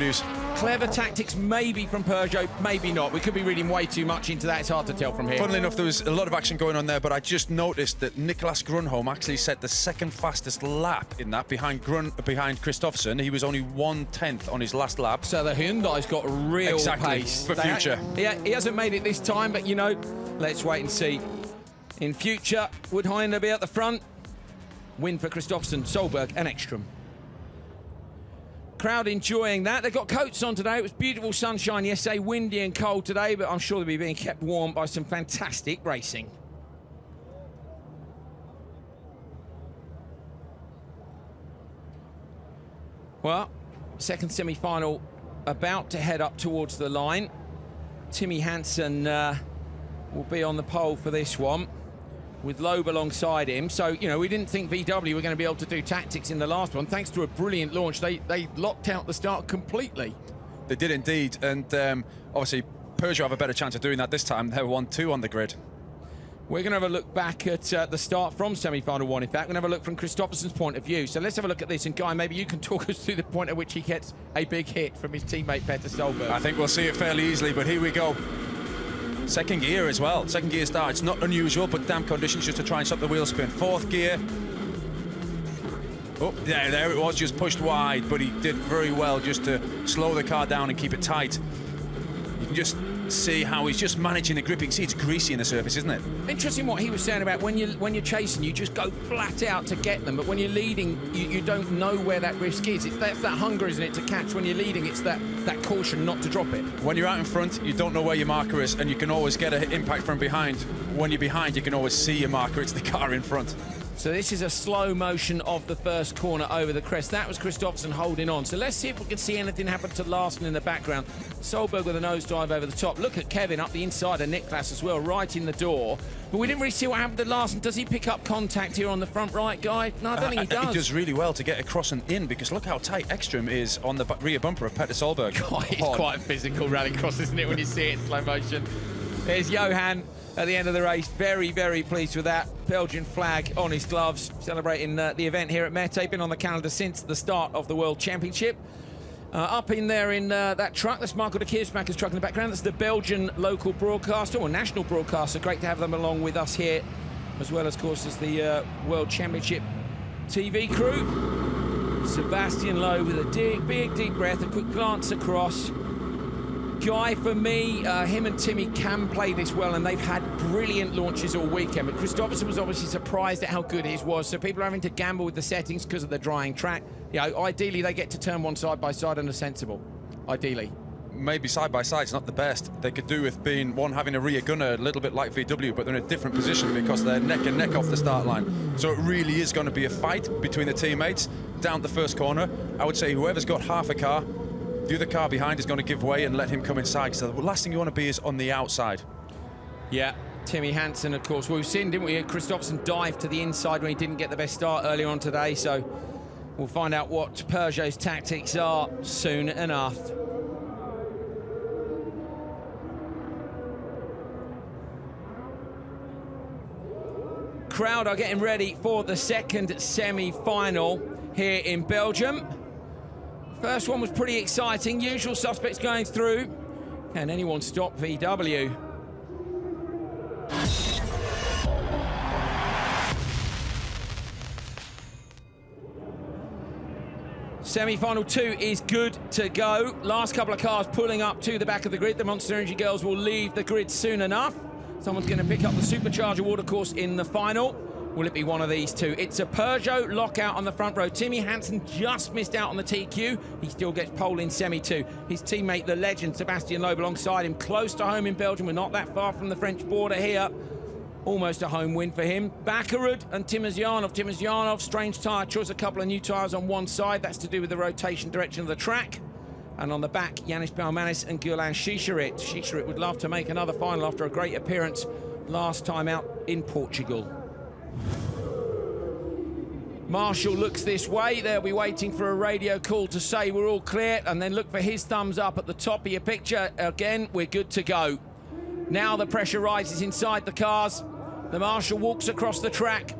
Clever tactics, maybe from Peugeot, maybe not. We could be reading way too much into that. It's hard to tell from here. Funnily enough, there was a lot of action going on there, but I just noticed that Nicholas Grönholm actually set the 2nd fastest lap in that behind Kristoffersson. He was only 1/10 on his last lap. So the Hyundai's got real pace for future. He hasn't made it this time, but you know, let's wait and see. In future, would Hyundai be at the front? Win for Kristoffersson, Solberg and Ekström. Crowd enjoying that. They've got coats on today. It was beautiful sunshine yesterday, windy and cold today, but I'm sure they'll be being kept warm by some fantastic racing. Well, second semi-final about to head up towards the line. Timmy Hansen will be on the pole for this one, with Loeb alongside him. So, you know, we didn't think VW were going to be able to do tactics in the last one. Thanks to a brilliant launch, they locked out the start completely. They did indeed, and obviously Peugeot have a better chance of doing that this time. They're 1-2 on the grid. We're going to have a look back at the start from semi-final 1. In fact, we're going to have a look from Kristoffersson's point of view. So let's have a look at this, and Guy, maybe you can talk us through the point at which he gets a big hit from his teammate Petter Solberg. I think we'll see it fairly easily, but here we go. Second gear as well, second gear start. It's not unusual, but damp conditions just to try and stop the wheel spin. 4th gear. Oh, yeah, there it was, just pushed wide, but he did very well just to slow the car down and keep it tight. You can just see how he's just managing the grip. You can see it's greasy in the surface, isn't it? Interesting what he was saying about when you're chasing, you just go flat out to get them, but when you're leading, you don't know where that risk is. That's that hunger, isn't it, to catch. When you're leading, it's that caution not to drop it. When you're out in front, you don't know where your marker is, and you can always get an impact from behind. When you're behind, you can always see your marker. It's the car in front. So this is a slow motion of the first corner over the crest. That was Kristoffersson holding on. So let's see if we can see anything happen to Larsson in the background. Solberg with a nosedive over the top. Look at Kevin up the inside and Niklas as well, right in the door. But we didn't really see what happened to Larsson. Does he pick up contact here on the front right, Guy? No, I don't think he does. He does really well to get across and in, because look how tight Ekström is on the rear bumper of Petter Solberg. It's quite physical rallycross, isn't it, when you see it in slow motion? There's Johan at the end of the race. Very, very pleased with that. Belgian flag on his gloves, celebrating the event here at Mettet. Been on the calendar since the start of the World Championship. Up in there in that truck, that's Michael de Kiersmaker's truck in the background. That's the Belgian local broadcaster, or national broadcaster. Great to have them along with us here, as well, of course, as the World Championship TV crew. Sebastian Loeb with a big deep breath, a quick glance across. Guy, for me, him and Timmy can play this well, and they've had brilliant launches all weekend. But Kristoffersen was obviously surprised at how good his was, so people are having to gamble with the settings because of the drying track. You know, ideally, they get to turn one side by side and are sensible. Ideally. Maybe side by side's not the best. They could do with being one having a rear gunner, a little bit like VW, but they're in a different position because they're neck and neck off the start line. So it really is going to be a fight between the teammates down the first corner. I would say whoever's got half a car, the other car behind is going to give way and let him come inside. So the last thing you want to be is on the outside. Yeah, Timmy Hansen, of course. We've seen, didn't we, Kristoffersen dive to the inside when he didn't get the best start earlier on today. So we'll find out what Peugeot's tactics are soon enough. Crowd are getting ready for the second semi-final here in Belgium. First one was pretty exciting. Usual suspects going through. Can anyone stop VW? Semi-final 2 is good to go. Last couple of cars pulling up to the back of the grid. The Monster Energy girls will leave the grid soon enough. Someone's going to pick up the Supercharger watercourse in the final. Will it be one of these two? It's a Peugeot lockout on the front row. Timmy Hansen just missed out on the TQ. He still gets pole in semi-2. His teammate, the legend, Sebastian Loeb, alongside him. Close to home in Belgium. We're not that far from the French border here. Almost a home win for him. Bakkerud and Timosyanov. Timosyanov, strange tyre choice. A couple of new tyres on one side. That's to do with the rotation direction of the track. And on the back, Yanis Balmanis and Gulan Shisharit. Shisharit would love to make another final after a great appearance last time out in Portugal. Marshall looks this way. They'll be waiting for a radio call to say we're all clear, and then look for his thumbs up at the top of your picture. Again, we're good to go. Now the pressure rises inside the cars. The Marshal walks across the track,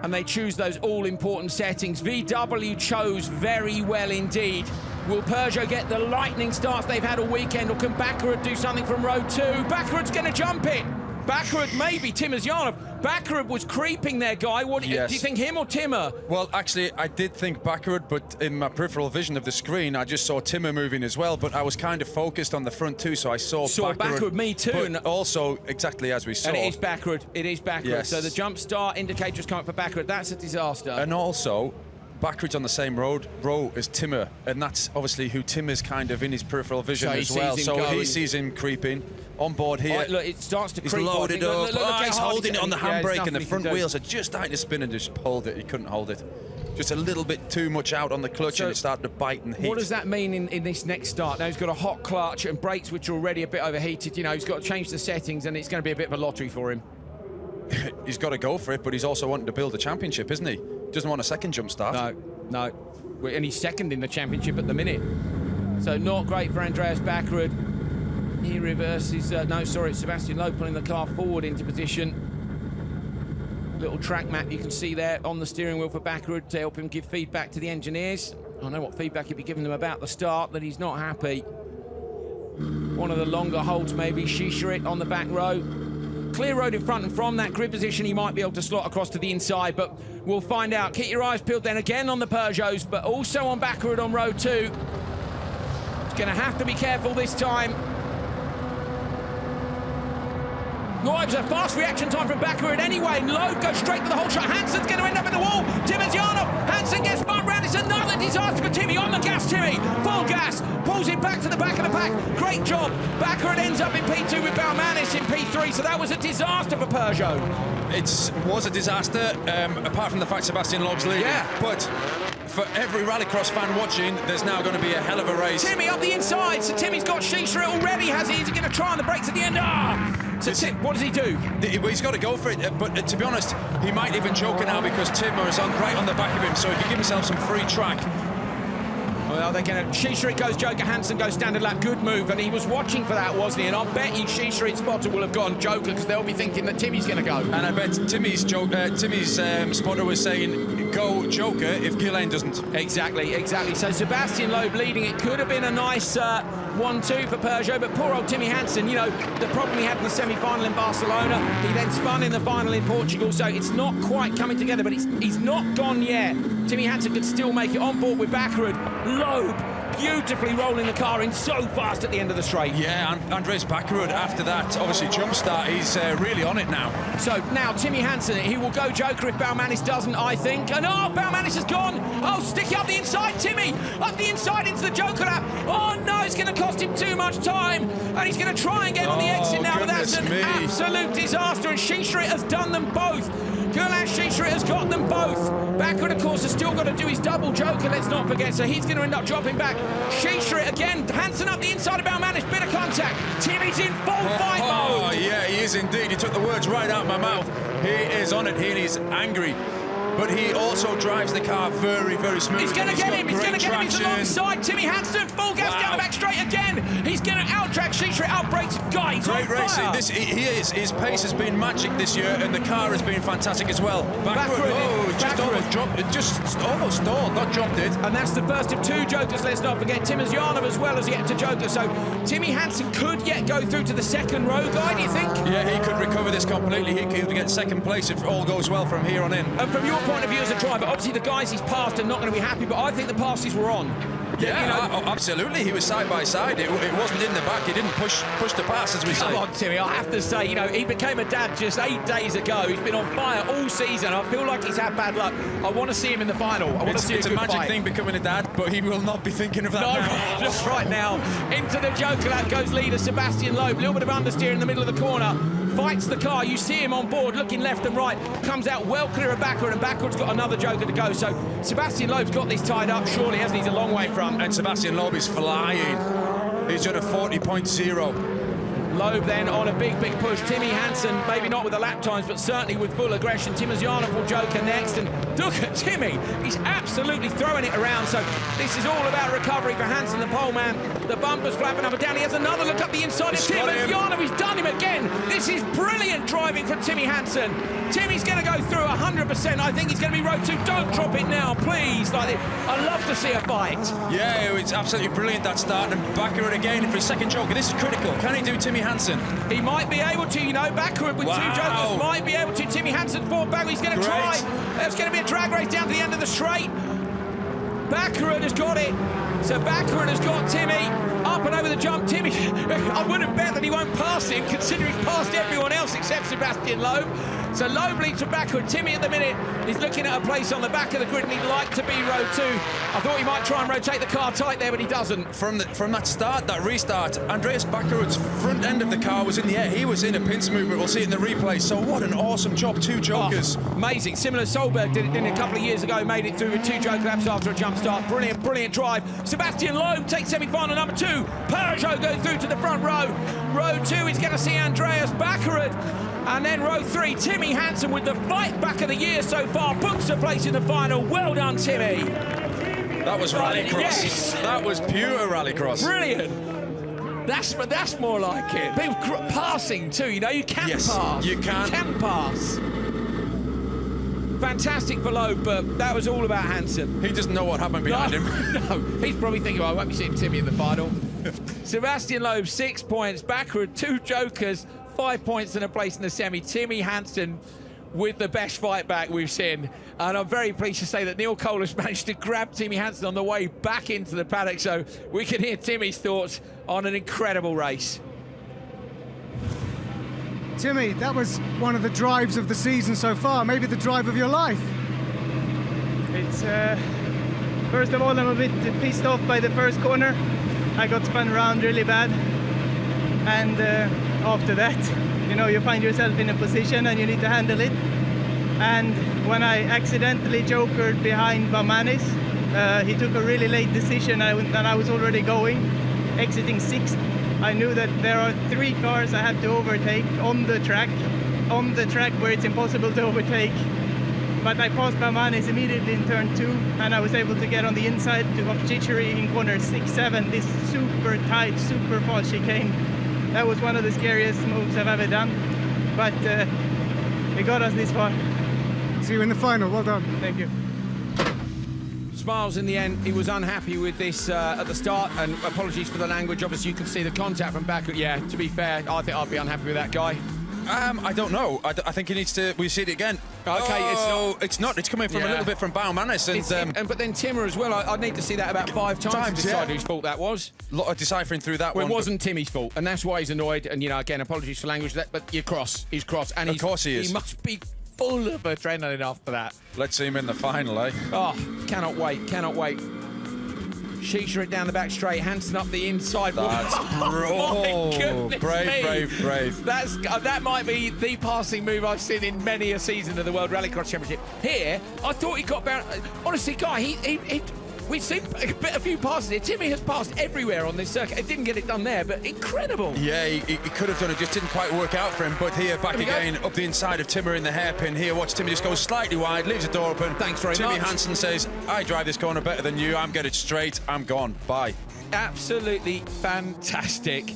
and they choose those all-important settings. VW chose very well indeed. Will Peugeot get the lightning starts they've had all weekend, or can Bakkerud do something from row 2? Bakkerud's going to jump it. Bakkerud, maybe Timosyanov. Bakkerud was creeping there, Guy. What, yes. Do you think him or Timmer? Well, actually, I did think Bakkerud, but in my peripheral vision of the screen, I just saw Timmer moving as well, but I was kind of focused on the front too, so I saw Bakkerud, me too. But also, exactly as we saw. And it is Bakkerud. It is Bakkerud. Yes. So the jump start indicator is coming for Bakkerud. That's a disaster. And also, Bakkerud's on the same row as Timmer, and that's obviously who Timmer's kind of in his peripheral vision as well. So he sees him creeping on board here. Right, look, it starts to creep. He's loaded up. He's holding it on the handbrake, and the front wheels are just starting to spin, and just pulled it. He couldn't hold it. Just a little bit too much out on the clutch, and it started to bite and heat. What does that mean in this next start? Now he's got a hot clutch and brakes which are already a bit overheated. You know, he's got to change the settings, and it's going to be a bit of a lottery for him. He's got to go for it, but he's also wanting to build a championship, isn't he? Doesn't want a second jump start. No. And he's second in the championship at the minute. So not great for Andreas Bakkerud. He reverses, it's Sebastian Loeb pulling the car forward into position. Little track map you can see there on the steering wheel for Bakkerud to help him give feedback to the engineers. I know what feedback he'd be giving them about the start, that he's not happy. One of the longer holds maybe, Shisharit on the back row. Clear road in front, and from that grid position he might be able to slot across to the inside, but we'll find out. Keep your eyes peeled then again on the Peugeots, but also on Bakkerud on row 2. He's going to have to be careful this time. Oh, it was a fast reaction time from Bakkerud anyway, and Loeb goes straight to the whole shot. Hansen's going to end up in the wall. Timosyanov, Hansen gets spun round. It's another disaster for Timmy. On the gas, Timmy. Full gas. Pulls it back to the back of the pack. Great job. Bakkerud ends up in P2 with Balmanis in P3, so that was a disaster for Peugeot. It was a disaster, apart from the fact Sebastian Loeb's leading. Yeah. But for every Rallycross fan watching, there's now going to be a hell of a race. Timmy up the inside, so Timmy's got Shisharit already, has he? Is he going to try on the brakes at the end? So Tim, what does he do? He's got to go for it, but to be honest, he might even choke it now because Timmer is right on the back of him, so he can give himself some free track. Well, they're going to... Shisharit goes Joker, Hansen goes standard lap. Good move, and he was watching for that, wasn't he? And I'll bet you Shisharit's spotter will have gone Joker because they'll be thinking that Timmy's going to go. And I bet Timmy's spotter was saying, go Joker if Gillane doesn't. Exactly. So Sebastian Loeb leading. It could have been a nice 1-2 for Peugeot, but poor old Timmy Hansen, you know, the problem he had in the semi-final in Barcelona, he then spun in the final in Portugal, so it's not quite coming together, but he's not gone yet. Timmy Hansen could still make it on board with Backerud. Loeb beautifully rolling the car in so fast at the end of the straight. Yeah, and Andreas Backerud, after that, obviously jump start, he's really on it now. So now Timmy Hansen, he will go Joker if Baumanis doesn't, I think. And oh, Baumanis has gone. Oh, stick it up the inside, Timmy. Up the inside into the Joker lap. Oh no, it's going to cost him too much time. And he's going to try and get on the exit now, but that's an absolute disaster. And Schischrit has done them both. Gerland Schischrit has got them both. Backerud, of course, has still got to do his double Joker, let's not forget, so he's going to end up dropping back. Schischrit again, Hansen up the inside of Baumanis, bit of contact. Timmy's in full fight mode. Oh, yeah, he is indeed. He took the words right out of my mouth. He is on it, he is angry. But he also drives the car very, very smoothly. He's going to get him, he's alongside Timmy Hansen, full gas down the back straight again. He's going to out-track Schischrit, out-brakes, guy, he's great racing. His pace has been magic this year, and the car has been fantastic as well. Backerud, just almost stalled, not jumped it. And that's the first of two Jokers, let's not forget. Timazyanov as well as yet to Joker, so Timmy Hansen could yet go through to the second row, guy, do you think? Yeah, he could recover this completely. He could get second place if all goes well from here on in. And from your point of view as a driver, obviously the guys he's passed are not going to be happy, but I think the passes were on. Yeah, you know, absolutely. He was side by side. It wasn't in the back. He didn't push the pass, as we say. Come on, Timmy. I have to say, you know, he became a dad just 8 days ago. He's been on fire all season. I feel like he's had bad luck. I want to see him in the final. I want to see it's a magic thing becoming a dad, but he will not be thinking of that now. Just right now. Into the Joker lap goes leader Sebastian Loeb. A little bit of understeer in the middle of the corner. Fights the car. You see him on board, looking left and right. Comes out well clear of Backerud, and Backerud's got another Joker to go. So Sebastian Loeb's got this tied up, surely, hasn't he? He's a long way from. And Sebastian Loeb is flying. He's done a 40.0. Loeb then on a big push. Timmy Hansen, maybe not with the lap times, but certainly with full aggression. Timazyanov will Joker next, and look at Timmy. He's absolutely throwing it around. So this is all about recovery for Hansen, the pole man. The bumper's flapping up and down. He has another look up the inside of Timazyanov. He's done him again. This is brilliant driving from Timmy Hansen. Timmy's going to go through 100%. I think he's going to be row 2. Don't drop it now, please. I'd love to see a fight. Yeah, it's absolutely brilliant, that start. And Backerud again for his second Joker. This is critical. Can he do Timmy Hansen? He might be able to, you know. Backerud with 2 Jokers might be able to. Timmy Hansen fought back. He's going to try. There's going to be a drag race down to the end of the straight. Backerud has got it. So Backerud has got Timmy up and over the jump. Timmy, I wouldn't bet that he won't pass him, considering he's passed everyone else except Sebastian Loeb. So Loeb leads to Backerud. Timmy at the minute is looking at a place on the back of the grid, and he'd like to be row 2. I thought he might try and rotate the car tight there, but he doesn't. From that start, that restart, Andreas Backerud's front end of the car was in the air. He was in a pinch movement. We'll see it in the replay. So what an awesome job. 2 Jokers. Oh, amazing. Similar Solberg did it a couple of years ago, made it through with 2 Joker laps after a jump start. Brilliant drive. Sebastian Loeb takes semi-final number 2. Peugeot goes through to the front row. Row 2 is going to see Andreas Backerud. And then row 3, Timmy Hansen with the fight back of the year so far, books a place in the final. Well done, Timmy. That was Rallycross. Yes. That was pure Rallycross. Brilliant. That's more like it. People passing too, you know. You can pass. You can. You can pass. Fantastic for Loeb, but that was all about Hansen. He doesn't know what happened behind him. No, he's probably thinking, I won't be seeing Timmy in the final. Sebastian Loeb, 6 points. Backerud, 2 Jokers, 5 points and a place in the semi. Timmy Hansen with the best fight back we've seen. And I'm very pleased to say that Neil Colas managed to grab Timmy Hansen on the way back into the paddock, so we can hear Timmy's thoughts on an incredible race. Timmy, that was one of the drives of the season so far, maybe the drive of your life. It's, first of all, I'm a bit pissed off by the first corner. I got spun around really bad. And after that, you know, you find yourself in a position and you need to handle it. And when I accidentally jokered behind Baumanis, he took a really late decision and I was already going, exiting 6th. I knew that there are 3 cars I have to overtake on the track where it's impossible to overtake. But I passed Baumanis immediately in turn 2, and I was able to get on the inside to Schischrit in corner 6-7, this super tight, super fast chicane. That was one of the scariest moves I've ever done, but it got us this far. See you in the final, well done. Thank you. smiles in the end. He was unhappy with this at the start, and apologies for the language. Obviously, you can see the contact from Baku. Yeah, to be fair, I think I'd be unhappy with that guy. I don't know. I think he needs to. We see it again. Okay, it's not. It's coming from a little bit from Baumanis, and but then Timmer as well. I need to see that about 5 times to decide whose fault that was. A lot of deciphering through that one. It wasn't Timmy's fault, and that's why he's annoyed. And again, apologies for language. But you're cross. He's cross, and of course he is. He must be full of adrenaline after that. Let's see him in the final, eh? Oh, cannot wait. Cannot wait. Shisha it down the back straight, Hansen up the inside. That's brave. That might be the passing move I've seen in many a season of the World Rallycross Championship. Here, I thought he got about. Honestly, Guy, we've seen a few passes here. Timmy has passed everywhere on this circuit. It didn't get it done there, but incredible. Yeah, he could have done it, just didn't quite work out for him. But here, back again, up the inside of Timmer in the hairpin. Here, watch Timmy just go slightly wide, leaves the door open. Thanks very much. Timmy Hansen says, I drive this corner better than you. I'm getting it straight. I'm gone. Bye. Absolutely fantastic.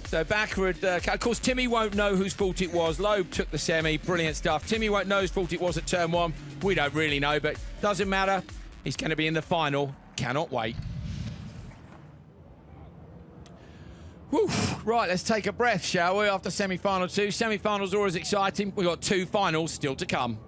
So backward, of course, Timmy won't know whose fault it was. Loeb took the semi, brilliant stuff. Timmy won't know whose fault it was at turn 1. We don't really know, but doesn't matter. He's going to be in the final. Cannot wait. Whew. Right, let's take a breath, shall we, after semi-final 2. Semi-finals are always exciting. We've got 2 finals still to come.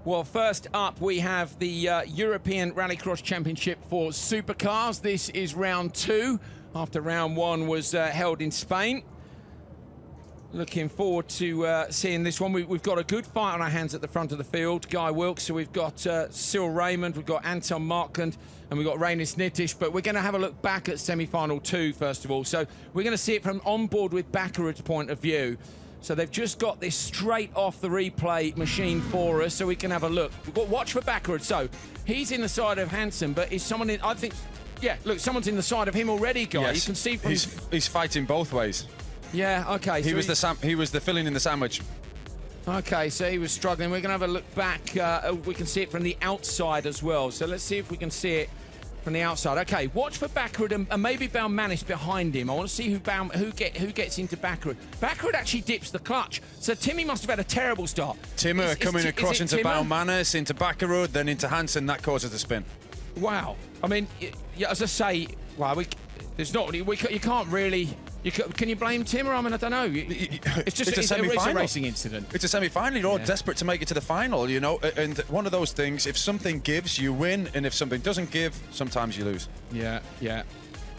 Well, first up, we have the European Rallycross Championship for Supercars. This is round 2, after round 1 was held in Spain. Looking forward to seeing this one. We've got a good fight on our hands at the front of the field. Guy Wilkes, so we've got Cyril Raymond, we've got Anton Markland, and we've got Rainis Nitish. But we're going to have a look back at semi-final 2, first of all. So we're going to see it from on board with Baccarat's point of view. So they've just got this straight off the replay machine for us, so we can have a look. We've got watch for Baccarat. So he's in the side of Hansen, but is someone in, I think, yeah, look, someone's in the side of him already, Guy. Yes. You can see from... He's fighting both ways. Yeah, okay. He was the filling in the sandwich. Okay, so he was struggling. We're going to have a look back. We can see it from the outside as well. So let's see if we can see it from the outside. Okay, watch for Baccarat and maybe Baumanis behind him. I want to see who gets into Baccarat. Baccarat actually dips the clutch. So Timmy must have had a terrible start. Timmer coming across into Baumanis, into Baccarat, then into Hansen. That causes the spin. Wow. I mean, yeah, as I say, well, there's not. You can't really. Can you blame Timmer? I mean, I don't know. It's just a semi-final. It's a racing incident. It's a semi-final. You're all desperate to make it to the final, you know. And one of those things, if something gives, you win. And if something doesn't give, sometimes you lose. Yeah.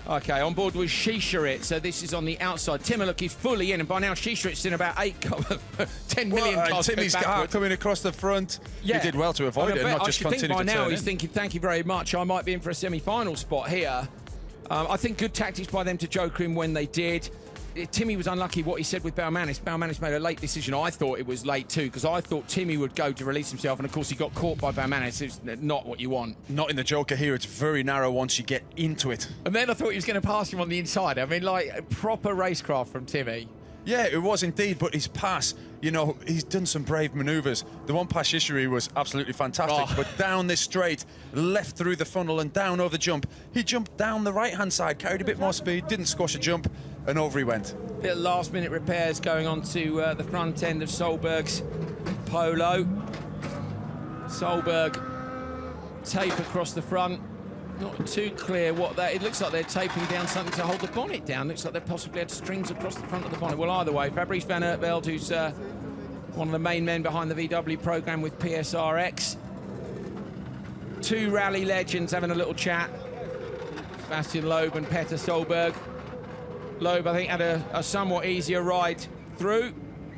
Okay, on board with Shisharit. So this is on the outside. Timmer, look, he's fully in. And by now, Shisharit's in about 10 million cars. Timmy's car coming across the front. Yeah. He did well to avoid it and not just continue to turn in. By now, he's thinking, thank you very much. I might be in for a semi-final spot here. I think good tactics by them to joke him when they did. Timmy was unlucky what he said with Baumanis. Baumanis made a late decision. I thought it was late too, because I thought Timmy would go to release himself, and of course he got caught by Baumanis. It's not what you want. Not in the Joker here. It's very narrow once you get into it. And then I thought he was going to pass him on the inside. I mean, like, proper racecraft from Timmy. Yeah, it was indeed, but his pass, you know, he's done some brave manoeuvres. The one past Ishiri was absolutely fantastic, but down this straight, left through the funnel and down over the jump. He jumped down the right-hand side, carried a bit more speed, didn't squash a jump, and over he went. Bit of last-minute repairs going on to the front end of Solberg's Polo. Solberg, tape across the front. Not too clear what that... It looks like they're taping down something to hold the bonnet down. Looks like they possibly had strings across the front of the bonnet. Well, either way, Fabrice Van Ertveld, who's one of the main men behind the VW programme with PSRX. 2 rally legends having a little chat. Sebastian Loeb and Petter Solberg. Loeb, I think, had a somewhat easier ride through.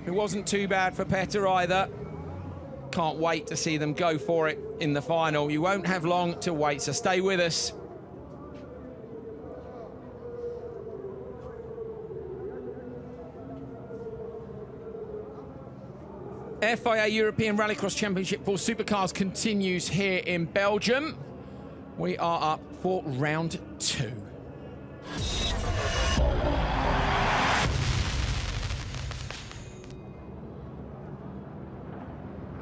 It wasn't too bad for Petter either. Can't wait to see them go for it in the final. You won't have long to wait, so stay with us. FIA European Rallycross Championship for Supercars continues here in Belgium. We are up for round 2.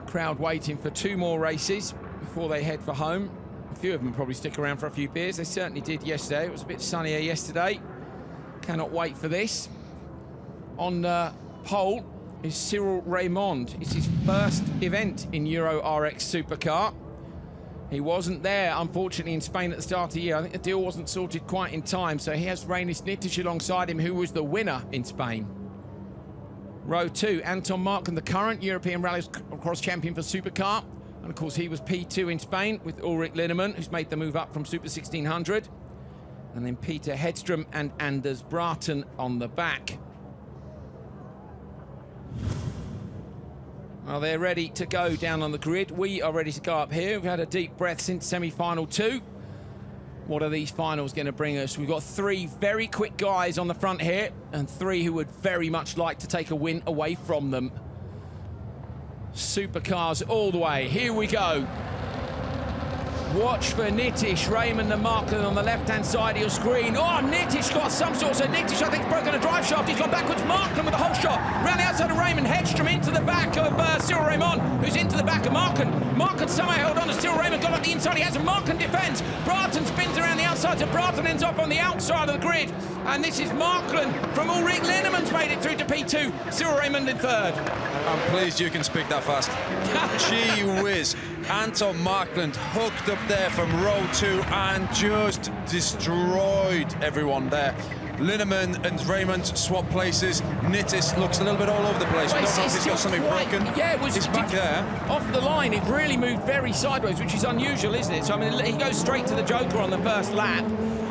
Crowd waiting for 2 more races before they head for home. A few of them probably stick around for a few beers. They certainly did yesterday. It was a bit sunnier yesterday. Cannot wait for this. On pole, is Cyril Raymond. It's his first event in Euro RX Supercar. He wasn't there, unfortunately, in Spain at the start of the year. I think the deal wasn't sorted quite in time, so he has Rainis Nitish alongside him, who was the winner in Spain. Row 2, Anton Marken, the current European Rallycross champion for Supercar. And of course, he was P2 in Spain with Ulrich Linnemann, who's made the move up from Super 1600. And then Peter Hedström and Anders Bratton on the back. Well, they're ready to go down on the grid. We are ready to go up here. We've had a deep breath since semi-final 2. What are these finals going to bring us? We've got 3 very quick guys on the front here and 3 who would very much like to take a win away from them. Supercars all the way. Here we go. Watch for Nitish, Raymond and Marken on the left-hand side of your screen. Oh, Nitish got some sort, so Nitish, I think, broken a drive shaft. He's gone backwards. Marken with a whole shot. Round the outside of Raymond. Hedström into the back of Cyril Raymond, who's into the back of Marken. Marken somehow held on to Cyril Raymond, got up the inside. He has a Marken defence. Bratton spins around the outside, so Bratton ends up on the outside of the grid. And this is Marken from Ulrich Linnemann's made it through to P2. Cyril Raymond in 3rd. I'm pleased you can speak that fast. Gee whiz. Anton Markland hooked up there from row 2 and just destroyed everyone there. Linnemann and Raymond swap places. Nitish looks a little bit all over the place. I don't know if he's got something broken. Yeah, it was he's back there. Off the line, it really moved very sideways, which is unusual, isn't it? So, I mean, he goes straight to the Joker on the first lap,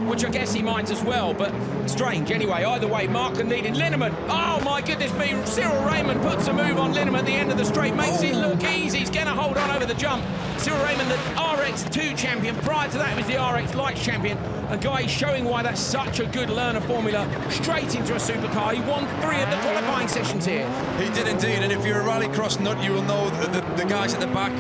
which I guess he minds as well, but strange. Anyway, either way, Marken leading Linnemann. Oh, my goodness me. Cyril Raymond puts a move on Linnemann at the end of the straight, makes it look easy. He's going to hold on over the jump. Cyril Raymond, the RX2 champion. Prior to that, he was the RX Lights champion. A guy showing why that's such a good learner formula. Straight into a supercar. He won 3 of the qualifying sessions here. He did indeed, and if you're a rallycross nut, you will know the guys at the back,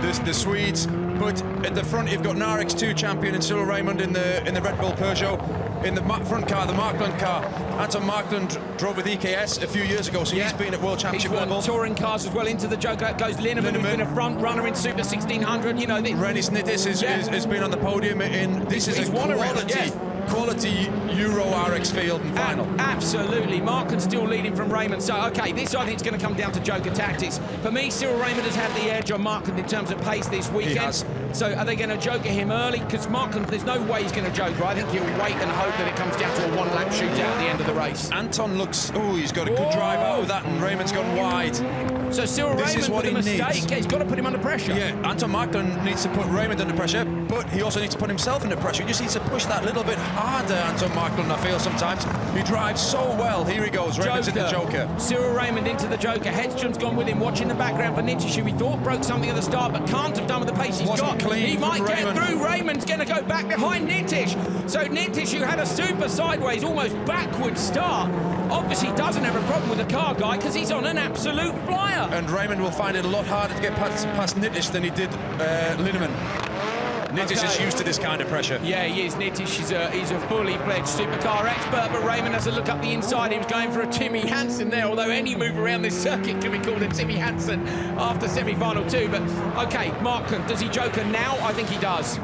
the Swedes. But at the front, you've got an RX2 champion in Cyril Raymond in the Red Bull Peugeot. In the front car, the Markland car, Anton Markland drove with EKS a few years ago, so he's been at World Championship level. He's won touring cars as well. Into the Joker goes Linnemann, who's been a front runner in Super 1600. You know, Rainis Nitish has been on the podium in. This is a quality Euro RX field and final. Absolutely. Marken's still leading from Raymond. So, okay, this I think is going to come down to Joker tactics. For me, Cyril Raymond has had the edge on Marken in terms of pace this weekend. He has. So are they going to Joker him early? Because Marken, there's no way he's going to Joker. I think he'll wait and hope that it comes down to a one-lap shootout at the end of the race. Anton looks, he's got a good drive out of that, and Raymond's gone wide. So Cyril Raymond with a mistake. Yeah, he's got to put him under pressure. Yeah, Anton Markland needs to put Raymond under pressure, but he also needs to put himself under pressure. He just needs to push that little bit harder, Anton Markland, I feel sometimes. He drives so well. Here he goes. Raymond's in the Joker. Cyril Raymond into the Joker. Hedström's gone with him, watching the background for Nitish, who we thought broke something at the start, but can't have done with the pace he's got. He might get through. Raymond's going to go back behind Nitish. So Nitish, who had a super sideways, almost backward start, obviously doesn't have a problem with the car guy because he's on an absolute flyer. And Raymond will find it a lot harder to get past Nitish than he did Linnemann. Nitish is used to this kind of pressure. Yeah, he is. Nitish, he's a fully-fledged supercar expert, but Raymond has a look up the inside. He was going for a Timmy Hansen there, although any move around this circuit can be called a Timmy Hansen after semi-final 2. But, OK, Marken, does he Joker now? I think he does.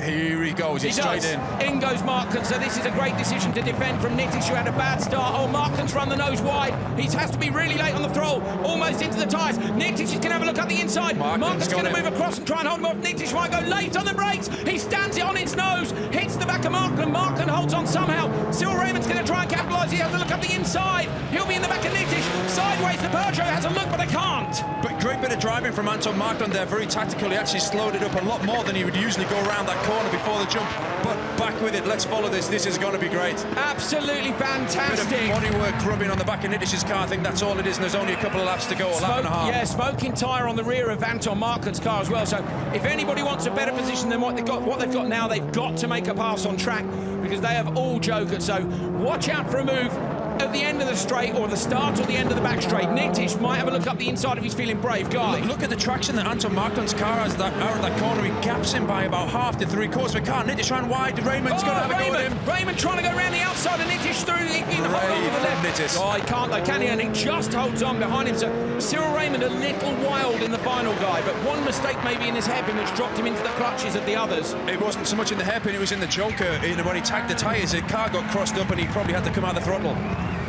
Here he goes, he's straight in. In goes Marken, so this is a great decision to defend from Nitish, who had a bad start. Oh, Marken's run the nose wide. He has to be really late on the throttle, almost into the tyres. Nitish is going to have a look at the inside. Marken's going to move across and try and hold him off. Nitish might go late on the brakes. He stands it on its nose, hits the back of Marken. Marken holds on somehow. Cyril Raymond's going to try and capitalise. He has to look up the inside. He'll be in the back of Nitish. Sideways, the Peugeot has a look, but they can't. But great bit of driving from Anton Markland there, very tactical. He actually slowed it up a lot more than he would usually go around that corner before the jump. But back with it, let's follow this. This is going to be great. Absolutely fantastic. Bit of bodywork rubbing on the back of Nitish's car. I think that's all it is, and there's only a couple of laps to go, a lap and a half. Yeah, smoking tyre on the rear of Anton Marken's car as well. So if anybody wants a better position than what they've got now, they've got to make a pass on track because they have all jokered. So watch out for a move at the end of the straight or the start or the end of the back straight. Nitish might have a look up the inside if he's feeling brave. Guy, look at the traction that Anton Markland's car has out of that corner. He gaps him by about half to 3/4 of a car. Nitish ran wide. Raymond's going to have a go at him. Raymond trying to go around the outside and Nitish through. He can hold on to the left. Nitish. Oh, he can't though, can he? And he just holds on behind him. So Cyril Raymond a little wild in the final, guy, but one mistake maybe in his hairpin which dropped him into the clutches of the others. It wasn't so much in the hairpin, it was in the Joker. When he tagged the tyres, the car got crossed up and he probably had to come out of the throttle.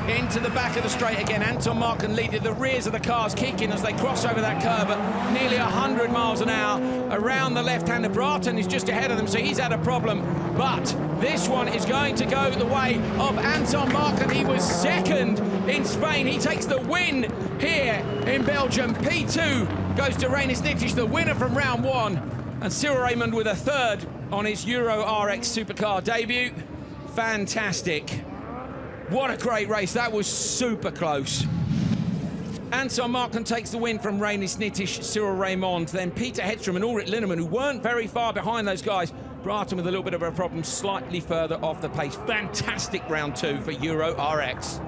into the back of the straight again. Anton Marken leading, the rears of the cars kicking as they cross over that curve at nearly 100 miles an hour around the left-hander. Bratton is just ahead of them, so he's had a problem. But this one is going to go the way of Anton Marken. He was second in Spain. He takes the win here in Belgium. P2 goes to Rainis Nittich, the winner from round 1. And Cyril Raymond with a third on his Euro RX Supercar debut. Fantastic. What a great race. That was super close. Anton Marken takes the win from Rainis Nittich, Cyril Raymond, then Peter Hedstrom and Ulrich Linnemann, who weren't very far behind those guys. Bratton with a little bit of a problem, slightly further off the pace. Fantastic round 2 for Euro RX.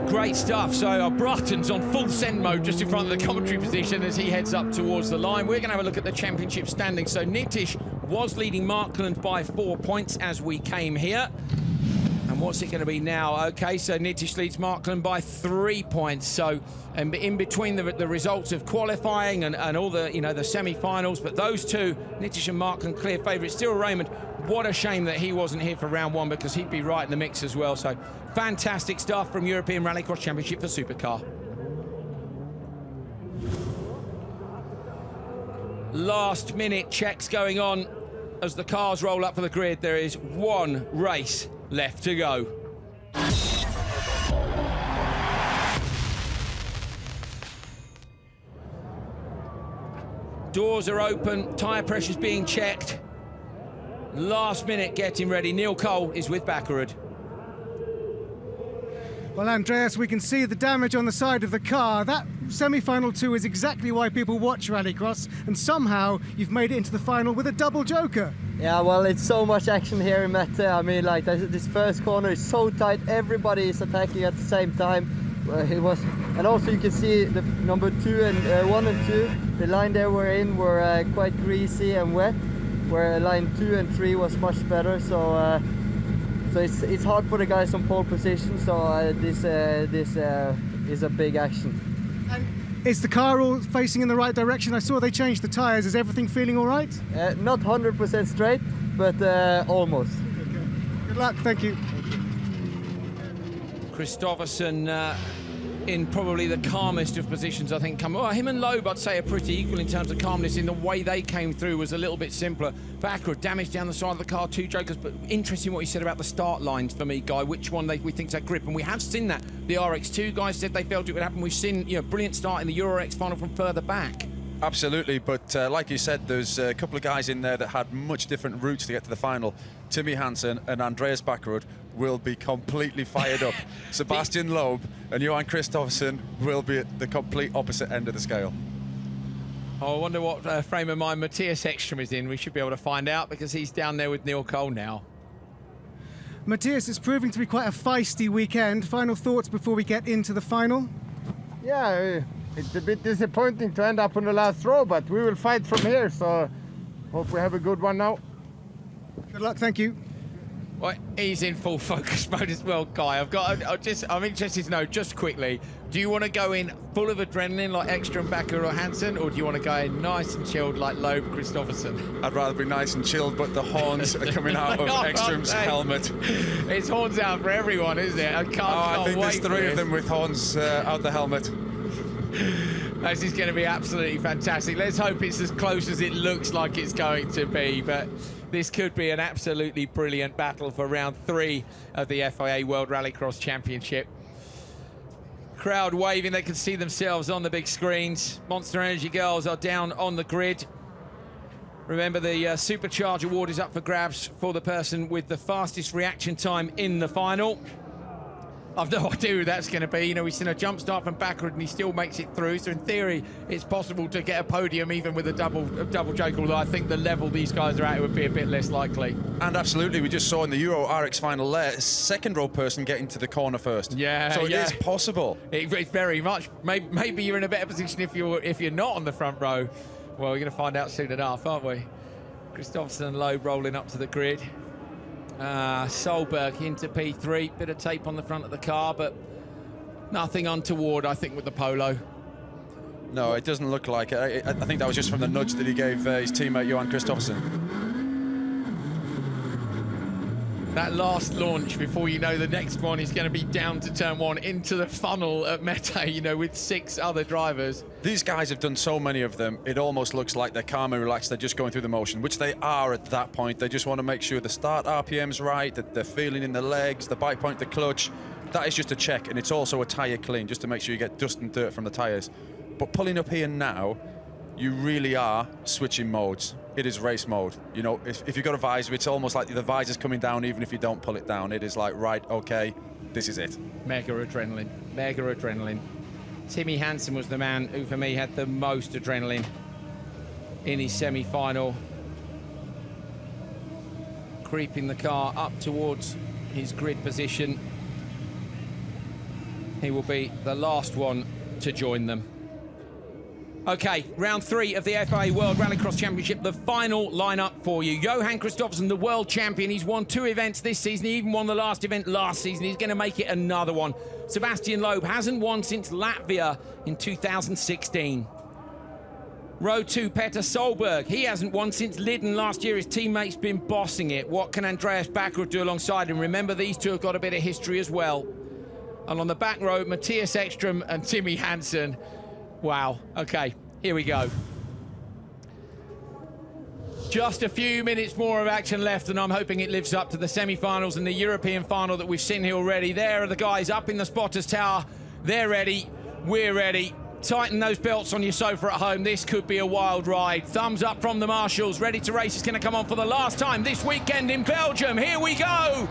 Great stuff. So Bratton's on full send mode just in front of the commentary position as he heads up towards the line. We're going to have a look at the championship standings. So Nittich was leading Markland by 4 points as we came here. And what's it going to be now? Okay, so Nittich leads Markland by 3 points. So in between the results of qualifying and all the, the semi-finals, but those two, Nittich and Markland, clear favourites. Still Raymond, what a shame that he wasn't here for round 1 because he'd be right in the mix as well. So fantastic stuff from European Rallycross Championship for Supercar. Last minute checks going on as the cars roll up for the grid. There is one race left to go. Doors are open, tyre pressure's being checked. Last minute getting ready. Neil Cole is with Bakkerud. Well, Andreas, we can see the damage on the side of the car. That semi-final 2 is exactly why people watch Rallycross, and somehow you've made it into the final with a double joker. Yeah, well, it's so much action here in Mettet. I mean, like, this first corner is so tight, everybody is attacking at the same time. And also you can see the number 2 and 1 and 2, the line they were in were quite greasy and wet, where line 2 and 3 was much better. So it's hard for the guys on pole position. So this is a big action. And is the car all facing in the right direction? I saw they changed the tyres. Is everything feeling all right? Not 100% straight, but almost. Okay. Good luck. Thank you. Kristoffersson in probably the calmest of positions, I think. Him and Loeb, I'd say, are pretty equal in terms of calmness. In the way they came through was a little bit simpler. Bakkerud, damage down the side of the car, 2 jokers, but interesting what you said about the start lines for me, Guy. Which one we think's that grip, and we have seen that. The RX2 guys said they felt it would happen. We've seen, brilliant start in the Euro RX final from further back. Absolutely, but like you said, there's a couple of guys in there that had much different routes to get to the final. Timmy Hansen and Andreas Bakkerud will be completely fired up. Sebastian Loeb and Johan Kristoffersson will be at the complete opposite end of the scale. Oh, I wonder what frame of mind Matthias Ekstrom is in. We should be able to find out because he's down there with Neil Cole now. Matthias, it's proving to be quite a feisty weekend. Final thoughts before we get into the final? Yeah, it's a bit disappointing to end up on the last row, but we will fight from here, so hope we have a good one now. Good luck, thank you. Well, he's in full focus mode as well, Guy. I'm interested to know, just quickly, do you want to go in full of adrenaline like Ekstrom, Bakker or Hansen, or do you want to go in nice and chilled like Loeb, Kristoffersson? I'd rather be nice and chilled, but the horns are coming out of Ekstrom's helmet. It's horns out for everyone, isn't it? I think there's 3 of them with horns out the helmet. This is going to be absolutely fantastic. Let's hope it's as close as it looks like it's going to be, but this could be an absolutely brilliant battle for round 3 of the FIA World Rallycross Championship. Crowd waving, they can see themselves on the big screens. Monster Energy girls are down on the grid. Remember, the Supercharge Award is up for grabs for the person with the fastest reaction time in the final. I've no idea who that's going to be. We've seen a jump start from Bakkerud and he still makes it through. So in theory, it's possible to get a podium even with a double joke, although I think the level these guys are at would be a bit less likely. And absolutely, we just saw in the Euro RX final there, a second row person getting to the corner first. Yeah, so it is possible. It's very much. Maybe you're in a better position if you're not on the front row. Well, we're going to find out soon enough, aren't we? Kristoffersson and Loeb rolling up to the grid. Solberg into P3, bit of tape on the front of the car, but nothing untoward, I think, with the Polo. No, it doesn't look like it. I think that was just from the nudge that he gave his teammate Johan Kristoffersson. That last launch before you know the next one is going to be down to turn one into the funnel at Mettet, you know, with 6 other drivers. These guys have done so many of them, it almost looks like they're calm and relaxed, they're just going through the motion, which they are at that point. They just want to make sure the start RPM's right, that they're feeling in the legs, the bike point, the clutch. That is just a check, and it's also a tyre clean, just to make sure you get dust and dirt from the tyres. But pulling up here now, you really are switching modes. It is race mode. You know, if you've got a visor, it's almost like the visor's coming down even if you don't pull it down. It is like, right, okay, this is it. Mega adrenaline, mega adrenaline. Timmy Hansen was the man who, for me, had the most adrenaline in his semi-final. Creeping the car up towards his grid position. He will be the last one to join them. Okay, round 3 of the FIA World Rallycross Championship, the final lineup for you. Johan Kristoffersen, the world champion. He's won 2 events this season. He even won the last event last season. He's going to make it another one. Sebastian Loeb hasn't won since Latvia in 2016. Row 2, Petter Solberg. He hasn't won since Lydden last year. His teammate's been bossing it. What can Andreas Backerud do alongside him? Remember, these two have got a bit of history as well. And on the back row, Matthias Ekström and Timmy Hansen. Wow, okay, here we go. Just a few minutes more of action left, and I'm hoping it lives up to the semi-finals and the European final that we've seen here already. There are the guys up in the spotters tower. They're ready, we're ready. Tighten those belts on your sofa at home. This could be a wild ride. Thumbs up from the marshals. Ready to Race is going to come on for the last time this weekend in Belgium. Here we go.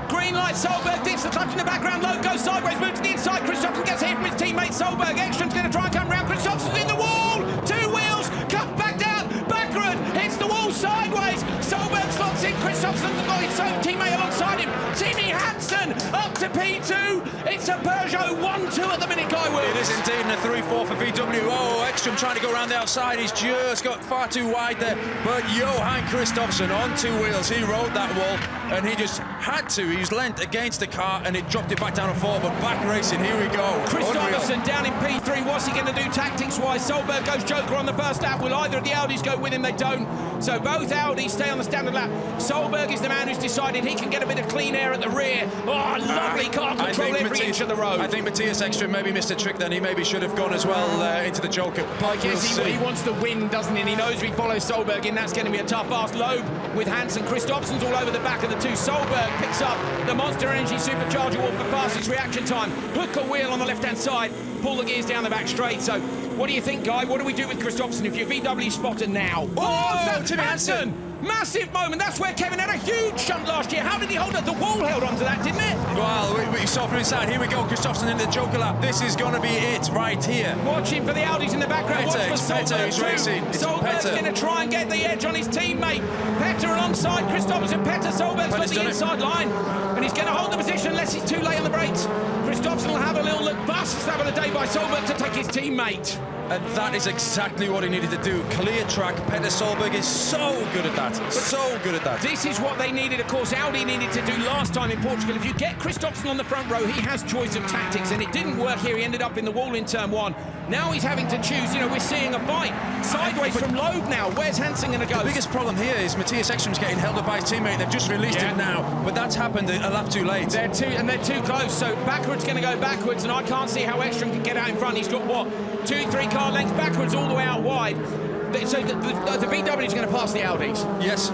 Green light, Solberg dips the clutch in the background. Loeb goes sideways, moves to the inside. Kristoffersen gets hit from his teammate Solberg. Ekström's going to try and come round. Kristoffersen's in the wall. 2 wheels, cut back down. Backward, hits the wall sideways. Solberg slots in. Kristoffersen's got his own teammate alongside him. Timmy Hansen up to P2. It's a Peugeot 1-2 at the minute, Guy Wills. It is indeed in a 3-4 for VW. Oh, Ekström trying to go around the outside. He's just got far too wide there. But Johan Kristoffersen on 2 wheels. He rode that wall, and he just had to. He was lent against the car, and it dropped it back down to 4. But back racing, here we go. Kristoffersen down in P3. What's he going to do tactics-wise? Solberg goes Joker on the first lap. Will either of the Audis go with him? They don't. So both Audis stay on the standard lap. Solberg is the man who's decided he can get a bit of clean air at the rear. Oh, lovely car control every inch of the road. I think Matthias Ekström maybe missed a trick then. He maybe should have gone as well into the Joker. I guess he wants to win, doesn't he? And he knows if he follows Solberg in, that's going to be a tough ask. Loeb with Hansen. Kristoffersen's all over the back of the 2. Solberg picks up the Monster Energy Supercharger wall for fastest reaction time. Hook a wheel on the left-hand side. Pull the gears down the back straight. So what do you think, Guy? What do we do with Kristoffersen if you're VW spotter now? Oh, Timmy Hansen! Massive moment. That's where Kevin had a huge shunt last year. How did he hold it? The wall held onto that, didn't it? Well, we saw from inside. Here we go. Kristoffersen in the Joker lap. This is going to be it right here. Watching for the Audis in the background. Petter, Watch for Petter who's racing. Solberg's going to try and get the edge on his teammate. Petter alongside Kristoffersen. Petter, Solberg's got the inside line. And he's going to hold the position unless he's too late on the brakes. Kristoffersen will have a little look. Fastest lap of the day by Solberg to take his teammate. And that is exactly what he needed to do. Clear track. Petter Solberg is so good at that. So good at that. This is what they needed. Of course, Audi needed to do last time in Portugal. If you get Kristoffersen on the front row, he has choice of tactics, and it didn't work here. He ended up in the wall in turn 1. Now he's having to choose. You know, we're seeing a fight sideways from Loeb now. Where's Hansen going to go? The biggest problem here is Matthias Ekström's getting held up by his teammate. They've just released him now, but that's happened a lap too late. They're too close. So Backward's going to go backwards, and I can't see how Ekström can get out in front. He's got what, 2-3 car lengths backwards all the way out wide. So the VW is going to pass the Audis. Yes.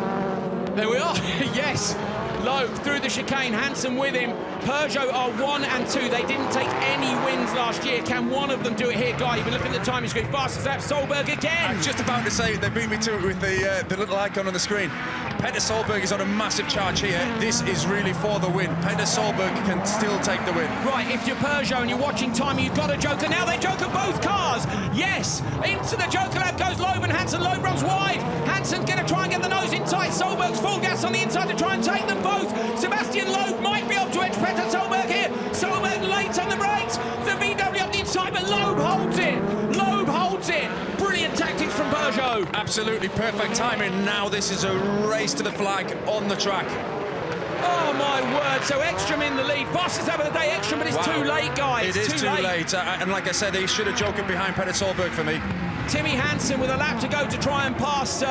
There we are. Yes. Loeb through the chicane, Hansen with him. Peugeot are 1 and 2. They didn't take any wins last year. Can one of them do it here, Guy? You've been looking at the timing screen. Fastest lap, Solberg again. I was just about to say, they beat me to it with the little icon on the screen. Petter Solberg is on a massive charge here. This is really for the win. Petter Solberg can still take the win. Right, if you're Peugeot and you're watching timing, you've got a Joker. Now they Joker both cars. Yes, into the Joker lap goes Loeb and Hansen. Loeb runs wide. Hansen's going to try and get the nose in tight. Solberg's full gas on the inside to try and take them both. Sebastian Loeb might be able to edge Petter Solberg here. Solberg late on the brakes. The VW up the inside, but Loeb holds it. Loeb holds it. Brilliant tactics from Peugeot. Absolutely perfect timing. Now this is a race to the flag on the track. Oh, my word. So Ekstrom in the lead. Fastest lap of the day, Ekstrom, but it's too late, guys. It is too late. And like I said, he should have jokered behind Mettet Solberg for me. Timmy Hansen with a lap to go to try and pass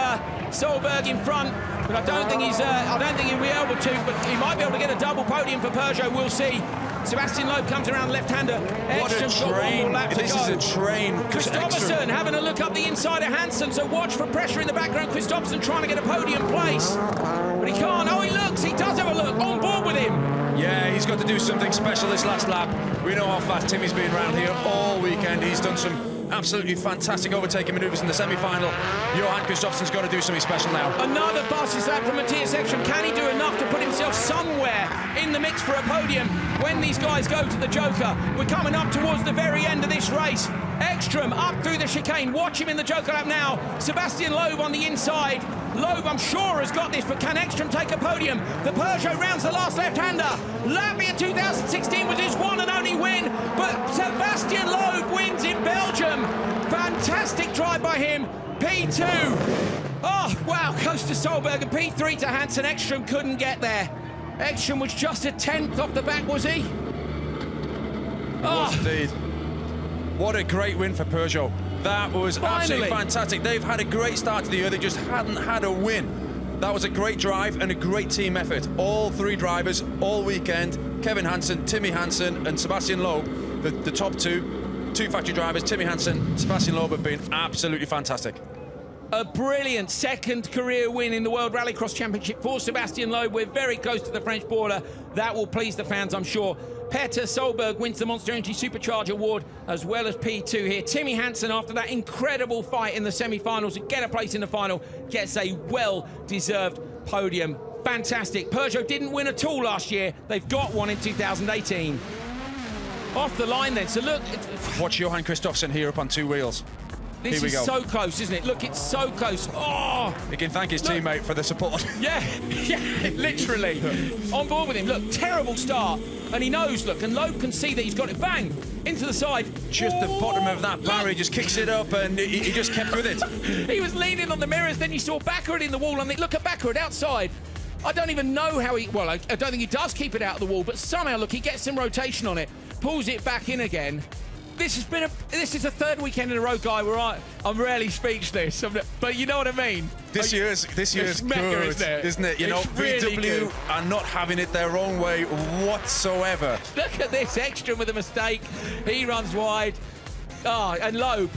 Solberg in front, but I don't think he'll be able to, but he might be able to get a double podium for Peugeot, we'll see. Sebastian Loeb comes around left-hander. What a train. This is a train. Christopherson having a look up the inside of Hansen, so watch for pressure in the background. Christopherson trying to get a podium place, but he can't. Oh, he looks, he does have a look, on board with him. Yeah, he's got to do something special this last lap. We know how fast Timmy's been around here all weekend. He's done some absolutely fantastic overtaking manoeuvres in the semi-final. Johan Kristoffersen's got to do something special now. Another fastest lap from Matthias Ekstrom. Can he do enough to put himself somewhere in the mix for a podium when these guys go to the Joker? We're coming up towards the very end of this race. Ekstrom up through the chicane. Watch him in the Joker lap now. Sebastian Loeb on the inside. Loeb, I'm sure, has got this, but can Ekstrom take a podium? The Peugeot rounds the last left-hander. Latvia 2016 was his one and only win, but Sebastian Loeb wins in Belgium. Fantastic drive by him. P2. Oh, wow, goes to Solberg, and P3 to Hansen. Ekstrom couldn't get there. Ekstrom was just a 10th off the back, was he? Was indeed. What a great win for Peugeot. That was absolutely fantastic. They've had a great start to the year. They just hadn't had a win. That was a great drive and a great team effort. All three drivers all weekend, Kevin Hansen, Timmy Hansen and Sebastian Loeb, the top two factory drivers, Timmy Hansen, Sebastian Loeb, have been absolutely fantastic. A brilliant second career win in the World Rallycross Championship for Sebastian Loeb. We're very close to the French border. That will please the fans, I'm sure. Petter Solberg wins the Monster Energy Supercharger Award, as well as P2 here. Timmy Hansen, after that incredible fight in the semi-finals to get a place in the final, gets a well-deserved podium. Fantastic. Peugeot didn't win at all last year. They've got one in 2018. Off the line then, so look. Watch Johan Kristoffersen here up on two wheels. This is so close, isn't it? Look, it's so close. Oh! He can thank his teammate for the support. Yeah, literally. On board with him. Look, terrible start. And he knows, look, and Loeb can see that he's got it. Bang! Into the side. Just the bottom of that barrier, just kicks it up, and he just kept with it. He was leaning on the mirrors, then you saw Baccarat in the wall, and look at Baccarat outside. I don't even know how I don't think he does keep it out of the wall, but somehow, look, he gets some rotation on it, pulls it back in again. This is the third weekend in a row, Guy, where I'm rarely speechless. But you know what I mean? This year's good, isn't it? You know, really VW are not having it their own way whatsoever. Look at this, Ekstrom with a mistake. He runs wide. Oh, and Loeb.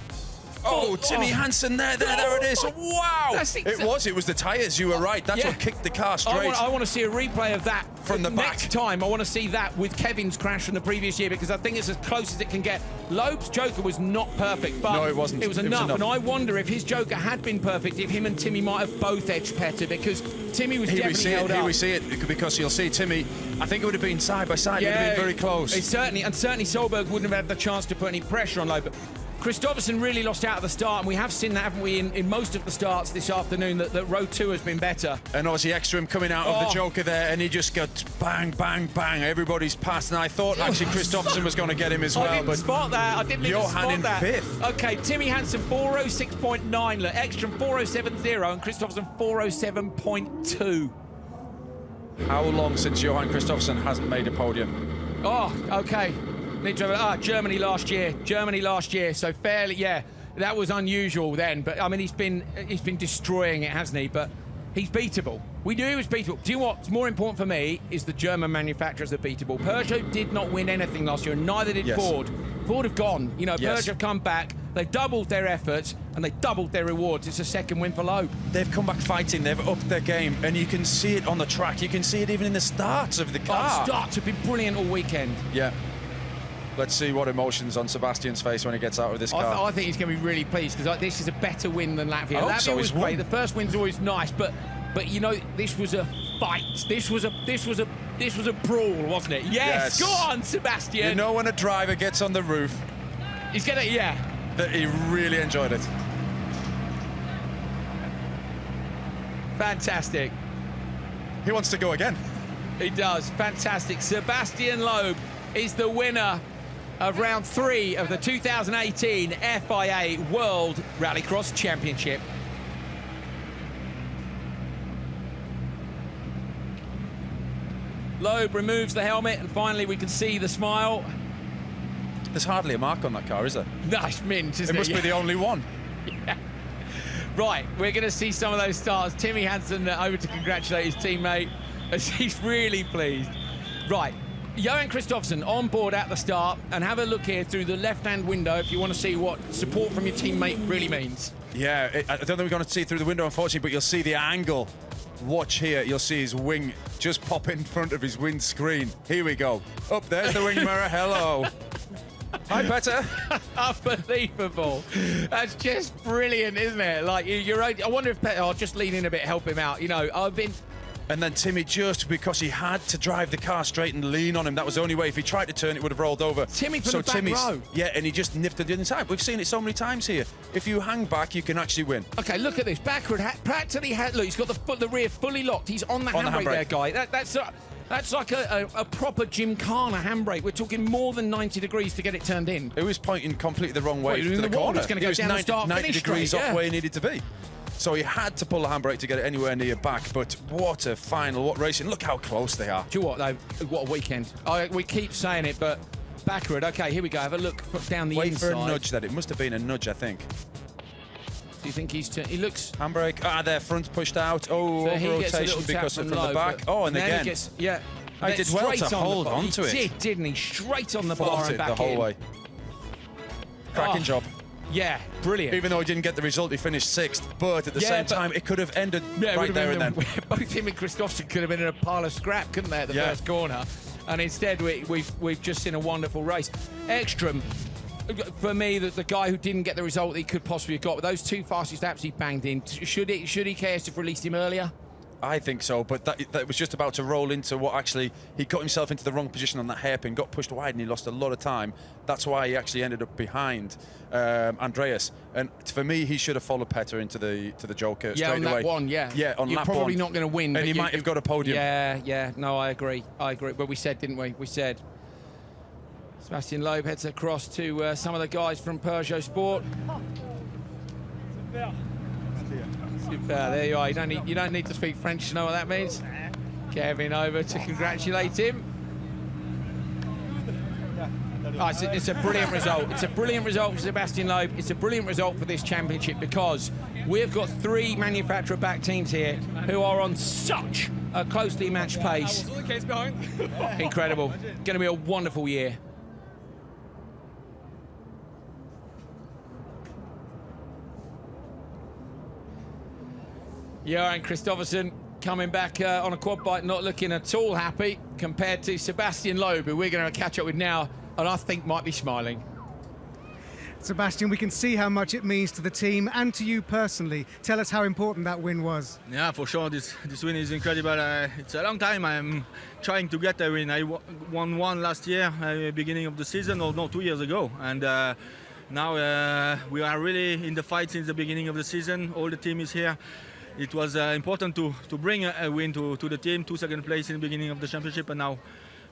Oh, Timmy Hansen there it is. Wow! It was the tyres, you were right. That's what kicked the car straight. I want to see a replay of that from the back. Next time, I want to see that with Kevin's crash from the previous year, because I think it's as close as it can get. Loeb's Joker was not perfect, but no, it wasn't. It was enough. And I wonder if his Joker had been perfect, if him and Timmy might have both edged Petter, because Timmy was definitely held up. Here we see it, because you'll see Timmy, I think it would have been side by side. It would have been very close. Certainly Solberg wouldn't have had the chance to put any pressure on Loeb. Christopherson really lost out at the start, and we have seen that, haven't we, in most of the starts this afternoon, that row 2 has been better. And obviously Ekstrom coming out of the Joker there, and he just got bang, bang, bang. Everybody's passed, and I thought actually Christopherson was going to get him as well. I didn't spot that. I didn't even spot that. Johan in 5th. Okay, Timmy Hansen 406.9, look, Ekstrom 407.0, and Christopherson 407.2. How long since Johan Kristoffersen hasn't made a podium? Oh, okay. Germany last year, so fairly, that was unusual then, but I mean he's been destroying it, hasn't he? But he's beatable. We knew he was beatable. Do you know what's more important for me is the German manufacturers are beatable. Peugeot did not win anything last year, and neither did Ford. Ford have gone. You know, Peugeot have come back, they doubled their efforts, and they doubled their rewards. It's a second win for Loeb. They've come back fighting, they've upped their game, and you can see it on the track, you can see it even in the starts of the car. Starts have been brilliant all weekend. Yeah. Let's see what emotions on Sebastian's face when he gets out of this car. I think he's going to be really pleased, because this is a better win than Latvia. Latvia was great. The first win's always nice, but you know, this was a fight. This was a brawl, wasn't it? Yes. Go on, Sebastian. You know when a driver gets on the roof, he's gonna that he really enjoyed it. Fantastic. He wants to go again. He does. Fantastic. Sebastian Loeb is the winner of round 3 of the 2018 FIA World Rallycross Championship. Loeb removes the helmet, and finally we can see the smile. There's hardly a mark on that car, is there? Nice mint, isn't it? It must be the only one. Yeah. Right, we're going to see some of those stars. Timmy Hansen over to congratulate his teammate as he's really pleased. Right, Johan Kristoffersson on board at the start, and have a look here through the left-hand window if you want to see what support from your teammate really means. Yeah, I don't think we're going to see through the window, unfortunately, but you'll see the angle. Watch here, you'll see his wing just pop in front of his windscreen. Here we go. Up there's the wing mirror. Hello. Hi, Petter. Unbelievable. That's just brilliant, isn't it? Like, I wonder if Petter, I'll just lean in a bit, help him out. You know, And then Timmy, just because he had to drive the car straight and lean on him, that was the only way. If he tried to turn, it would have rolled over. Timmy from the back row. Yeah, and he just nipped it inside. We've seen it so many times here. If you hang back, you can actually win. Okay, look at this. Backward, practically, look, he's got the rear fully locked. He's on the handbrake there, guy. That's like a proper Gymkhana handbrake. We're talking more than 90 degrees to get it turned in. It was pointing completely the wrong way to the corner. corner. It's going to go down 90 degrees off where he needed to be. So he had to pull the handbrake to get it anywhere near back. But what a final, what racing. Look how close they are. Do you know what, though? What a weekend. We keep saying it, but backward. Okay, here we go. Have a look down the inside. Wait for a nudge then. It must have been a nudge, I think. Do you think he looks... Handbrake. Their front's pushed out. Oh, so over-rotation because of from the back. Oh, and again. I did well to hold on to it. He did, didn't he? Straight on the bar and back the whole way. Cracking job. Yeah, brilliant. Even though he didn't get the result, he finished 6th. But at the same time, it could have ended right there and then. Both him and Kristoffersson could have been in a pile of scrap, couldn't they, at the first corner? And instead, we've just seen a wonderful race. Ekstrom, for me, the guy who didn't get the result that he could possibly have got, with those 2 fastest laps he banged in, should KS have released him earlier? I think so, but that was just about to roll into what actually he got himself into the wrong position on that hairpin, got pushed wide, and he lost a lot of time. That's why he actually ended up behind Andreas. And for me, he should have folled Petter into the Joker straight away. Yeah, on that one, yeah. Yeah, on You're lap probably one. not going to win. And he might have got a podium. Yeah, no, I agree. But we said, didn't we? We said. Sebastian Loeb heads across to some of the guys from Peugeot Sport. There you are. You don't need to speak French to know what that means. Kevin over to congratulate him. It's a brilliant result. It's a brilliant result for Sebastian Loeb. It's a brilliant result for this championship because we've got 3 manufacturer-backed teams here who are on such a closely matched pace. Incredible. Going to be a wonderful year. Johan Kristoffersson coming back on a quad bike, not looking at all happy compared to Sebastian Loeb, who we're going to catch up with now, and I think might be smiling. Sebastian, we can see how much it means to the team and to you personally. Tell us how important that win was. Yeah, for sure. This win is incredible. It's a long time I'm trying to get a win. I won one last year, beginning of the season, or no, 2 years ago. And now we are really in the fight since the beginning of the season. All the team is here. It was important to bring a win to the team, 2 second place in the beginning of the championship, and now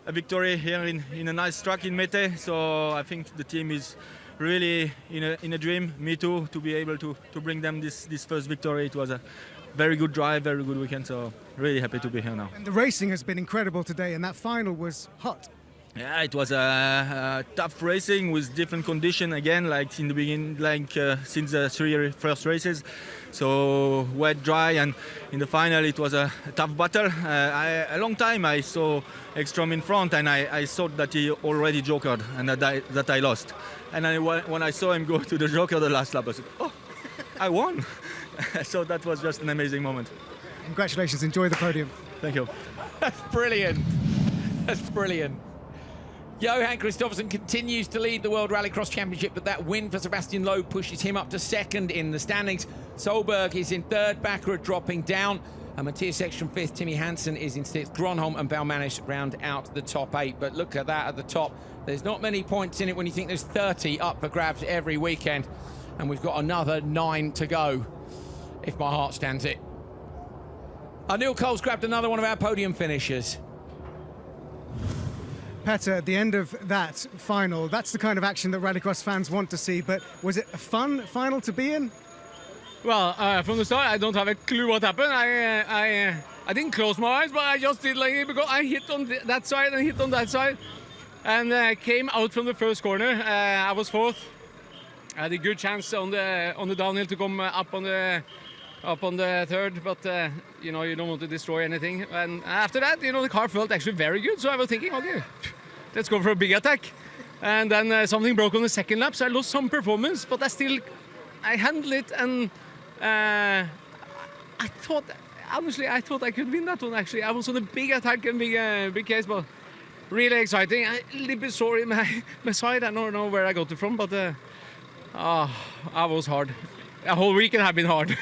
a victory here in a nice track in Mettet. So I think the team is really in a dream. Me too, to be able to bring them this first victory. It was a very good drive, very good weekend. So really happy to be here now. And the racing has been incredible today, and that final was hot. Yeah, it was a tough racing with different conditions again, like in the beginning, since the 3 first races. So wet, dry, and in the final it was a tough battle. A long time I saw Ekstrom in front, and I thought that he already jokered and that I lost. And when I saw him go to the joker the last lap, I said, oh, I won. So that was just an amazing moment. Congratulations, enjoy the podium. Thank you. That's brilliant. That's brilliant. Johan Kristoffersson continues to lead the World Rallycross Championship, but that win for Sebastian Loeb pushes him up to 2nd in the standings. Solberg is in 3rd, backward dropping down. And Matthias Ekstrom 5th, Timmy Hansen is in 6th. Gronholm and Balmanis round out the top 8. But look at that at the top. There's not many points in it when you think there's 30 up for grabs every weekend. And we've got another 9 to go, if my heart stands it. Neil Cole's grabbed another one of our podium finishers. Petter, at the end of that final, that's the kind of action that Rallycross fans want to see, but was it a fun final to be in? Well, from the start, I don't have a clue what happened. I I didn't close my eyes, but I just did like it because I hit on that side and hit on that side, and came out from the first corner. I was fourth. I had a good chance on the downhill to come up on the third, but you know, you don't want to destroy anything. And after that, you know, the car felt actually very good, so I was thinking, okay, let's go for a big attack. And then something broke on the second lap, so I lost some performance, but I handled it, and I thought I could win that one. Actually, I was on a big attack and big case, but really exciting. A little bit sore in my side. I don't know where I got it from, but I was hard. A whole weekend have been hard.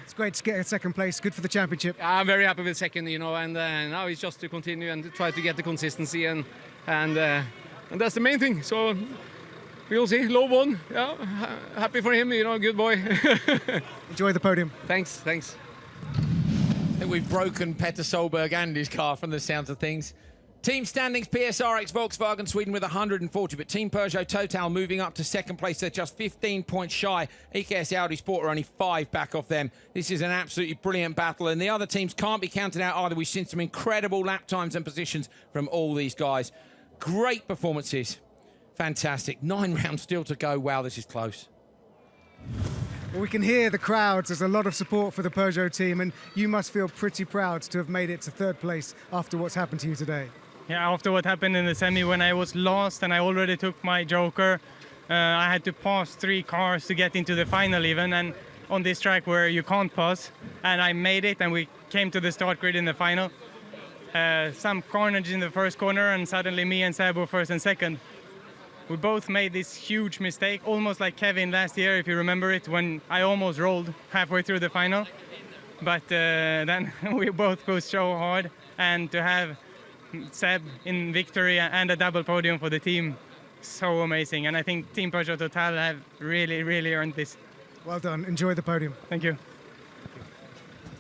It's great to get second place. Good for the championship. I'm very happy with second, you know, and now it's just to continue and to try to get the consistency, and that's the main thing. So we'll see. Low one. Yeah, happy for him. You know, good boy. Enjoy the podium. Thanks. I think we've broken Petter Solberg and his car from the sounds of things. Team standings, PSRX Volkswagen Sweden with 140, but Team Peugeot Total moving up to second place. They're just 15 points shy. EKS Audi Sport are only 5 back off them. This is an absolutely brilliant battle, and the other teams can't be counted out either. We've seen some incredible lap times and positions from all these guys. Great performances. Fantastic. 9 rounds still to go. Wow, this is close. Well, we can hear the crowds. There's a lot of support for the Peugeot team, and you must feel pretty proud to have made it to third place after what's happened to you today. Yeah, after what happened in the semi when I was lost and I already took my joker, I had to pass 3 cars to get into the final even, and on this track where you can't pass, and I made it, and we came to the start grid in the final. Some carnage in the first corner, and suddenly me and Seb were first and second. We both made this huge mistake, almost like Kevin last year, if you remember it, when I almost rolled halfway through the final. But then we both go so hard, and to have Seb in victory and a double podium for the team, so amazing. And I think Team Peugeot Total have really, really earned this. Well done. Enjoy the podium. Thank you.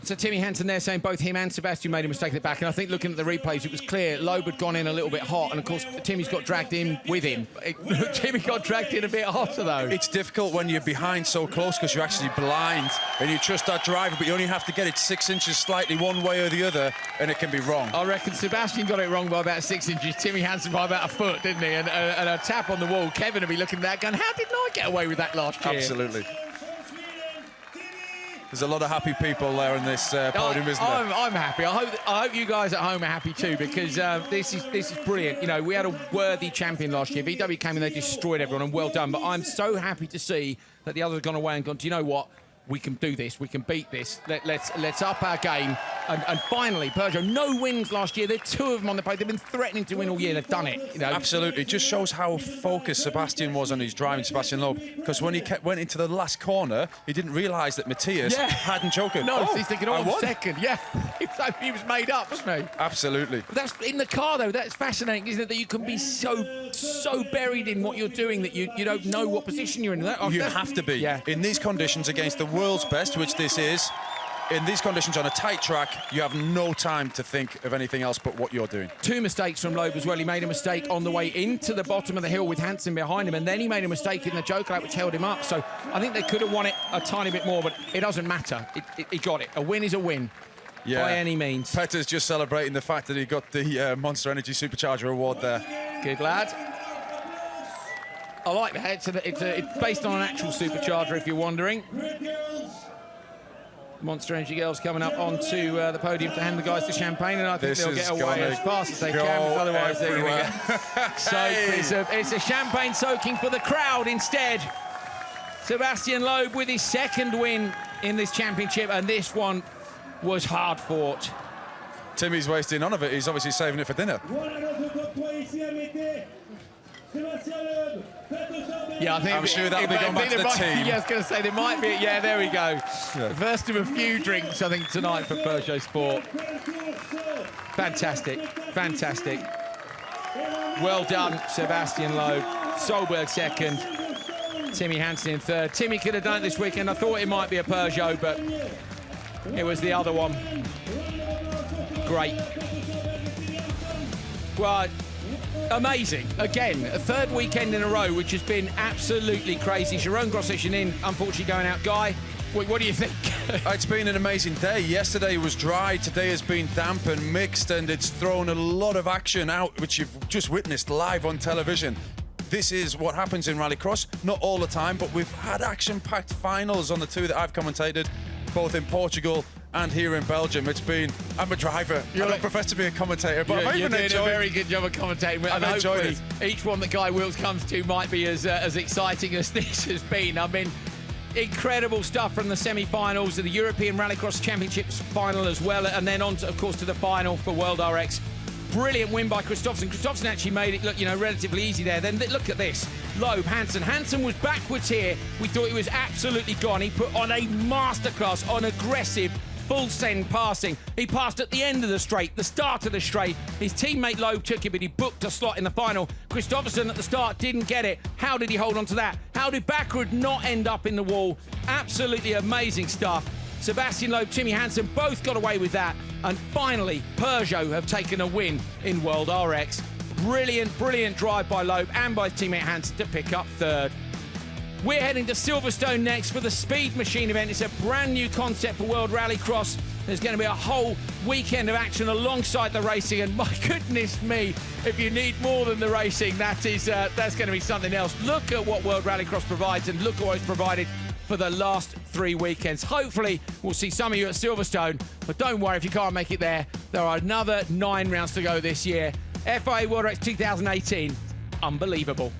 So Timmy Hansen there saying both him and Sebastian made a mistake at the back, and I think looking at the replays it was clear Loeb had gone in a little bit hot, and of course Timmy's got dragged in with him. Timmy got dragged in a bit hotter though. It's difficult when you're behind so close because you're actually blind and you trust that driver, but you only have to get it 6 inches slightly one way or the other and it can be wrong. I reckon Sebastian got it wrong by about 6 inches, Timmy Hansen by about a foot, didn't he? And a tap on the wall. Kevin will be looking at that going, how did I get away with that last year? Absolutely. There's a lot of happy people there in this podium, isn't there? I'm happy. I hope you guys at home are happy too, because this is brilliant. You know, we had a worthy champion last year. VW came and they destroyed everyone, and well done. But I'm so happy to see that the others have gone away and gone, do you know what? We can do this. We can beat this. Let's up our game. And finally, Peugeot, no wins last year. There are 2 of them on the podium. They've been threatening to win all year. They've done it. You know? Absolutely. It just shows how focused Sebastian was on his driving, Sebastian Loeb. Because when he went into the last corner, he didn't realise that Matthias hadn't choked. No, he's thinking, oh, second. Yeah, he was made up, wasn't he? Absolutely. But that's in the car, though. That's fascinating, isn't it? That you can be so buried in what you're doing that you don't know what position you're in. You have to be. Yeah. In these conditions against the world's best, which this is, in these conditions on a tight track, you have no time to think of anything else but what you're doing. 2 mistakes from Loeb as well. He made a mistake on the way into the bottom of the hill with Hansen behind him, and then he made a mistake in the joker lap which held him up. So I think they could have won it a tiny bit more, but it doesn't matter. He got it. A win is a win. Yeah. By any means. Petter's just celebrating the fact that he got the Monster Energy Supercharger award there. Good lad. I like that. It's based on an actual supercharger, if you're wondering. Monster Energy Girls coming up onto the podium to hand the guys the champagne, and I think they'll get away as fast as they can, otherwise they're going to get soaked. It's a champagne soaking for the crowd instead. Sebastian Loeb with his 2nd win in this championship, and this one was hard fought. Timmy's wasting none of it. He's obviously saving it for dinner. Yeah, I think I'm sure that'll be going back to the team. Yeah, I was going to say, there might be. Yeah, there we go. Yeah. First of a few drinks, I think, tonight for Peugeot Sport. Fantastic. Fantastic. Well done, Sebastian Loeb. Solberg 2nd. Timmy Hansen in 3rd. Timmy could have done it this weekend. I thought it might be a Peugeot, but it was the other one. Great. Well, amazing. Again, a 3rd weekend in a row, which has been absolutely crazy. Sharon Grossishin in, unfortunately going out. Guy, What do you think? It's been an amazing day. Yesterday was dry, today has been damp and mixed, and it's thrown a lot of action out, which you've just witnessed live on television. This is what happens in Rallycross, not all the time, but we've had action-packed finals on the two that I've commentated, both in Portugal and here in Belgium. It's been, I'm a driver, I don't profess to be a commentator, but I've you're even doing enjoyed a very good job of commentating. I've and enjoyed hopefully each one that Guy Wilkes comes to might be as exciting as this has been. I mean, incredible stuff from the semi-finals of the European Rallycross Championships final as well, and then on, to, of course, to the final for World RX. Brilliant win by Kristoffersen. Kristoffersen actually made it look, relatively easy there. Then look at this. Loeb, Hansen. Hansen was backwards here. We thought he was absolutely gone. He put on a masterclass on aggressive full send passing. He passed at the end of the straight, the start of the straight. His teammate Loeb took it, but he booked a slot in the final. Kristoffersen at the start didn't get it. How did he hold on to that? How did Backward not end up in the wall? Absolutely amazing stuff. Sebastian Loeb, Timmy Hansen both got away with that. And finally, Peugeot have taken a win in World RX. Brilliant, brilliant drive by Loeb and by his teammate Hansen to pick up third. We're heading to Silverstone next for the Speed Machine event. It's a brand new concept for World Rallycross. There's going to be a whole weekend of action alongside the racing, and my goodness me, if you need more than the racing, that's going to be something else. Look at what World Rallycross provides, and look at what it's provided for the last 3 weekends. Hopefully, we'll see some of you at Silverstone, but don't worry if you can't make it there. There are another 9 rounds to go this year. FIA World RX 2018, unbelievable.